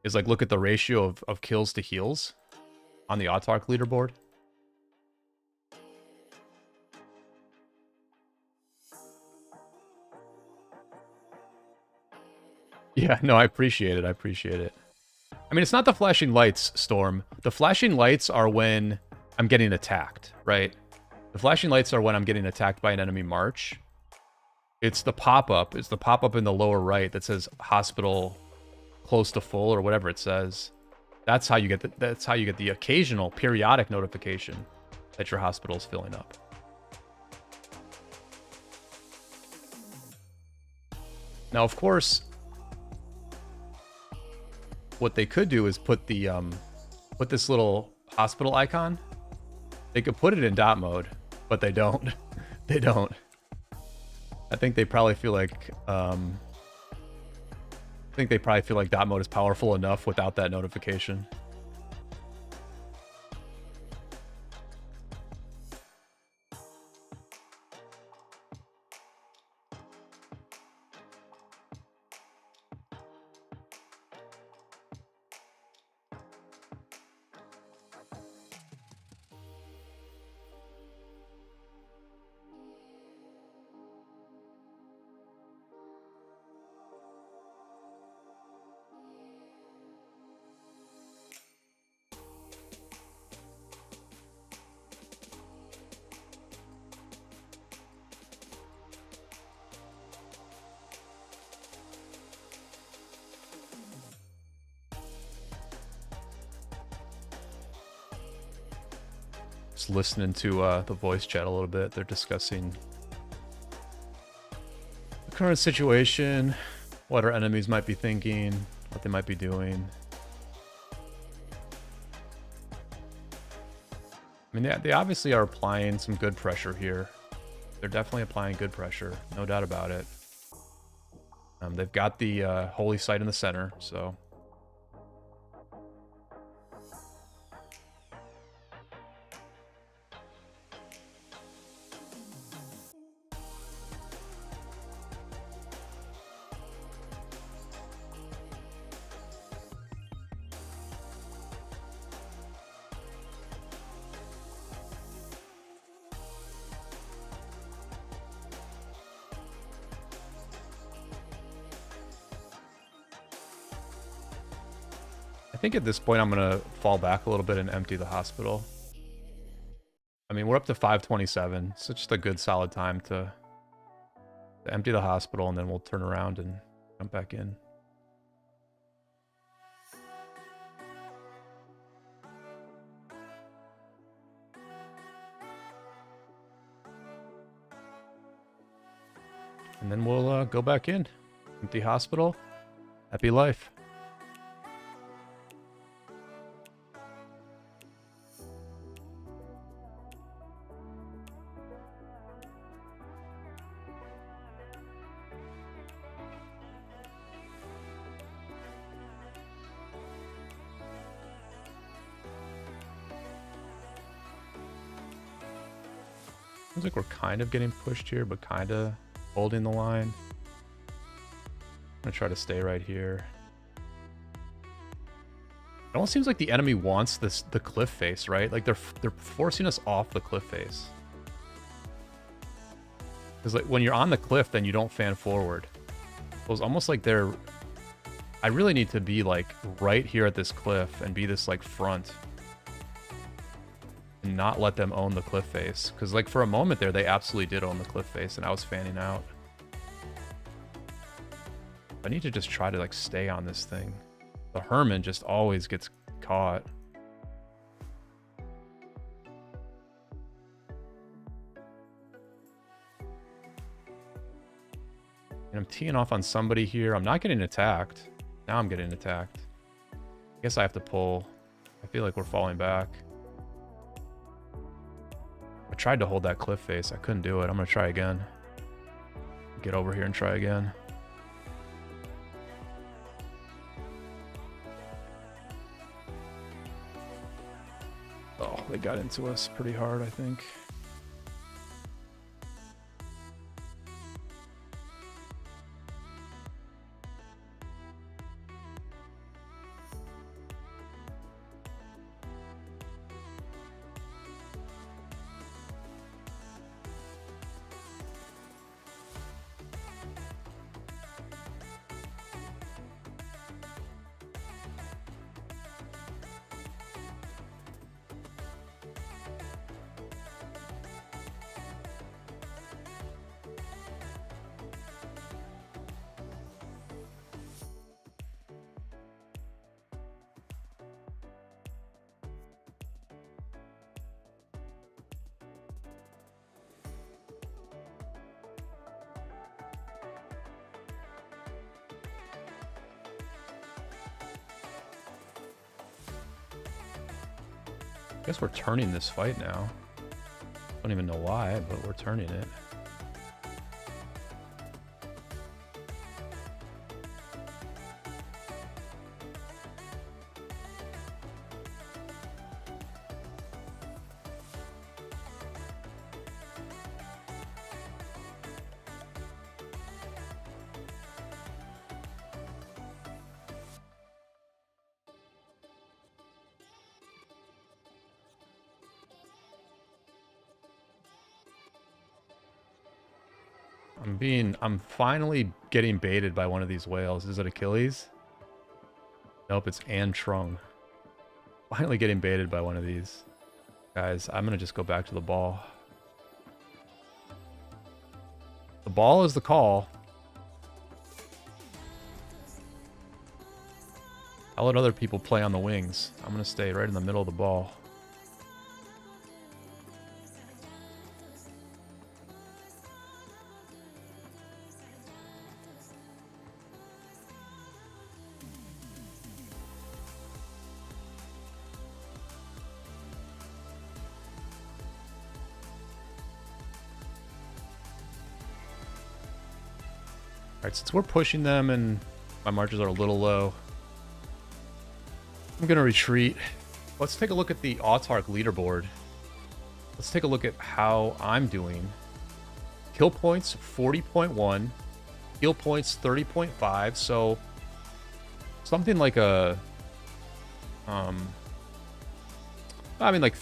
Is like look at the ratio of kills to heals on the Autark leaderboard. Yeah, no, I appreciate it. I appreciate it. I mean, it's not the flashing lights, Storm. The flashing lights are when I'm getting attacked, right? The flashing lights are when I'm getting attacked by an enemy march. It's the pop-up. It's the pop-up in the lower right that says hospital close to full or whatever it says. That's how you get the occasional periodic notification that your hospital is filling up. Now, of course, what they could do is put the put this little hospital icon. They could put it in dot mode, but they don't. They don't. I think they probably feel like dot mode is powerful enough without that notification. Just listening to the voice chat a little bit. They're discussing the current situation, what our enemies might be thinking, what they might be doing. I mean, they obviously are applying some good pressure here. They're definitely applying good pressure, no doubt about it. They've got the holy site in the center, so... I think at this point I'm going to fall back a little bit and empty the hospital. I mean, we're up to 527. It's just a good solid time to empty the hospital, and then we'll turn around and jump back in. And then we'll go back in. Empty hospital. Happy life. Seems like we're kind of getting pushed here, but kind of holding the line. I'm gonna try to stay right here. It almost seems like the enemy wants the cliff face, right? Like they're forcing us off the cliff face. Because like when you're on the cliff, then you don't fan forward. So it's almost like they're... I really need to be like right here at this cliff and be this like front. And not let them own the cliff face. Because like for a moment there, they absolutely did own the cliff face and I was fanning out. I need to just try to like stay on this thing. The Herman just always gets caught. And I'm teeing off on somebody here. I'm not getting attacked. Now I'm getting attacked. I guess I have to pull. I feel like we're falling back. I tried to hold that cliff face. I couldn't do it. I'm going to try again. Get over here and try again. Oh, they got into us pretty hard, I think. I guess we're turning this fight now. Don't even know why, but we're turning it. I'm finally getting baited by one of these whales. Is it Achilles? Nope, it's An Trung. Finally getting baited by one of these. Guys, I'm going to just go back to the ball. The ball is the call. I'll let other people play on the wings. I'm going to stay right in the middle of the ball. Alright, since we're pushing them and my marches are a little low, I'm going to retreat. Let's take a look at the Autark leaderboard. Let's take a look at how I'm doing. Kill points 40.1, heal points 30.5, so something like a I mean like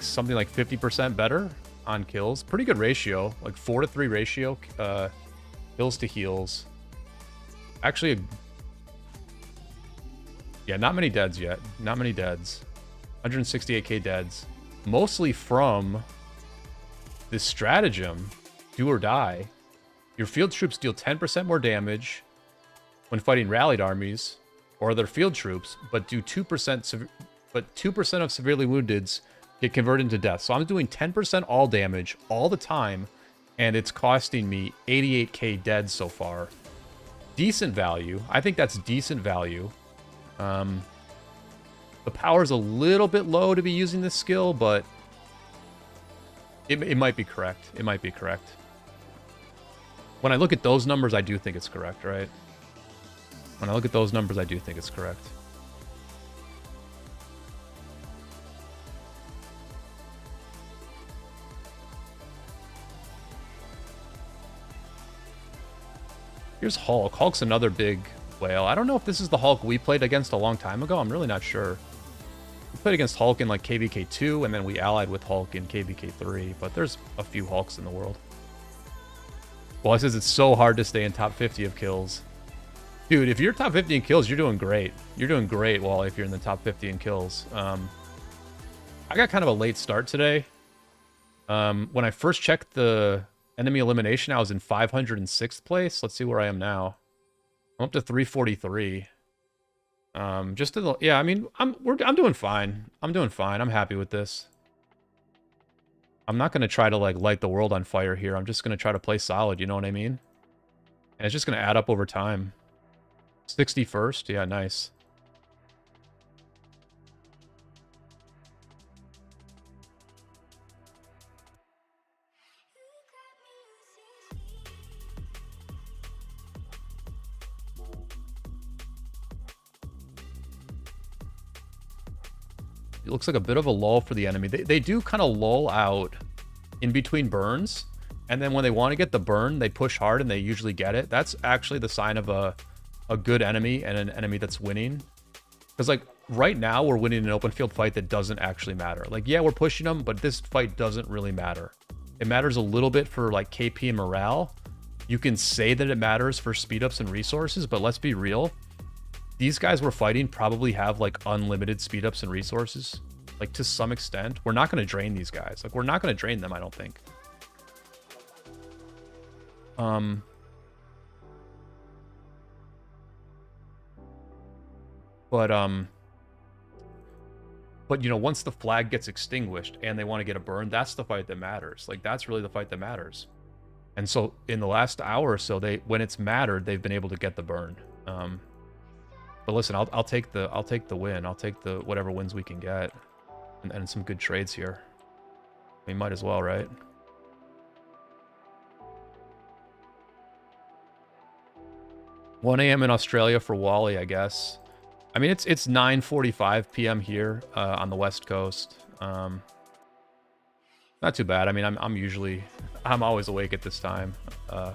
something like 50% better on kills. Pretty good ratio, like 4-to-3 ratio. Kills to heals. Actually, yeah, not many deads yet. Not many deads. 168k deads. Mostly from this stratagem, do or die. Your field troops deal 10% more damage when fighting rallied armies or their field troops, but do 2% of severely woundeds get converted into death. So I'm doing 10% all damage all the time. And it's costing me 88k dead so far. Decent value. I think that's decent value. The power's a little bit low to be using this skill, but it might be correct. It might be correct. When I look at those numbers, I do think it's correct, right? When I look at those numbers, I do think it's correct. Here's Hulk. Hulk's another big whale. I don't know if this is the Hulk we played against a long time ago. I'm really not sure. We played against Hulk in like KvK 2, and then we allied with Hulk in KvK 3, but there's a few Hulks in the world. Well, it says it's so hard to stay in top 50 of kills. Dude, if you're top 50 in kills, you're doing great. You're doing great, Wally, if you're in the top 50 in kills. I got kind of a late start today. When I first checked the enemy elimination, I was in 506th place. Let's see where I am now. I'm up to 343. Just in the, yeah, I mean, I'm doing fine. I'm doing fine. I'm happy with this. I'm not going to try to like light the world on fire here. I'm just going to try to play solid, you know what I mean? And it's just going to add up over time. 61st, yeah, nice. It looks like a bit of a lull for the enemy. They do kind of lull out in between burns, and then when they want to get the burn, they push hard and they usually get it. That's actually the sign of a good enemy and an enemy that's winning. Because like right now we're winning an open field fight that doesn't actually matter. Like, yeah, we're pushing them, but this fight doesn't really matter. It matters a little bit for like KP and morale. You can say that it matters for speed ups and resources, but let's be real. These guys we're fighting probably have like unlimited speed ups and resources, like to some extent. We're not going to drain these guys. Like, we're not going to drain them, I don't think. But you know, once the flag gets extinguished and they want to get a burn, that's the fight that matters. Like, that's really the fight that matters. And so in the last hour or so, when it's mattered, they've been able to get the burn. But listen, I'll take the win. I'll take the whatever wins we can get, and some good trades here. We might as well, right? $1 a.m. in Australia for Wally, I guess. I mean, it's 9:45 p.m. here on the West Coast. Not too bad. I mean, I'm always awake at this time. I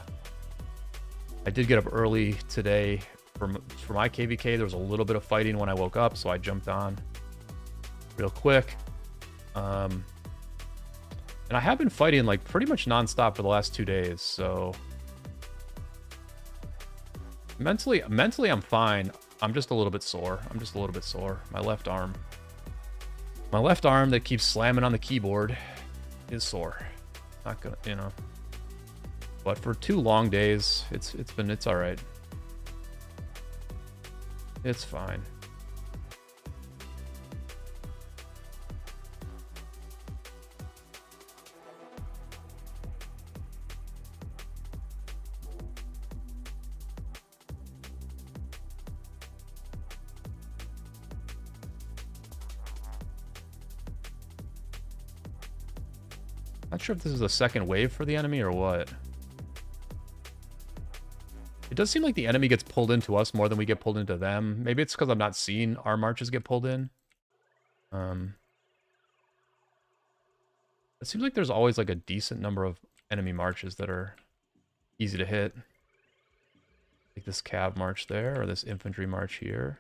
did get up early today. For my KvK, there was a little bit of fighting when I woke up, so I jumped on real quick. And I have been fighting like pretty much nonstop for the last 2 days, so mentally I'm fine. I'm just a little bit sore. My left arm that keeps slamming on the keyboard is sore. Not gonna, you know. But for 2 long days, it's all right. It's fine. Not sure if this is a second wave for the enemy or what. It does seem like the enemy gets pulled into us more than we get pulled into them. Maybe it's because I'm not seeing our marches get pulled in. It seems like there's always like a decent number of enemy marches that are easy to hit. Like this cav march there, or this infantry march here.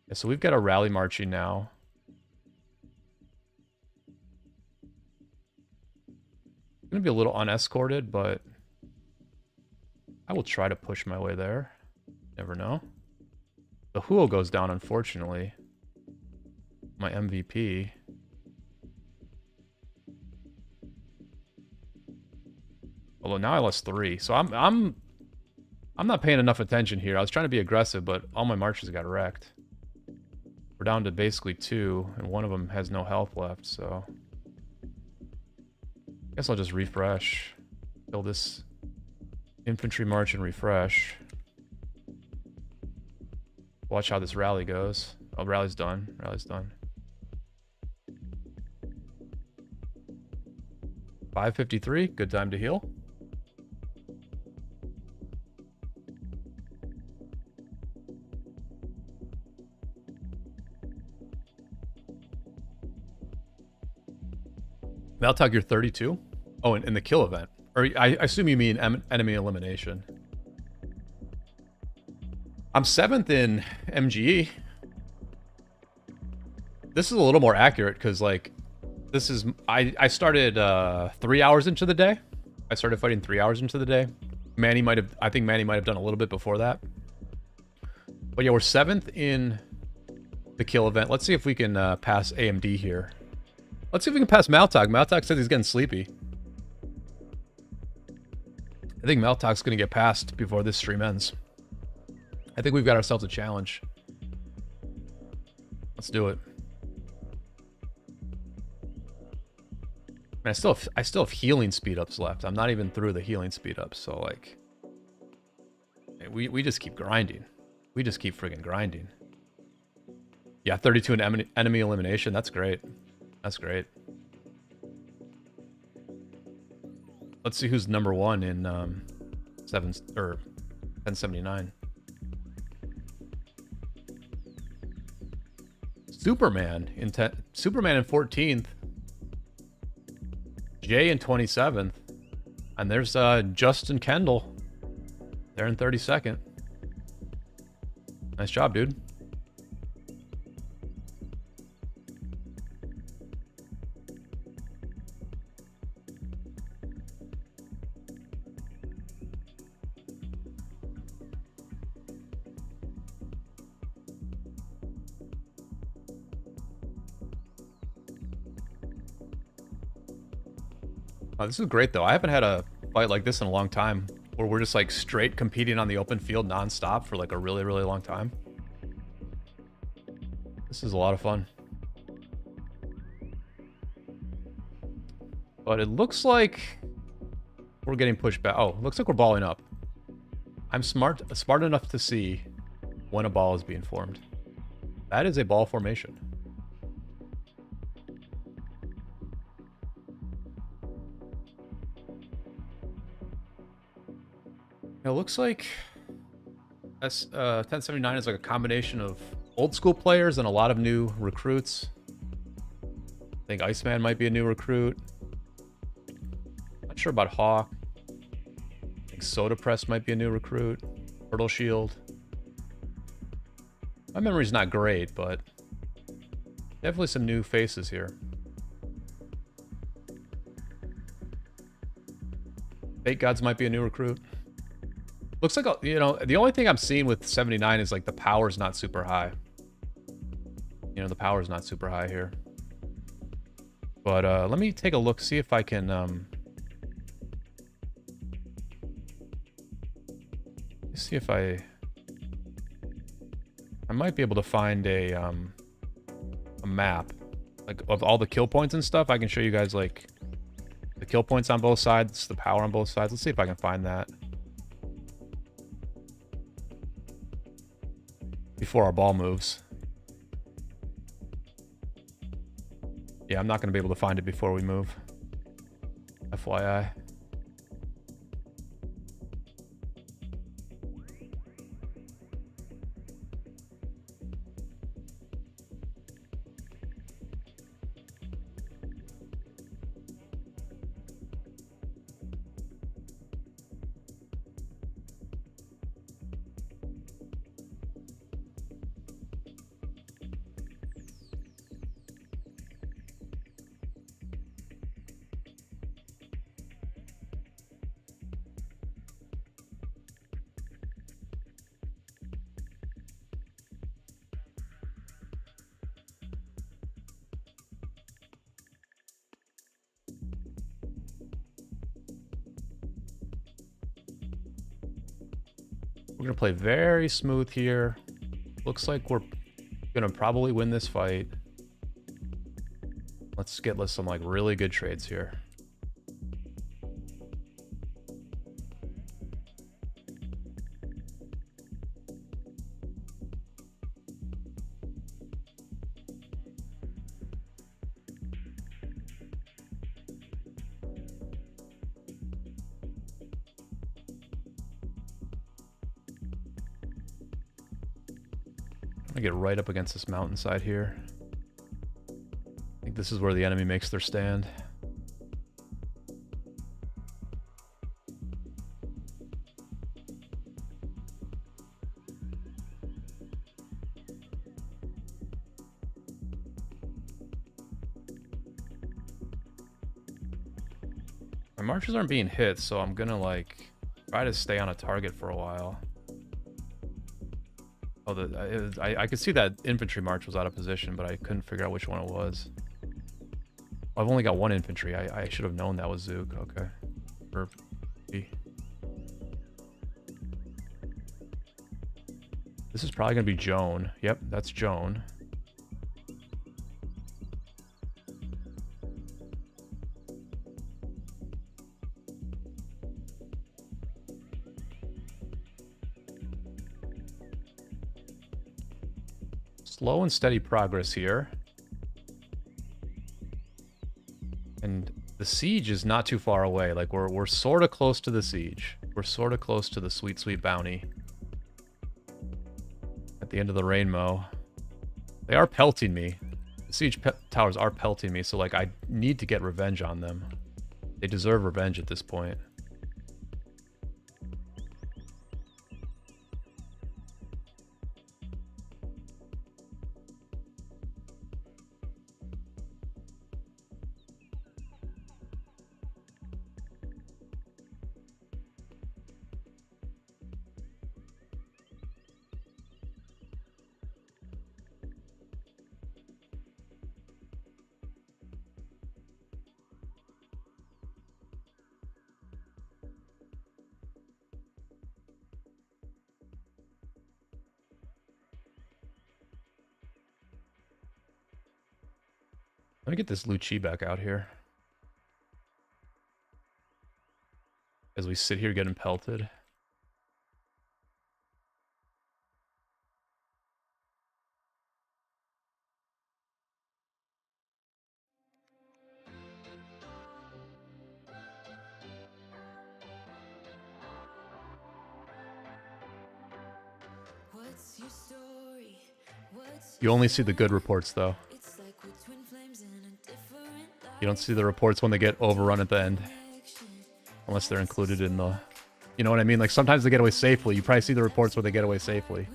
Yeah, so we've got a rally marching now. Gonna be a little unescorted, but I will try to push my way there. Never know. The Huo goes down, unfortunately. My MVP. Although now I lost 3, so I'm not paying enough attention here. I was trying to be aggressive, but all my marches got wrecked. We're down to basically 2, and one of them has no health left, so I guess I'll just refresh. Kill this infantry march and refresh. Watch how this rally goes. Oh, rally's done. Rally's done. 5:53. Good time to heal. Valtog, you're 32. Oh, in the kill event. Or I assume you mean enemy elimination. I'm 7th in MGE. This is a little more accurate because, like, this is... I started 3 hours into the day. I started fighting 3 hours into the day. Manny might have... I think Manny might have done a little bit before that. But yeah, we're 7th in the kill event. Let's see if we can pass AMD here. Let's see if we can pass Maltog. Maltog says he's getting sleepy. I think Maltog's going to get passed before this stream ends. I think we've got ourselves a challenge. Let's do it. Man, I still have healing speed ups left. I'm not even through the healing speed ups, so like, we just keep grinding. We just keep friggin' grinding. Yeah, 32 in enemy elimination. That's great. That's great. Let's see who's number 1 in 1079. Superman in 14th. Jay in 27th. And there's Justin Kendall. They're in 32nd. Nice job, dude. Oh, this is great, though. I haven't had a fight like this in a long time, where we're just like straight competing on the open field nonstop for like a really, really long time. This is a lot of fun. But it looks like we're getting pushed back. Oh, it looks like we're balling up. I'm smart enough to see when a ball is being formed. That is a ball formation. It looks like 1079 is like a combination of old school players and a lot of new recruits. I think Iceman might be a new recruit. Not sure about Hawk. I think Soda Press might be a new recruit. Turtle Shield. My memory's not great, but definitely some new faces here. Fate Gods might be a new recruit. Looks like, you know, the only thing I'm seeing with 79 is like the power's not super high. You know, the power's not super high here. But let me take a look, see if I can see if I might be able to find a map like of all the kill points and stuff. I can show you guys like the kill points on both sides, the power on both sides. Let's see if I can find that before our ball moves. Yeah, I'm not going to be able to find it before we move. FYI. We're going to play very smooth here. Looks like we're going to probably win this fight. Let's get some like really good trades here. I get right up against this mountainside here. I think this is where the enemy makes their stand. My marches aren't being hit, so I'm gonna like try to stay on a target for a while. Oh, I could see that infantry march was out of position, but I couldn't figure out which one it was. I've only got one infantry. I should have known that was Zook. Okay. Or B. This is probably gonna be Joan. Yep, that's Joan. Slow and steady progress here. And the siege is not too far away. Like we're sort of close to the siege. We're sort of close to the sweet, sweet bounty. At the end of the rainbow. They are pelting me. The siege towers are pelting me, so like I need to get revenge on them. They deserve revenge at this point. Let me get this Lucci back out here. As we sit here getting pelted. You only see the good reports, though. You don't see the reports when they get overrun at the end. Unless they're included in the... You know what I mean? Like, sometimes they get away safely. You probably see the reports where they get away safely.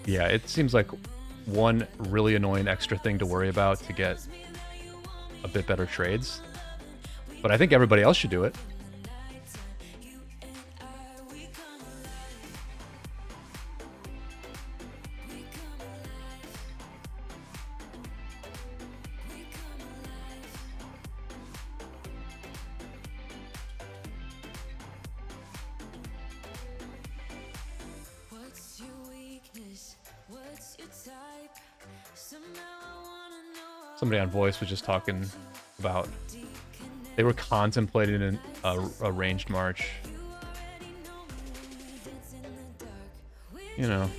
Yeah, it seems like one really annoying extra thing to worry about to get a bit better trades. But I think everybody else should do it. Somebody on voice was just talking about they were contemplating a ranged march. You know.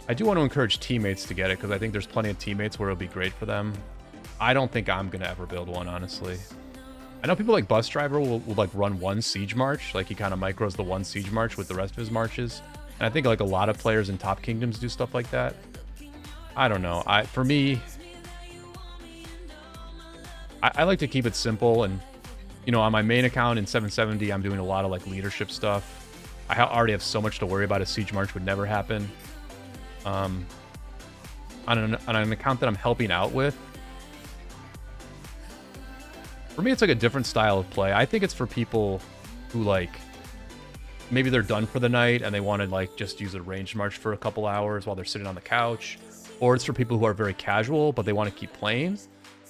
I do want to encourage teammates to get it because I think there's plenty of teammates where it'll be great for them. I don't think I'm going to ever build one, honestly. I know people like Bus Driver will like run one siege march. Like he kind of micros the one siege march with the rest of his marches. And I think like a lot of players in top kingdoms do stuff like that. I don't know. For me, I like to keep it simple. And, you know, on my main account in 770, I'm doing a lot of like leadership stuff. I already have so much to worry about. A siege march would never happen. On an account that I'm helping out with, for me, it's like a different style of play. I think it's for people who like, maybe they're done for the night and they want to like just use a ranged march for a couple hours while they're sitting on the couch. Or it's for people who are very casual, but they want to keep playing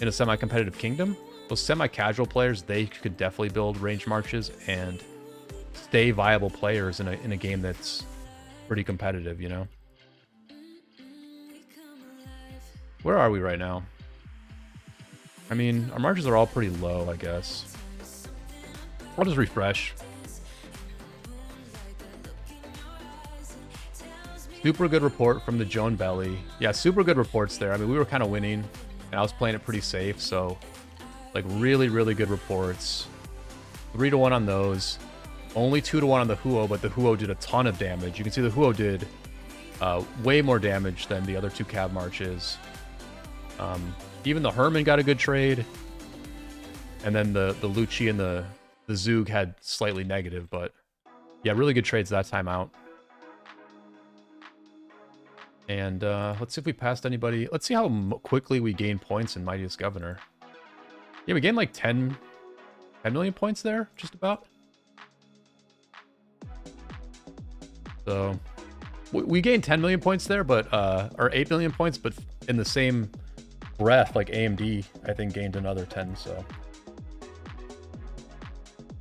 in a semi-competitive kingdom. Those semi-casual players, they could definitely build ranged marches and stay viable players in a game that's pretty competitive, you know? Where are we right now? I mean, our marches are all pretty low, I guess. I'll just refresh. Super good report from the Joan Belly. Yeah, super good reports there. I mean, we were kind of winning, and I was playing it pretty safe, so like really, really good reports. 3-1 on those. Only 2-1 on the Huo, but the Huo did a ton of damage. You can see the Huo did way more damage than the other 2 Cav Marches. Even the Herman got a good trade. And then the Lucci and the Zug had slightly negative, but yeah, really good trades that time out. And let's see if we passed anybody. Let's see how quickly we gain points in Mightiest Governor. Yeah, we gained like 10 million points there, just about. So we gained 10 million points there, but or 8 million points, but in the same breath, like AMD, I think gained another 10. So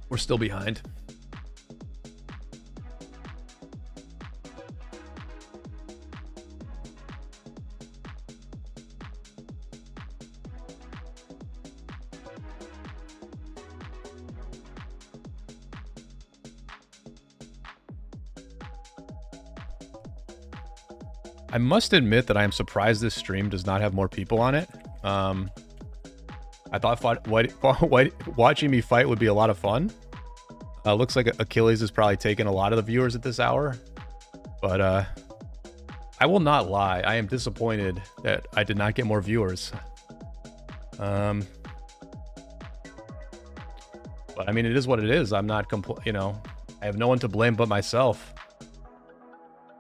we're still behind. I must admit that I am surprised this stream does not have more people on it. I thought watching me fight would be a lot of fun. Looks like Achilles is probably taking a lot of the viewers at this hour. But I will not lie. I am disappointed that I did not get more viewers. But I mean, it is what it is. I'm not you know, I have no one to blame but myself.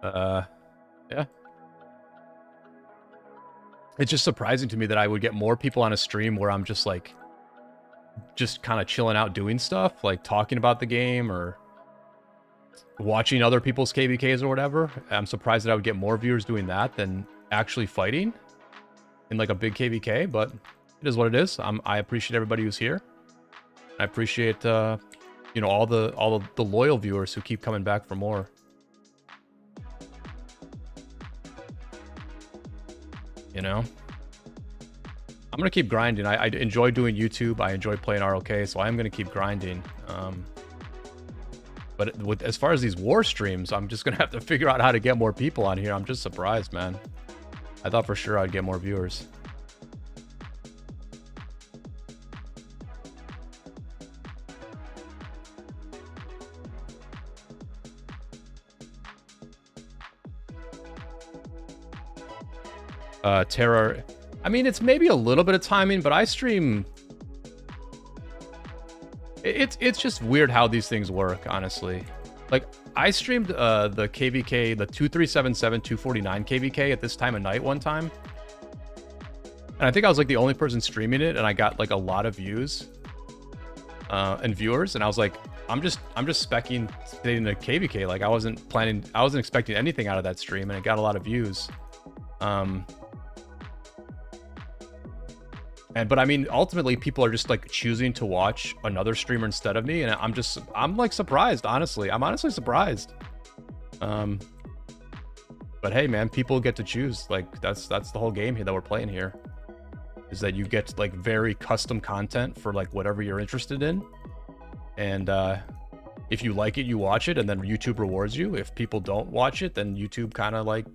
Yeah. It's just surprising to me that I would get more people on a stream where I'm just like, just kind of chilling out doing stuff, like talking about the game or watching other people's KvKs or whatever. I'm surprised that I would get more viewers doing that than actually fighting in like a big KvK, but it is what it is. I appreciate everybody who's here. I appreciate, you know, all the loyal viewers who keep coming back for more. You know, I'm gonna keep grinding. I enjoy doing YouTube. I enjoy playing ROK, so I'm gonna keep grinding. But as far as these war streams, I'm just gonna have to figure out how to get more people on here. I'm just surprised, man. I thought for sure I'd get more viewers. Terror. I mean, it's maybe a little bit of timing, but I stream. It's just weird how these things work, honestly. Like, I streamed the KvK, the 2377 249 KvK at this time of night one time. And I think I was like the only person streaming it, and I got like a lot of views and viewers, and I was like, I'm just specking in the KvK. Like, I wasn't expecting anything out of that stream, and it got a lot of views. But I mean, ultimately, people are just like choosing to watch another streamer instead of me, and I'm like surprised, honestly. I'm honestly surprised. But hey, man, people get to choose. Like, that's the whole game here that we're playing here, is that you get like very custom content for like whatever you're interested in, and if you like it, you watch it, and then YouTube rewards you. If people don't watch it, then YouTube kind of like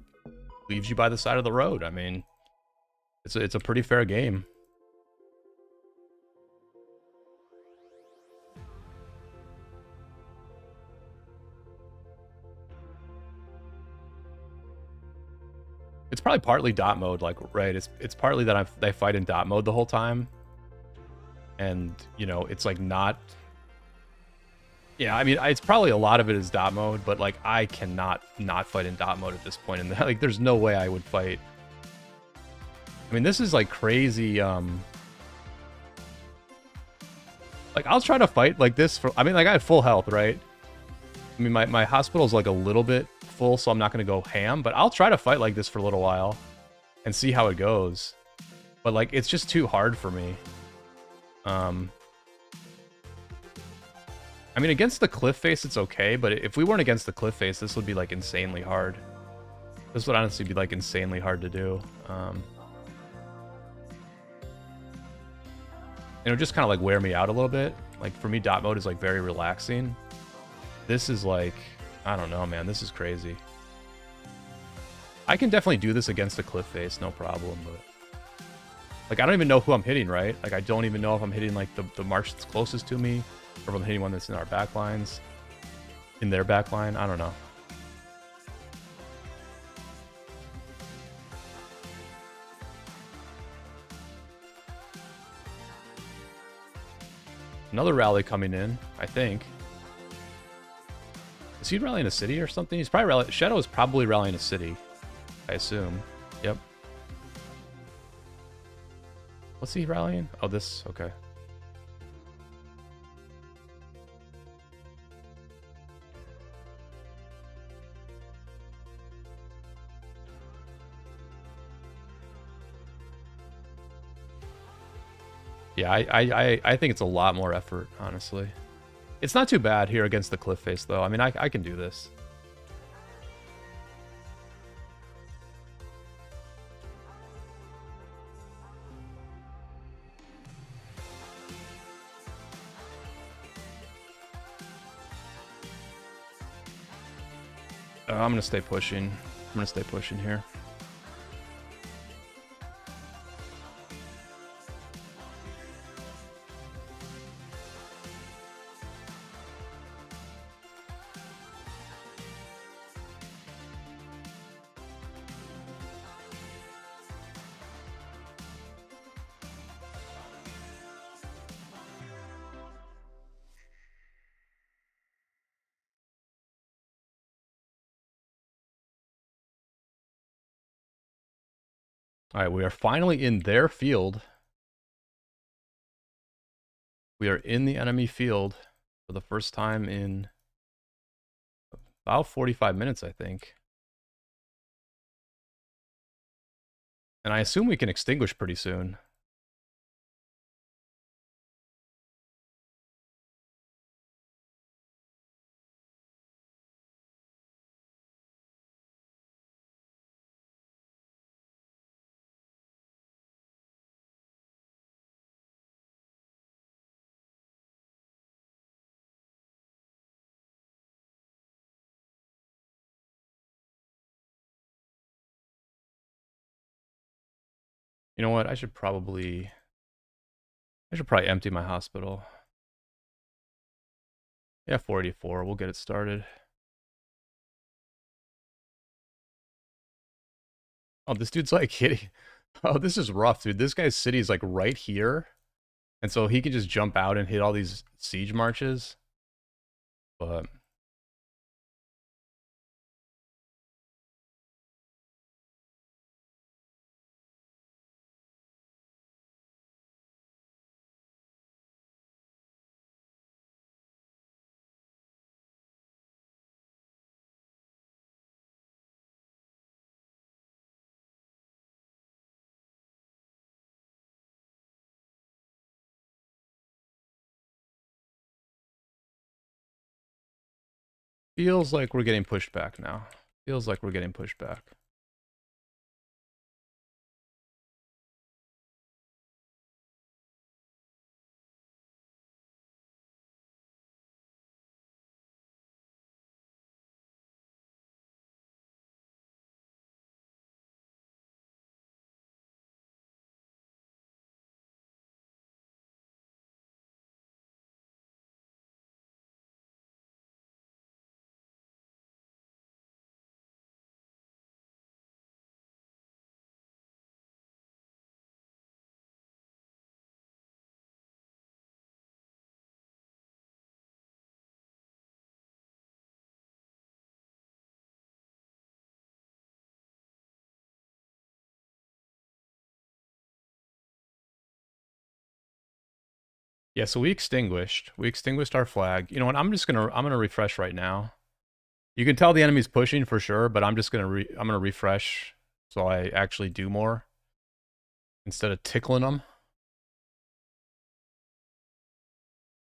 leaves you by the side of the road. I mean, it's a pretty fair game. It's probably partly dot mode, like, right? It's partly that I fight in dot mode the whole time, and you know, it's like not. Yeah, I mean, it's probably a lot of it is dot mode, but like I cannot not fight in dot mode at this point. And like, there's no way I would fight. I mean, this is like crazy. Like, I'll try to fight like this for. I mean, like I have full health, right? I mean, my hospital's like a little bit full, so I'm not gonna go ham, but I'll try to fight like this for a little while and see how it goes. But like, it's just too hard for me. I mean, against the cliff face, it's okay, but if we weren't against the cliff face, this would be like insanely hard. This would honestly be like insanely hard to do. It'll just kind of like wear me out a little bit. Like, for me, dot mode is like very relaxing. This is like, I don't know, man. This is crazy. I can definitely do this against a cliff face, no problem. But like, I don't even know who I'm hitting, right? Like, I don't even know if I'm hitting like the march that's closest to me, or if I'm hitting one that's in our backlines. in their back line. I don't know. Another rally coming in, I think. Is he rallying a city or something? He's probably rallying. Shadow is probably rallying a city, I assume. Yep. What's he rallying? Oh, this. Okay. Yeah, I think it's a lot more effort, honestly. It's not too bad here against the cliff face, though. I mean, I can do this. I'm going to stay pushing. I'm going to stay pushing here. All right, we are finally in their field. We are in the enemy field for the first time in about 45 minutes, I think. And I assume we can extinguish pretty soon. You know what? I should probably empty my hospital. Yeah, 484. We'll get it started. Oh, this dude's like hitting. Oh, this is rough, dude. This guy's city is like right here. And so he can just jump out and hit all these siege marches. But feels like we're getting pushed back now. Feels like we're getting pushed back. Yeah, so we extinguished. We extinguished our flag. You know what? I'm gonna refresh right now. You can tell the enemy's pushing for sure, but I'm gonna refresh so I actually do more instead of tickling them.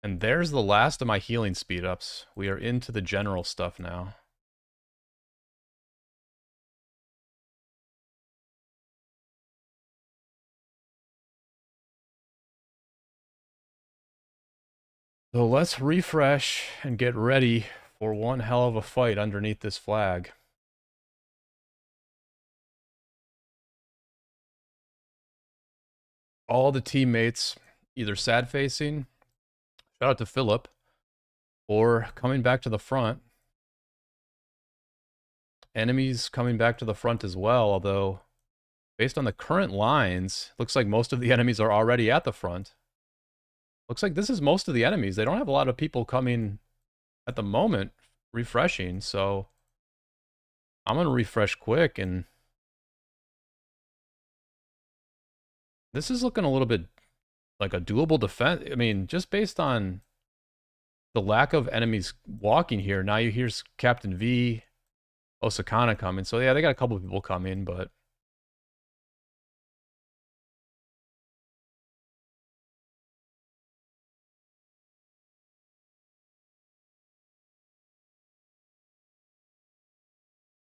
And there's the last of my healing speed ups. We are into the general stuff now. So let's refresh and get ready for one hell of a fight underneath this flag. All the teammates either sad facing, shout out to Philip, or coming back to the front. enemies coming back to the front as well, although based on the current lines, looks like most of the enemies are already at the front. Looks like this is most of the enemies. They don't have a lot of people coming at the moment refreshing, so I'm going to refresh quick, and this is looking a little bit like a doable defense. I mean, just based on the lack of enemies walking here, now you hear Captain V, Osakana coming. So yeah, they got a couple of people coming, but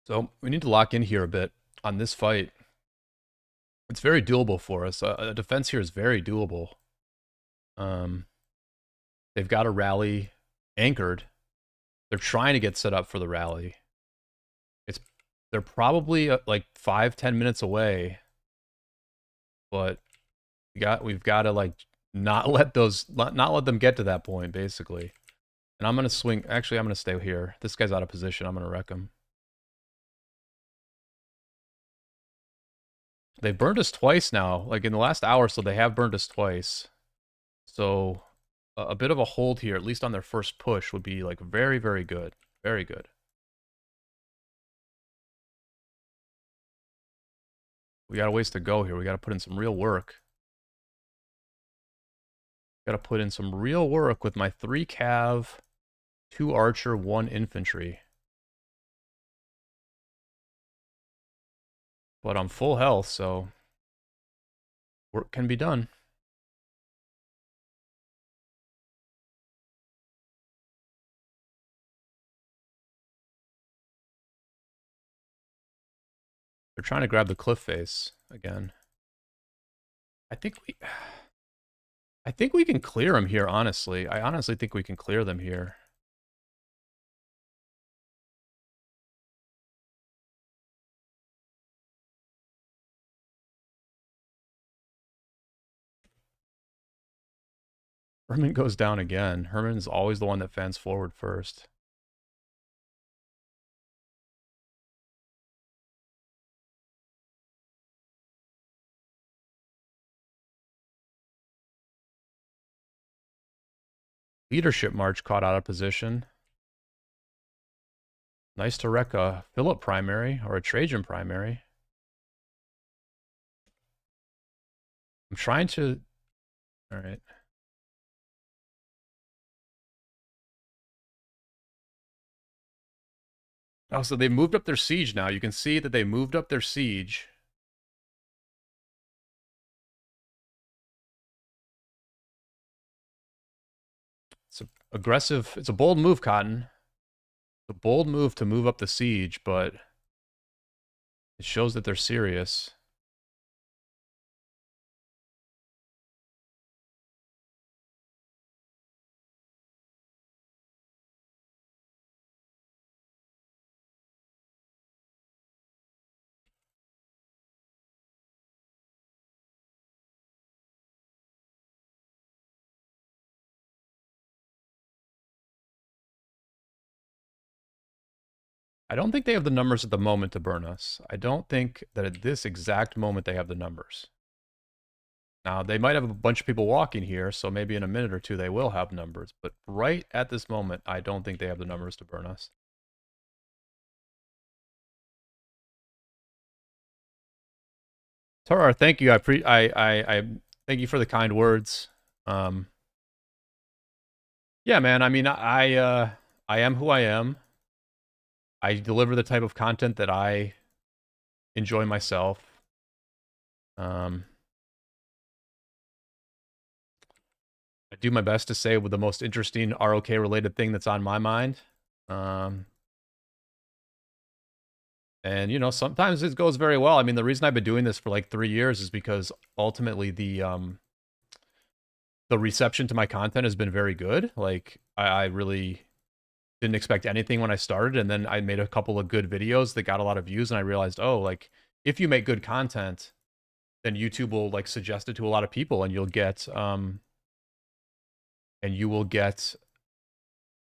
so we need to lock in here a bit on this fight. It's very doable for us. A defense here is very doable. They've got a rally anchored. They're trying to get set up for the rally. They're probably like 5-10 minutes away, but we've got to like not let them get to that point, basically. And I'm gonna swing. Actually, I'm gonna stay here. This guy's out of position. I'm gonna wreck him. They've burned us twice now. Like in the last hour, so they have burned us twice. So a bit of a hold here, at least on their first push, would be like very, very good. Very good. We got a ways to go here. We got to put in some real work. Got to put in some real work with my 3 cav, 2 archer, 1 infantry. But I'm full health, so work can be done. They're trying to grab the cliff face again. I think we can clear them here, honestly. I honestly think we can clear them here. Herman goes down again. Herman's always the one that fans forward first. Leadership March caught out of position. Nice to wreck a Philip primary or a Trajan primary. I'm trying to... All right. Oh, so they moved up their siege now. You can see that they moved up their siege. It's aggressive. It's a bold move, Cotton. It's a bold move to move up the siege, but it shows that they're serious. I don't think they have the numbers at the moment to burn us. I don't think that at this exact moment they have the numbers. Now, they might have a bunch of people walking here, so maybe in a minute or two they will have numbers. But right at this moment, I don't think they have the numbers to burn us. Tarar, thank you. I thank you for the kind words. Yeah, man. I mean, I am who I am. I deliver the type of content that I enjoy myself. I do my best to say with the most interesting ROK related thing that's on my mind. And you know, sometimes it goes very well. I mean, the reason I've been doing this for like 3 years is because ultimately the reception to my content has been very good. Like I really didn't expect anything when I started, and then I made a couple of good videos that got a lot of views, and I realized, oh, like if you make good content, then YouTube will like suggest it to a lot of people, and you'll get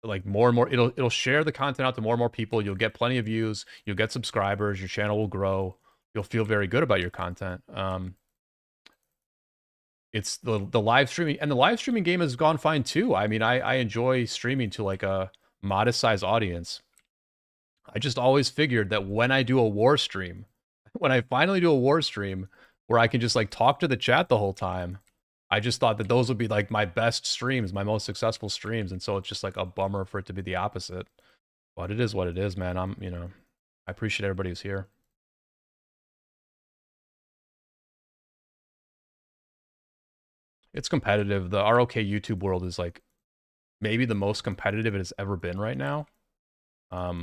like more and more, it'll share the content out to more and more people. You'll get plenty of views, you'll get subscribers, your channel will grow, you'll feel very good about your content. It's the live streaming, and the live streaming game has gone fine too. I mean, I enjoy streaming to like a modest size audience. I just always figured that when I do a war stream, when I finally do a war stream where I can just like talk to the chat the whole time, I just thought that those would be like my best streams, my most successful streams. And so it's just like a bummer for it to be the opposite. But it is what it is, man. I appreciate everybody who's here. It's competitive. The ROK YouTube world is like maybe the most competitive it has ever been right now. A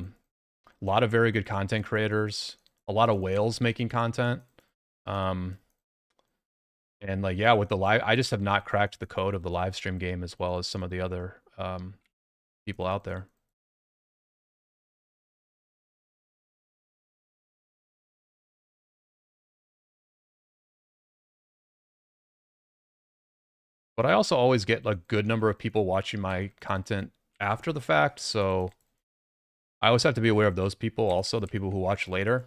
lot of very good content creators, a lot of whales making content. And like, yeah, with the live, I just have not cracked the code of the live stream game as well as some of the other people out there. But I also always get a good number of people watching my content after the fact, so I always have to be aware of those people also, the people who watch later,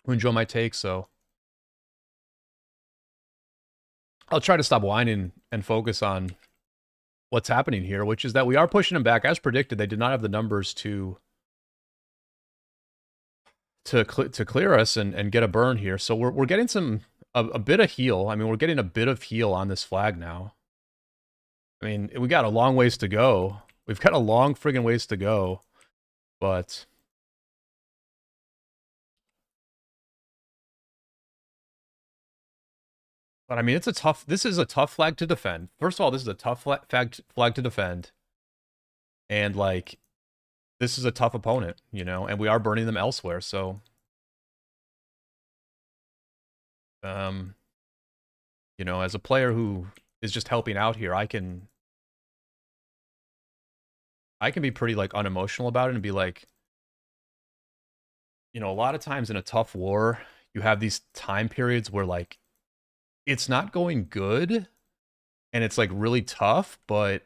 who enjoy my takes, so I'll try to stop whining and focus on what's happening here, which is that we are pushing them back. As predicted, they did not have the numbers to clear us and get a burn here, so we're getting a bit of heal. I mean, we're getting a bit of heal on this flag now. I mean, we got a long ways to go. We've got a long friggin' ways to go, but I mean, this is a tough flag to defend. First of all, this is a tough flag to defend. And like, this is a tough opponent, you know, and we are burning them elsewhere, so you know, as a player who is just helping out here, I can be pretty like unemotional about it and be like, you know, a lot of times in a tough war, you have these time periods where like it's not going good and it's like really tough, but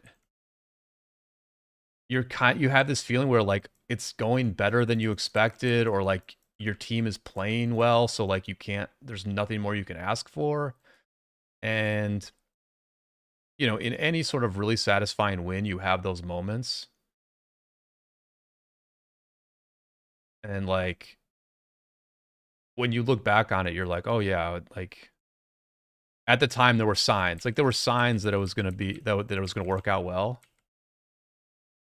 you have this feeling where like it's going better than you expected, or like your team is playing well, so like there's nothing more you can ask for. And you know, in any sort of really satisfying win, you have those moments. And like when you look back on it, you're like, oh yeah, like at the time there were signs. Like there were signs that it was gonna be that it was gonna work out well.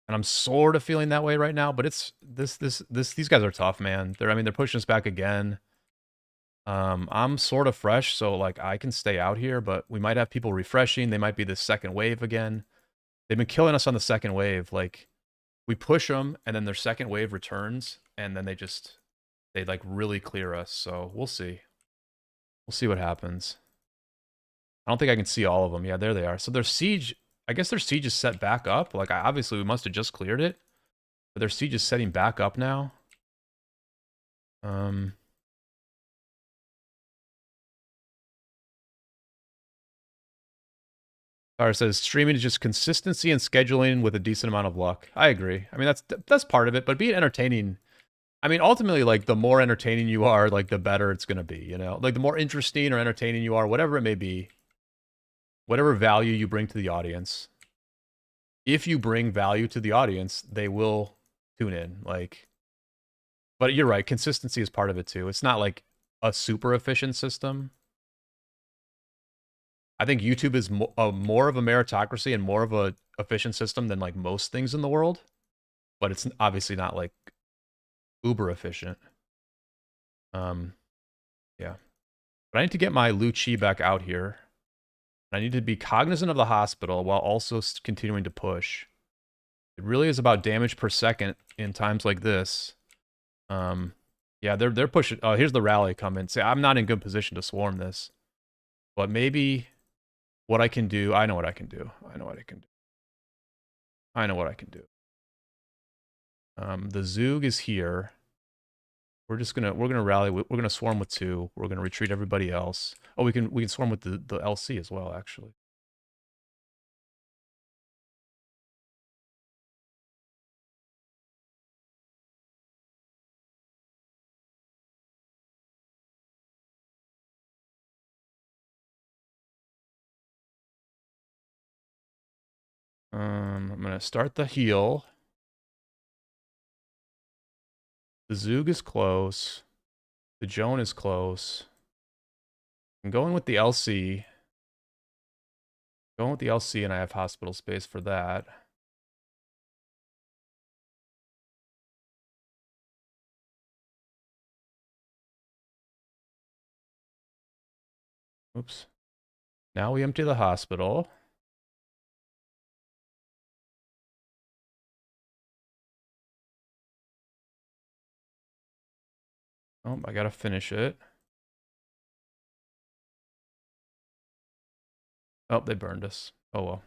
And I'm sort of feeling that way right now, but it's these guys are tough, man. They're pushing us back again. I'm sort of fresh, so like I can stay out here, but we might have people refreshing. They might be the second wave again. They've been killing us on the second wave. Like we push them and then their second wave returns and then they like really clear us. So we'll see. We'll see what happens. I don't think I can see all of them. Yeah, there they are. So their siege, I guess their siege is set back up. Like obviously we must have just cleared it, but their siege is setting back up now. Tara says streaming is just consistency and scheduling with a decent amount of luck. I agree. I mean, that's part of it, but being entertaining. I mean, ultimately, like the more entertaining you are, like the better it's gonna be. You know, like the more interesting or entertaining you are, whatever it may be, whatever value you bring to the audience. If you bring value to the audience, they will tune in. Like, but you're right. Consistency is part of it too. It's not like a super efficient system. I think YouTube is more of a meritocracy and more of a efficient system than like most things in the world, but it's obviously not like uber efficient. Yeah, but I need to get my Lu Chi back out here. I need to be cognizant of the hospital while also continuing to push. It really is about damage per second in times like this. Yeah, they're pushing. Oh, here's the rally coming. See, I'm not in good position to swarm this, but maybe what I can do. I know what I can do. I know what I can do. I know what I can do. The Zoog is here. We're gonna rally. We're gonna swarm with 2. We're gonna retreat everybody else. Oh, we can swarm with the LC as well, actually. I'm gonna start the heal. The Zoog is close. The Joan is close. I'm going with the LC. Going with the LC, and I have hospital space for that. Oops. Now we empty the hospital. Oh, I gotta finish it. Oh, they burned us. Oh, well.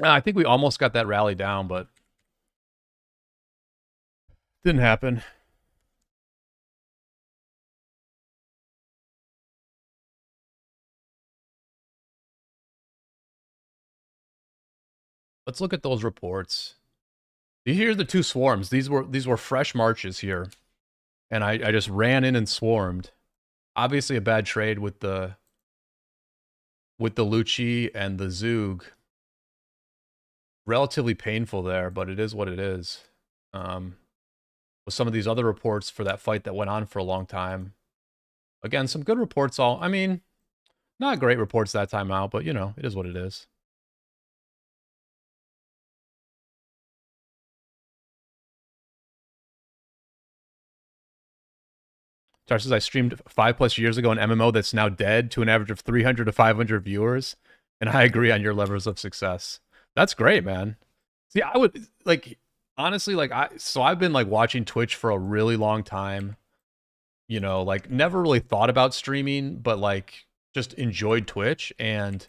I think we almost got that rally down, but didn't happen. Let's look at those reports. Here are the two swarms. These were fresh marches here. And I just ran in and swarmed. Obviously a bad trade with the Lucci and the Zoog. Relatively painful there, but it is what it is. With some of these other reports for that fight that went on for a long time. Again, some good reports I mean, not great reports that time out, but you know, it is what it is. Char says I streamed 5+ years ago an MMO that's now dead to an average of 300 to 500 viewers, and I agree on your levels of success. That's great, man. See, I would like honestly like I've been like watching Twitch for a really long time. You know, like never really thought about streaming, but like just enjoyed Twitch, and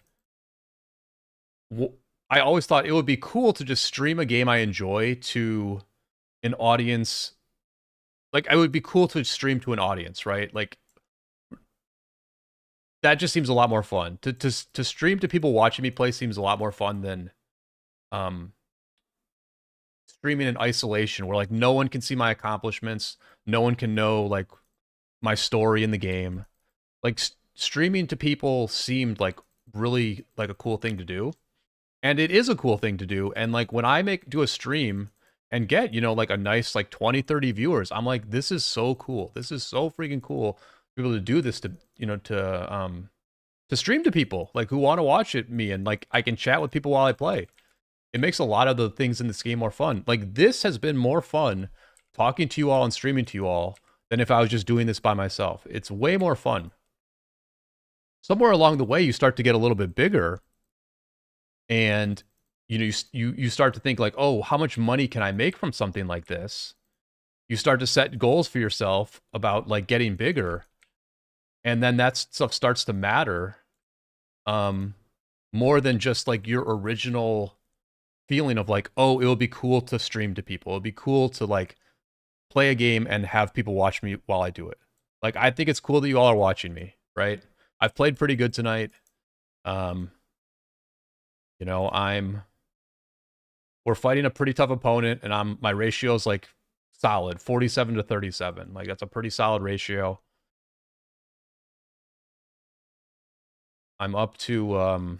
I always thought it would be cool to just stream a game I enjoy to an audience. Like, it would be cool to stream to an audience, right? Like, that just seems a lot more fun. To stream to people watching me play seems a lot more fun than streaming in isolation, where like no one can see my accomplishments, no one can know like my story in the game. Like streaming to people seemed like really like a cool thing to do. And it is a cool thing to do. And like when I do a stream and get, you know, like a nice like 20, 30 viewers, I'm like, this is so cool. This is so freaking cool to be able to do this, to, you know, to stream to people like who want to watch it me, and like I can chat with people while I play. It makes a lot of the things in this game more fun. Like this has been more fun talking to you all and streaming to you all than if I was just doing this by myself. It's way more fun. Somewhere along the way, you start to get a little bit bigger, and you know, you start to think like, oh, how much money can I make from something like this? You start to set goals for yourself about like getting bigger, and then that stuff starts to matter more than just like your original feeling of like, oh, it would be cool to stream to people. It'd be cool to like play a game and have people watch me while I do it. Like, I think it's cool that you all are watching me, right? I've played pretty good tonight. You know, we're fighting a pretty tough opponent, and my ratio is like solid, 47 to 37. Like, that's a pretty solid ratio. I'm up to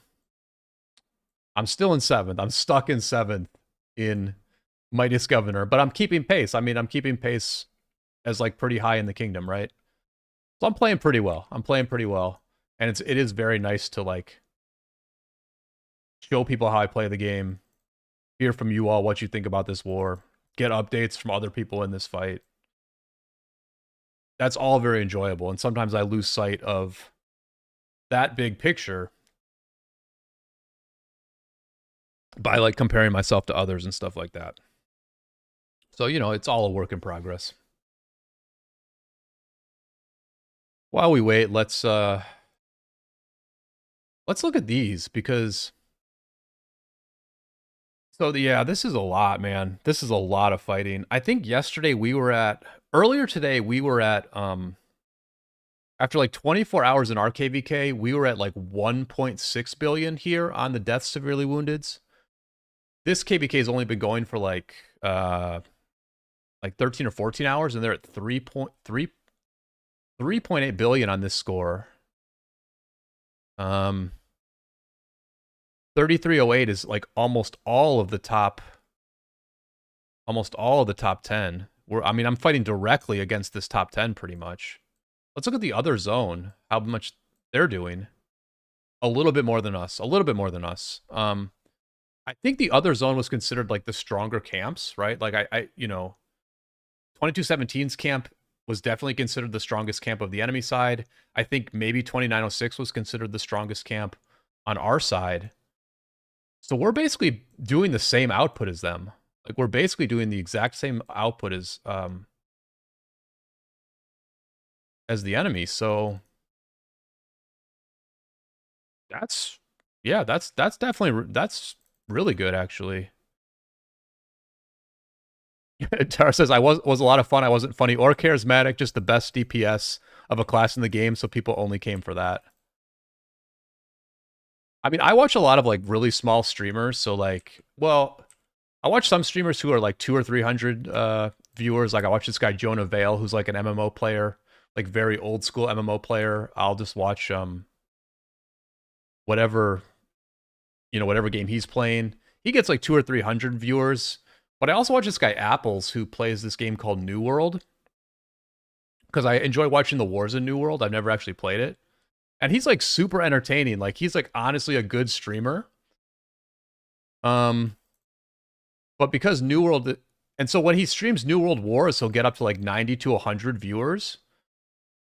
I'm still in 7th. I'm stuck in 7th in Mightiest Governor, but I'm keeping pace. I mean, I'm keeping pace as like pretty high in the kingdom, right? So I'm playing pretty well. I'm playing pretty well. And it is very nice to like show people how I play the game, hear from you all what you think about this war, get updates from other people in this fight. That's all very enjoyable. And sometimes I lose sight of that big picture by like comparing myself to others and stuff like that. So, you know, it's all a work in progress. While we wait, let's look at these, because yeah, this is a lot, man. This is a lot of fighting. I think earlier today we were at after like 24 hours in our KvK, we were at like 1.6 billion here on the deaths severely woundeds. This KvK has only been going for like 13 or 14 hours, and they're at 3.8 billion on this score. 3308 is like almost all of the top 10. I mean, I'm fighting directly against this top 10 pretty much. Let's look at the other zone, how much they're doing. A little bit more than us. A little bit more than us. I think the other zone was considered like the stronger camps, right? Like I 2217's camp was definitely considered the strongest camp of the enemy side. I think maybe 2906 was considered the strongest camp on our side. So we're basically doing the same output as them. Like we're basically doing the exact same output as the enemy. So that's definitely really good actually. Tara says I was a lot of fun. I wasn't funny or charismatic, just the best DPS of a class in the game, so people only came for that. I mean, I watch a lot of like really small streamers, so like, well, I watch some streamers who are like 200 or 300 viewers. Like I watch this guy Jonah Vale, who's like an MMO player, like very old school MMO player. I'll just watch whatever game he's playing. He gets like 200 or 300 viewers. But I also watch this guy Apples, who plays this game called New World, because I enjoy watching the wars in New World. I've never actually played it. And he's like super entertaining. Like he's like honestly a good streamer. But because New World, and so when he streams New World Wars, he'll get up to like 90 to 100 viewers.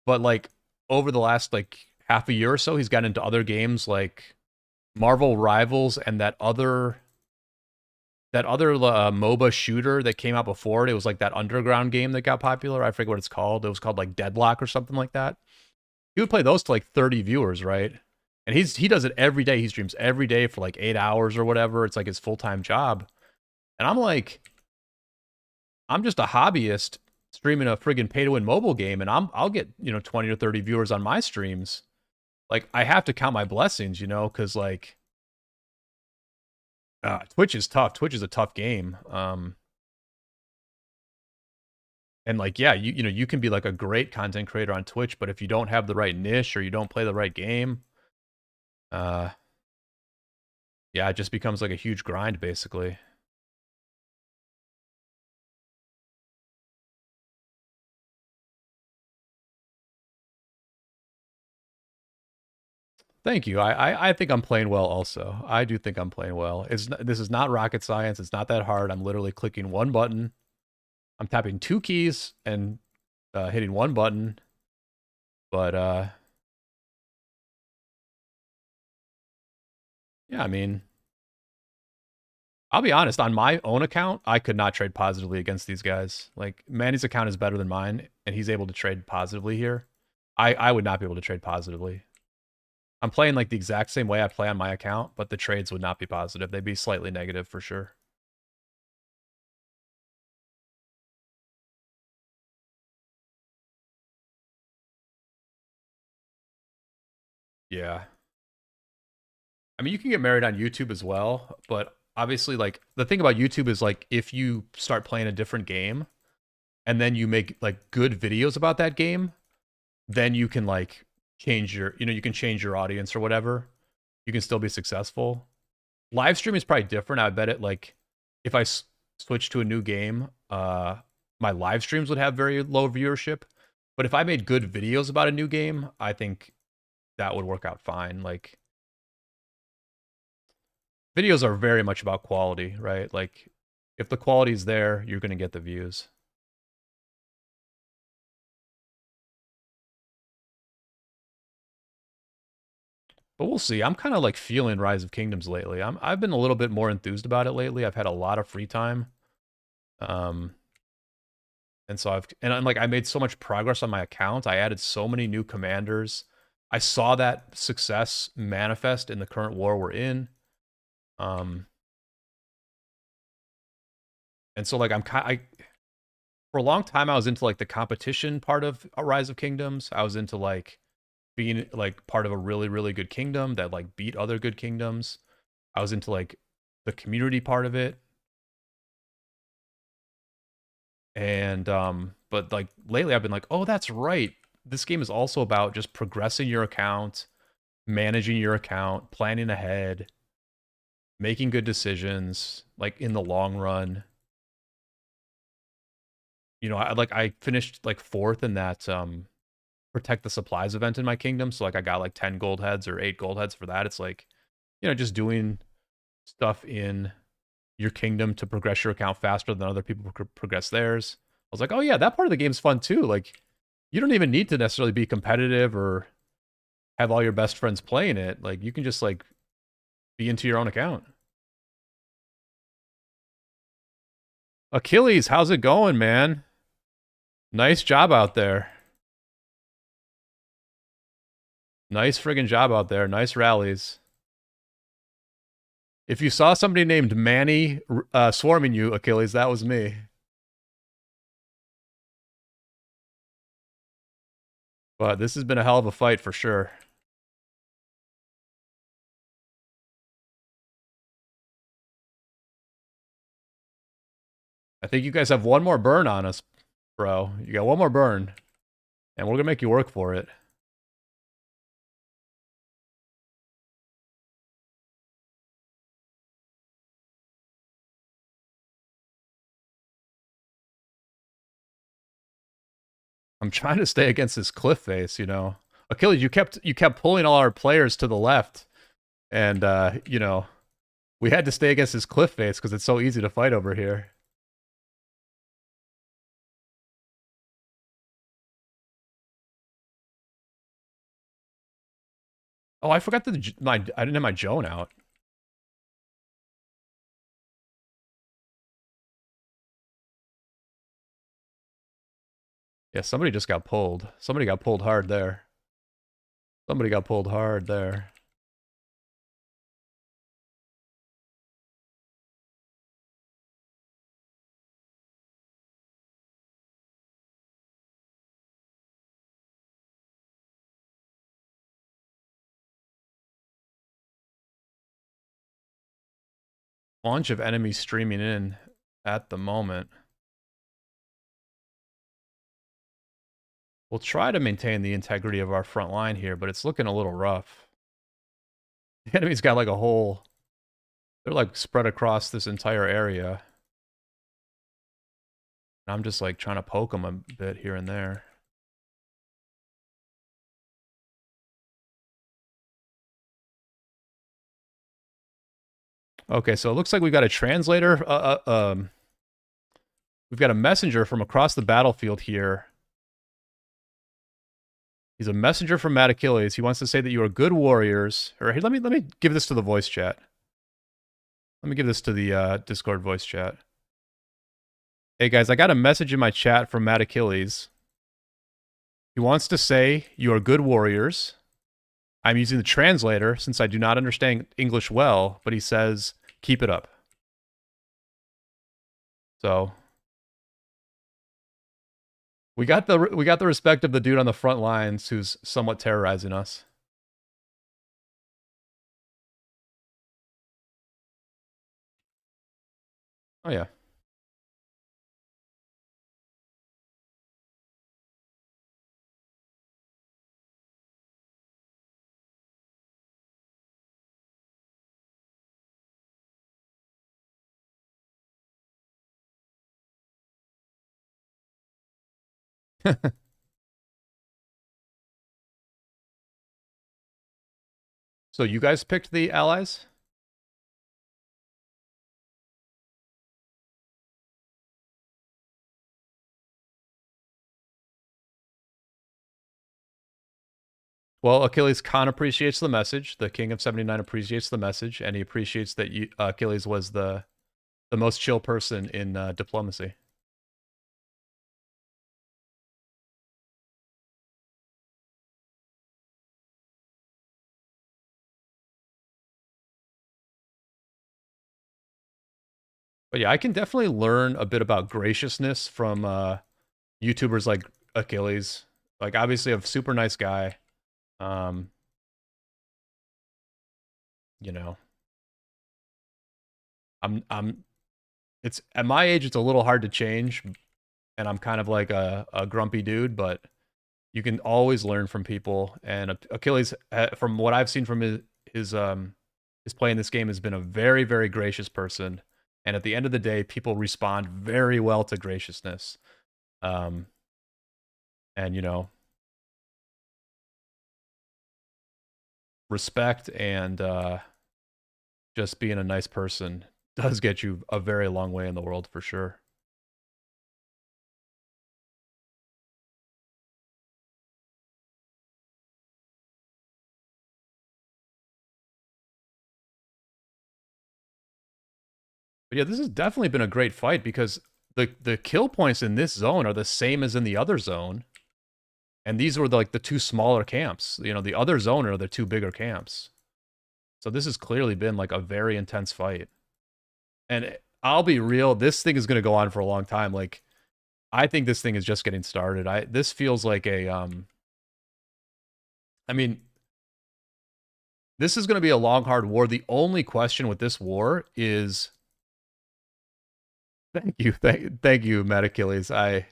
But like over the last like half a year or so, he's gotten into other games like Marvel Rivals and that other MOBA shooter that came out before it. It was like that underground game that got popular. I forget what it's called. It was called like Deadlock or something like that. He would play those to like 30 viewers, right? And he does it every day. He streams every day for like 8 hours or whatever. It's like his full-time job. And I'm like, I'm just a hobbyist streaming a friggin' pay-to-win mobile game, and I'll get 20 or 30 viewers on my streams. Like I have to count my blessings, because like Twitch is tough. Twitch is a tough game. And like, yeah, you can be like a great content creator on Twitch, but if you don't have the right niche or you don't play the right game, yeah, it just becomes like a huge grind, basically. Thank you. I think I'm playing well also. I do think I'm playing well. This is not rocket science. It's not that hard. I'm literally clicking one button. I'm tapping two keys and hitting one button. But yeah, I mean, I'll be honest, on my own account, I could not trade positively against these guys. Like Manny's account is better than mine, and he's able to trade positively here. I would not be able to trade positively. I'm playing like the exact same way I play on my account, but the trades would not be positive. They'd be slightly negative for sure. Yeah. I mean, you can get married on YouTube as well, but obviously, like, the thing about YouTube is, like, if you start playing a different game and then you make, like, good videos about that game, then you can, like, change your, you can change your audience or whatever. You can still be successful. Live stream is probably different. I bet it, like, if I switch to a new game, my live streams would have very low viewership. But if I made good videos about a new game, I think that would work out fine. Like, videos are very much about quality, right? Like, if the quality is there, you're going to get the views. But we'll see. I'm kind of like feeling Rise of Kingdoms lately. I've been a little bit more enthused about it lately. I've had a lot of free time. And so I made so much progress on my account. I added so many new commanders. I saw that success manifest in the current war we're in. And so like for a long time I was into like the competition part of a Rise of Kingdoms. I was into like being like part of a really, really good kingdom that like beat other good kingdoms. I was into like the community part of it. And but like lately I've been like, oh, that's right. This game is also about just progressing your account, managing your account, planning ahead. making good decisions, like in the long run. You know, I finished like 4th in that protect the supplies event in my kingdom. So like I got like 10 gold heads or 8 gold heads for that. It's like, you know, just doing stuff in your kingdom to progress your account faster than other people progress theirs. I was like, oh yeah, that part of the game's fun too. Like, you don't even need to necessarily be competitive or have all your best friends playing it. Like, you can just like be into your own account. Achilles, how's it going, man? Nice job out there. Nice friggin' job out there. Nice rallies. If you saw somebody named Manny swarming you, Achilles, that was me. But this has been a hell of a fight for sure. I think you guys have one more burn on us, bro. You got one more burn. And we're going to make you work for it. I'm trying to stay against this cliff face, you know. Achilles, you kept pulling all our players to the left. And, you know, we had to stay against this cliff face because it's so easy to fight over here. Oh, I forgot that I didn't have my Joan out. Yeah, somebody just got pulled. Somebody got pulled hard there. Somebody got pulled hard there. Bunch of enemies streaming in at the moment. We'll try to maintain the integrity of our front line here, but it's looking a little rough. The enemy's got like a whole... They're like spread across this entire area. And I'm just like trying to poke them a bit here and there. Okay, so it looks like we've got a translator. We've got a messenger from across the battlefield here. He's a messenger from Mad Achilles. He wants to say that you are good warriors. Or hey, let me give this to the voice chat. Let me give this to the Discord voice chat. Hey guys, I got a message in my chat from Mad Achilles. He wants to say you are good warriors. I'm using the translator since I do not understand English well, but he says keep it up. So we got the respect of the dude on the front lines who's somewhat terrorizing us. Oh yeah. So you guys picked the allies? Well, Achilles Khan appreciates the message. The King of 79 appreciates the message, and he appreciates that Achilles was the most chill person in diplomacy. But yeah, I can definitely learn a bit about graciousness from YouTubers like Achilles. Like, obviously, a super nice guy. You know, it's at my age, it's a little hard to change, and I'm kind of like a grumpy dude, but you can always learn from people. And Achilles, from what I've seen from his is playing this game has been a very, very gracious person. And at the end of the day, people respond very well to graciousness. And, you know, respect and just being a nice person does get you a very long way in the world for sure. But yeah, this has definitely been a great fight because the kill points in this zone are the same as in the other zone. And these were like the two smaller camps. You know, the other zone are the two bigger camps. So this has clearly been like a very intense fight. And I'll be real, this thing is going to go on for a long time. Like, I think this thing is just getting started. This feels like a I mean, this is going to be a long, hard war. The only question with this war is, thank you, thank you, Matt Achilles. I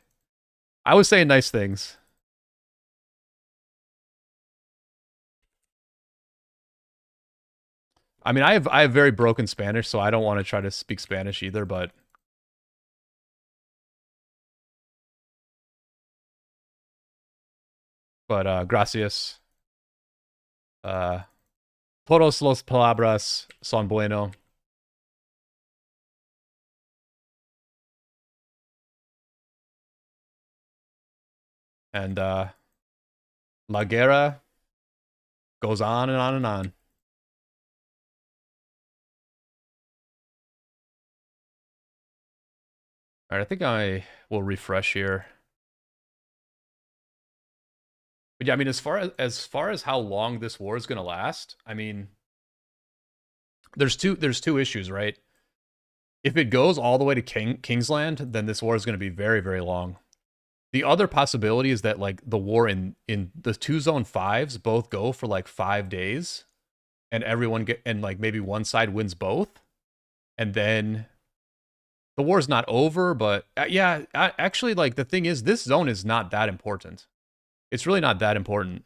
was saying nice things. I mean, I have very broken Spanish, so I don't want to try to speak Spanish either, but gracias. Todos los palabras son bueno. And La Guerra goes on and on and on. All right, I think I will refresh here. But yeah, I mean, as far as how long this war is going to last, I mean, there's two issues, right? If it goes all the way to Kingsland, then this war is going to be very, very long. The other possibility is that like the war in the two zone fives both go for like 5 days, and everyone and like maybe one side wins both, and then the war's not over. But yeah, actually, like the thing is, this zone is not that important. It's really not that important.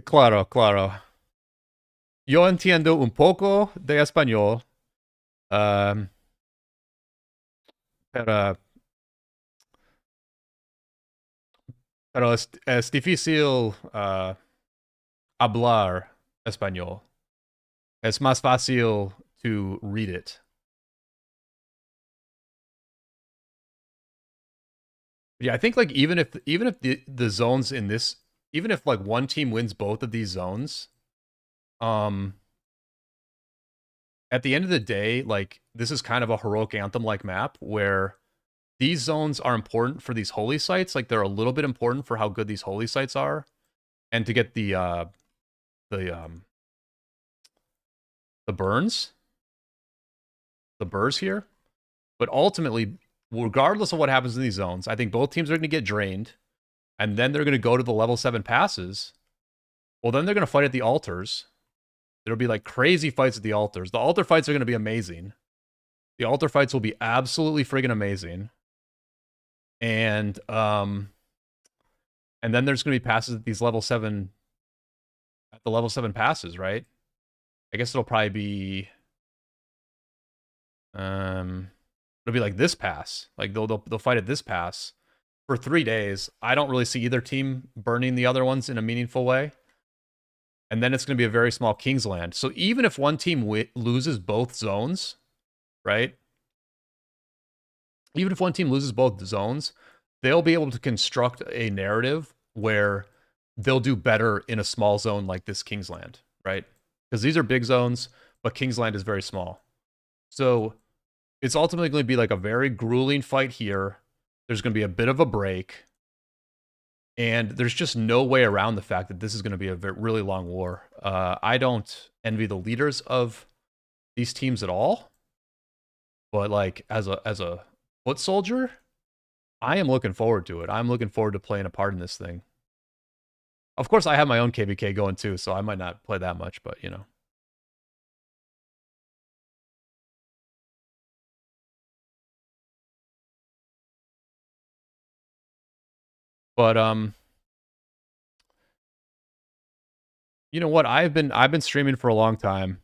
Claro, claro. Yo entiendo un poco de español, um, pero, pero es difícil hablar español. Es más fácil to read it. Yeah, I think like even if the zones in this, even if like one team wins both of these zones, at the end of the day, like this is kind of a heroic anthem like map where these zones are important for these holy sites. Like they're a little bit important for how good these holy sites are, and to get the burns, the burrs here. But ultimately, regardless of what happens in these zones, I think both teams are going to get drained, and then they're going to go to the level 7 passes. Well, then they're going to fight at the altars. There'll be like crazy fights at the altars. The altar fights are going to be amazing. The altar fights will be absolutely friggin' amazing. And then there's going to be passes at these level 7 passes, right? I guess it'll probably be it'll be like this pass. Like they'll fight at this pass for 3 days. I don't really see either team burning the other ones in a meaningful way. And then it's going to be a very small Kingsland. So even if one team loses both zones, right? Even if one team loses both zones, they'll be able to construct a narrative where they'll do better in a small zone like this Kingsland, right? Because these are big zones, but Kingsland is very small. So it's ultimately going to be like a very grueling fight here. There's going to be a bit of a break. And there's just no way around the fact that this is going to be a really long war. I don't envy the leaders of these teams at all. But like as a foot soldier, I am looking forward to it. I'm looking forward to playing a part in this thing. Of course, I have my own KvK going too, so I might not play that much, but you know. But You know what? I've been streaming for a long time.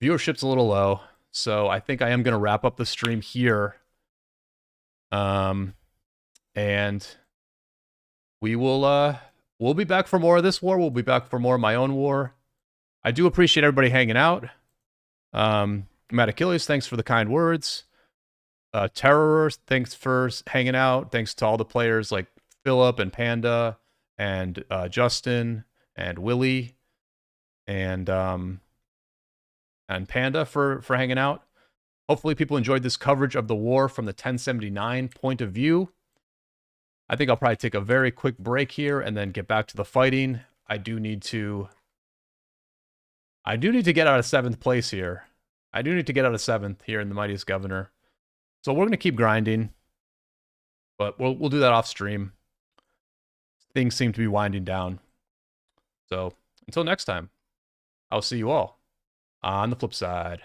Viewership's a little low, so I think I am going to wrap up the stream here. And we'll be back for more of this war. We'll be back for more of my own war. I do appreciate everybody hanging out. Matt Achilles, thanks for the kind words. Terror, thanks for hanging out. Thanks to all the players like Philip and Panda and Justin and Willie and Panda for hanging out. Hopefully people enjoyed this coverage of the war from the 1079 point of view. I think I'll probably take a very quick break here and then get back to the fighting. I do need to get out of 7th place here. I do need to get out of 7th here in the Mightiest Governor. So we're going to keep grinding, but we'll do that off stream. Things seem to be winding down. So until next time, I'll see you all on the flip side.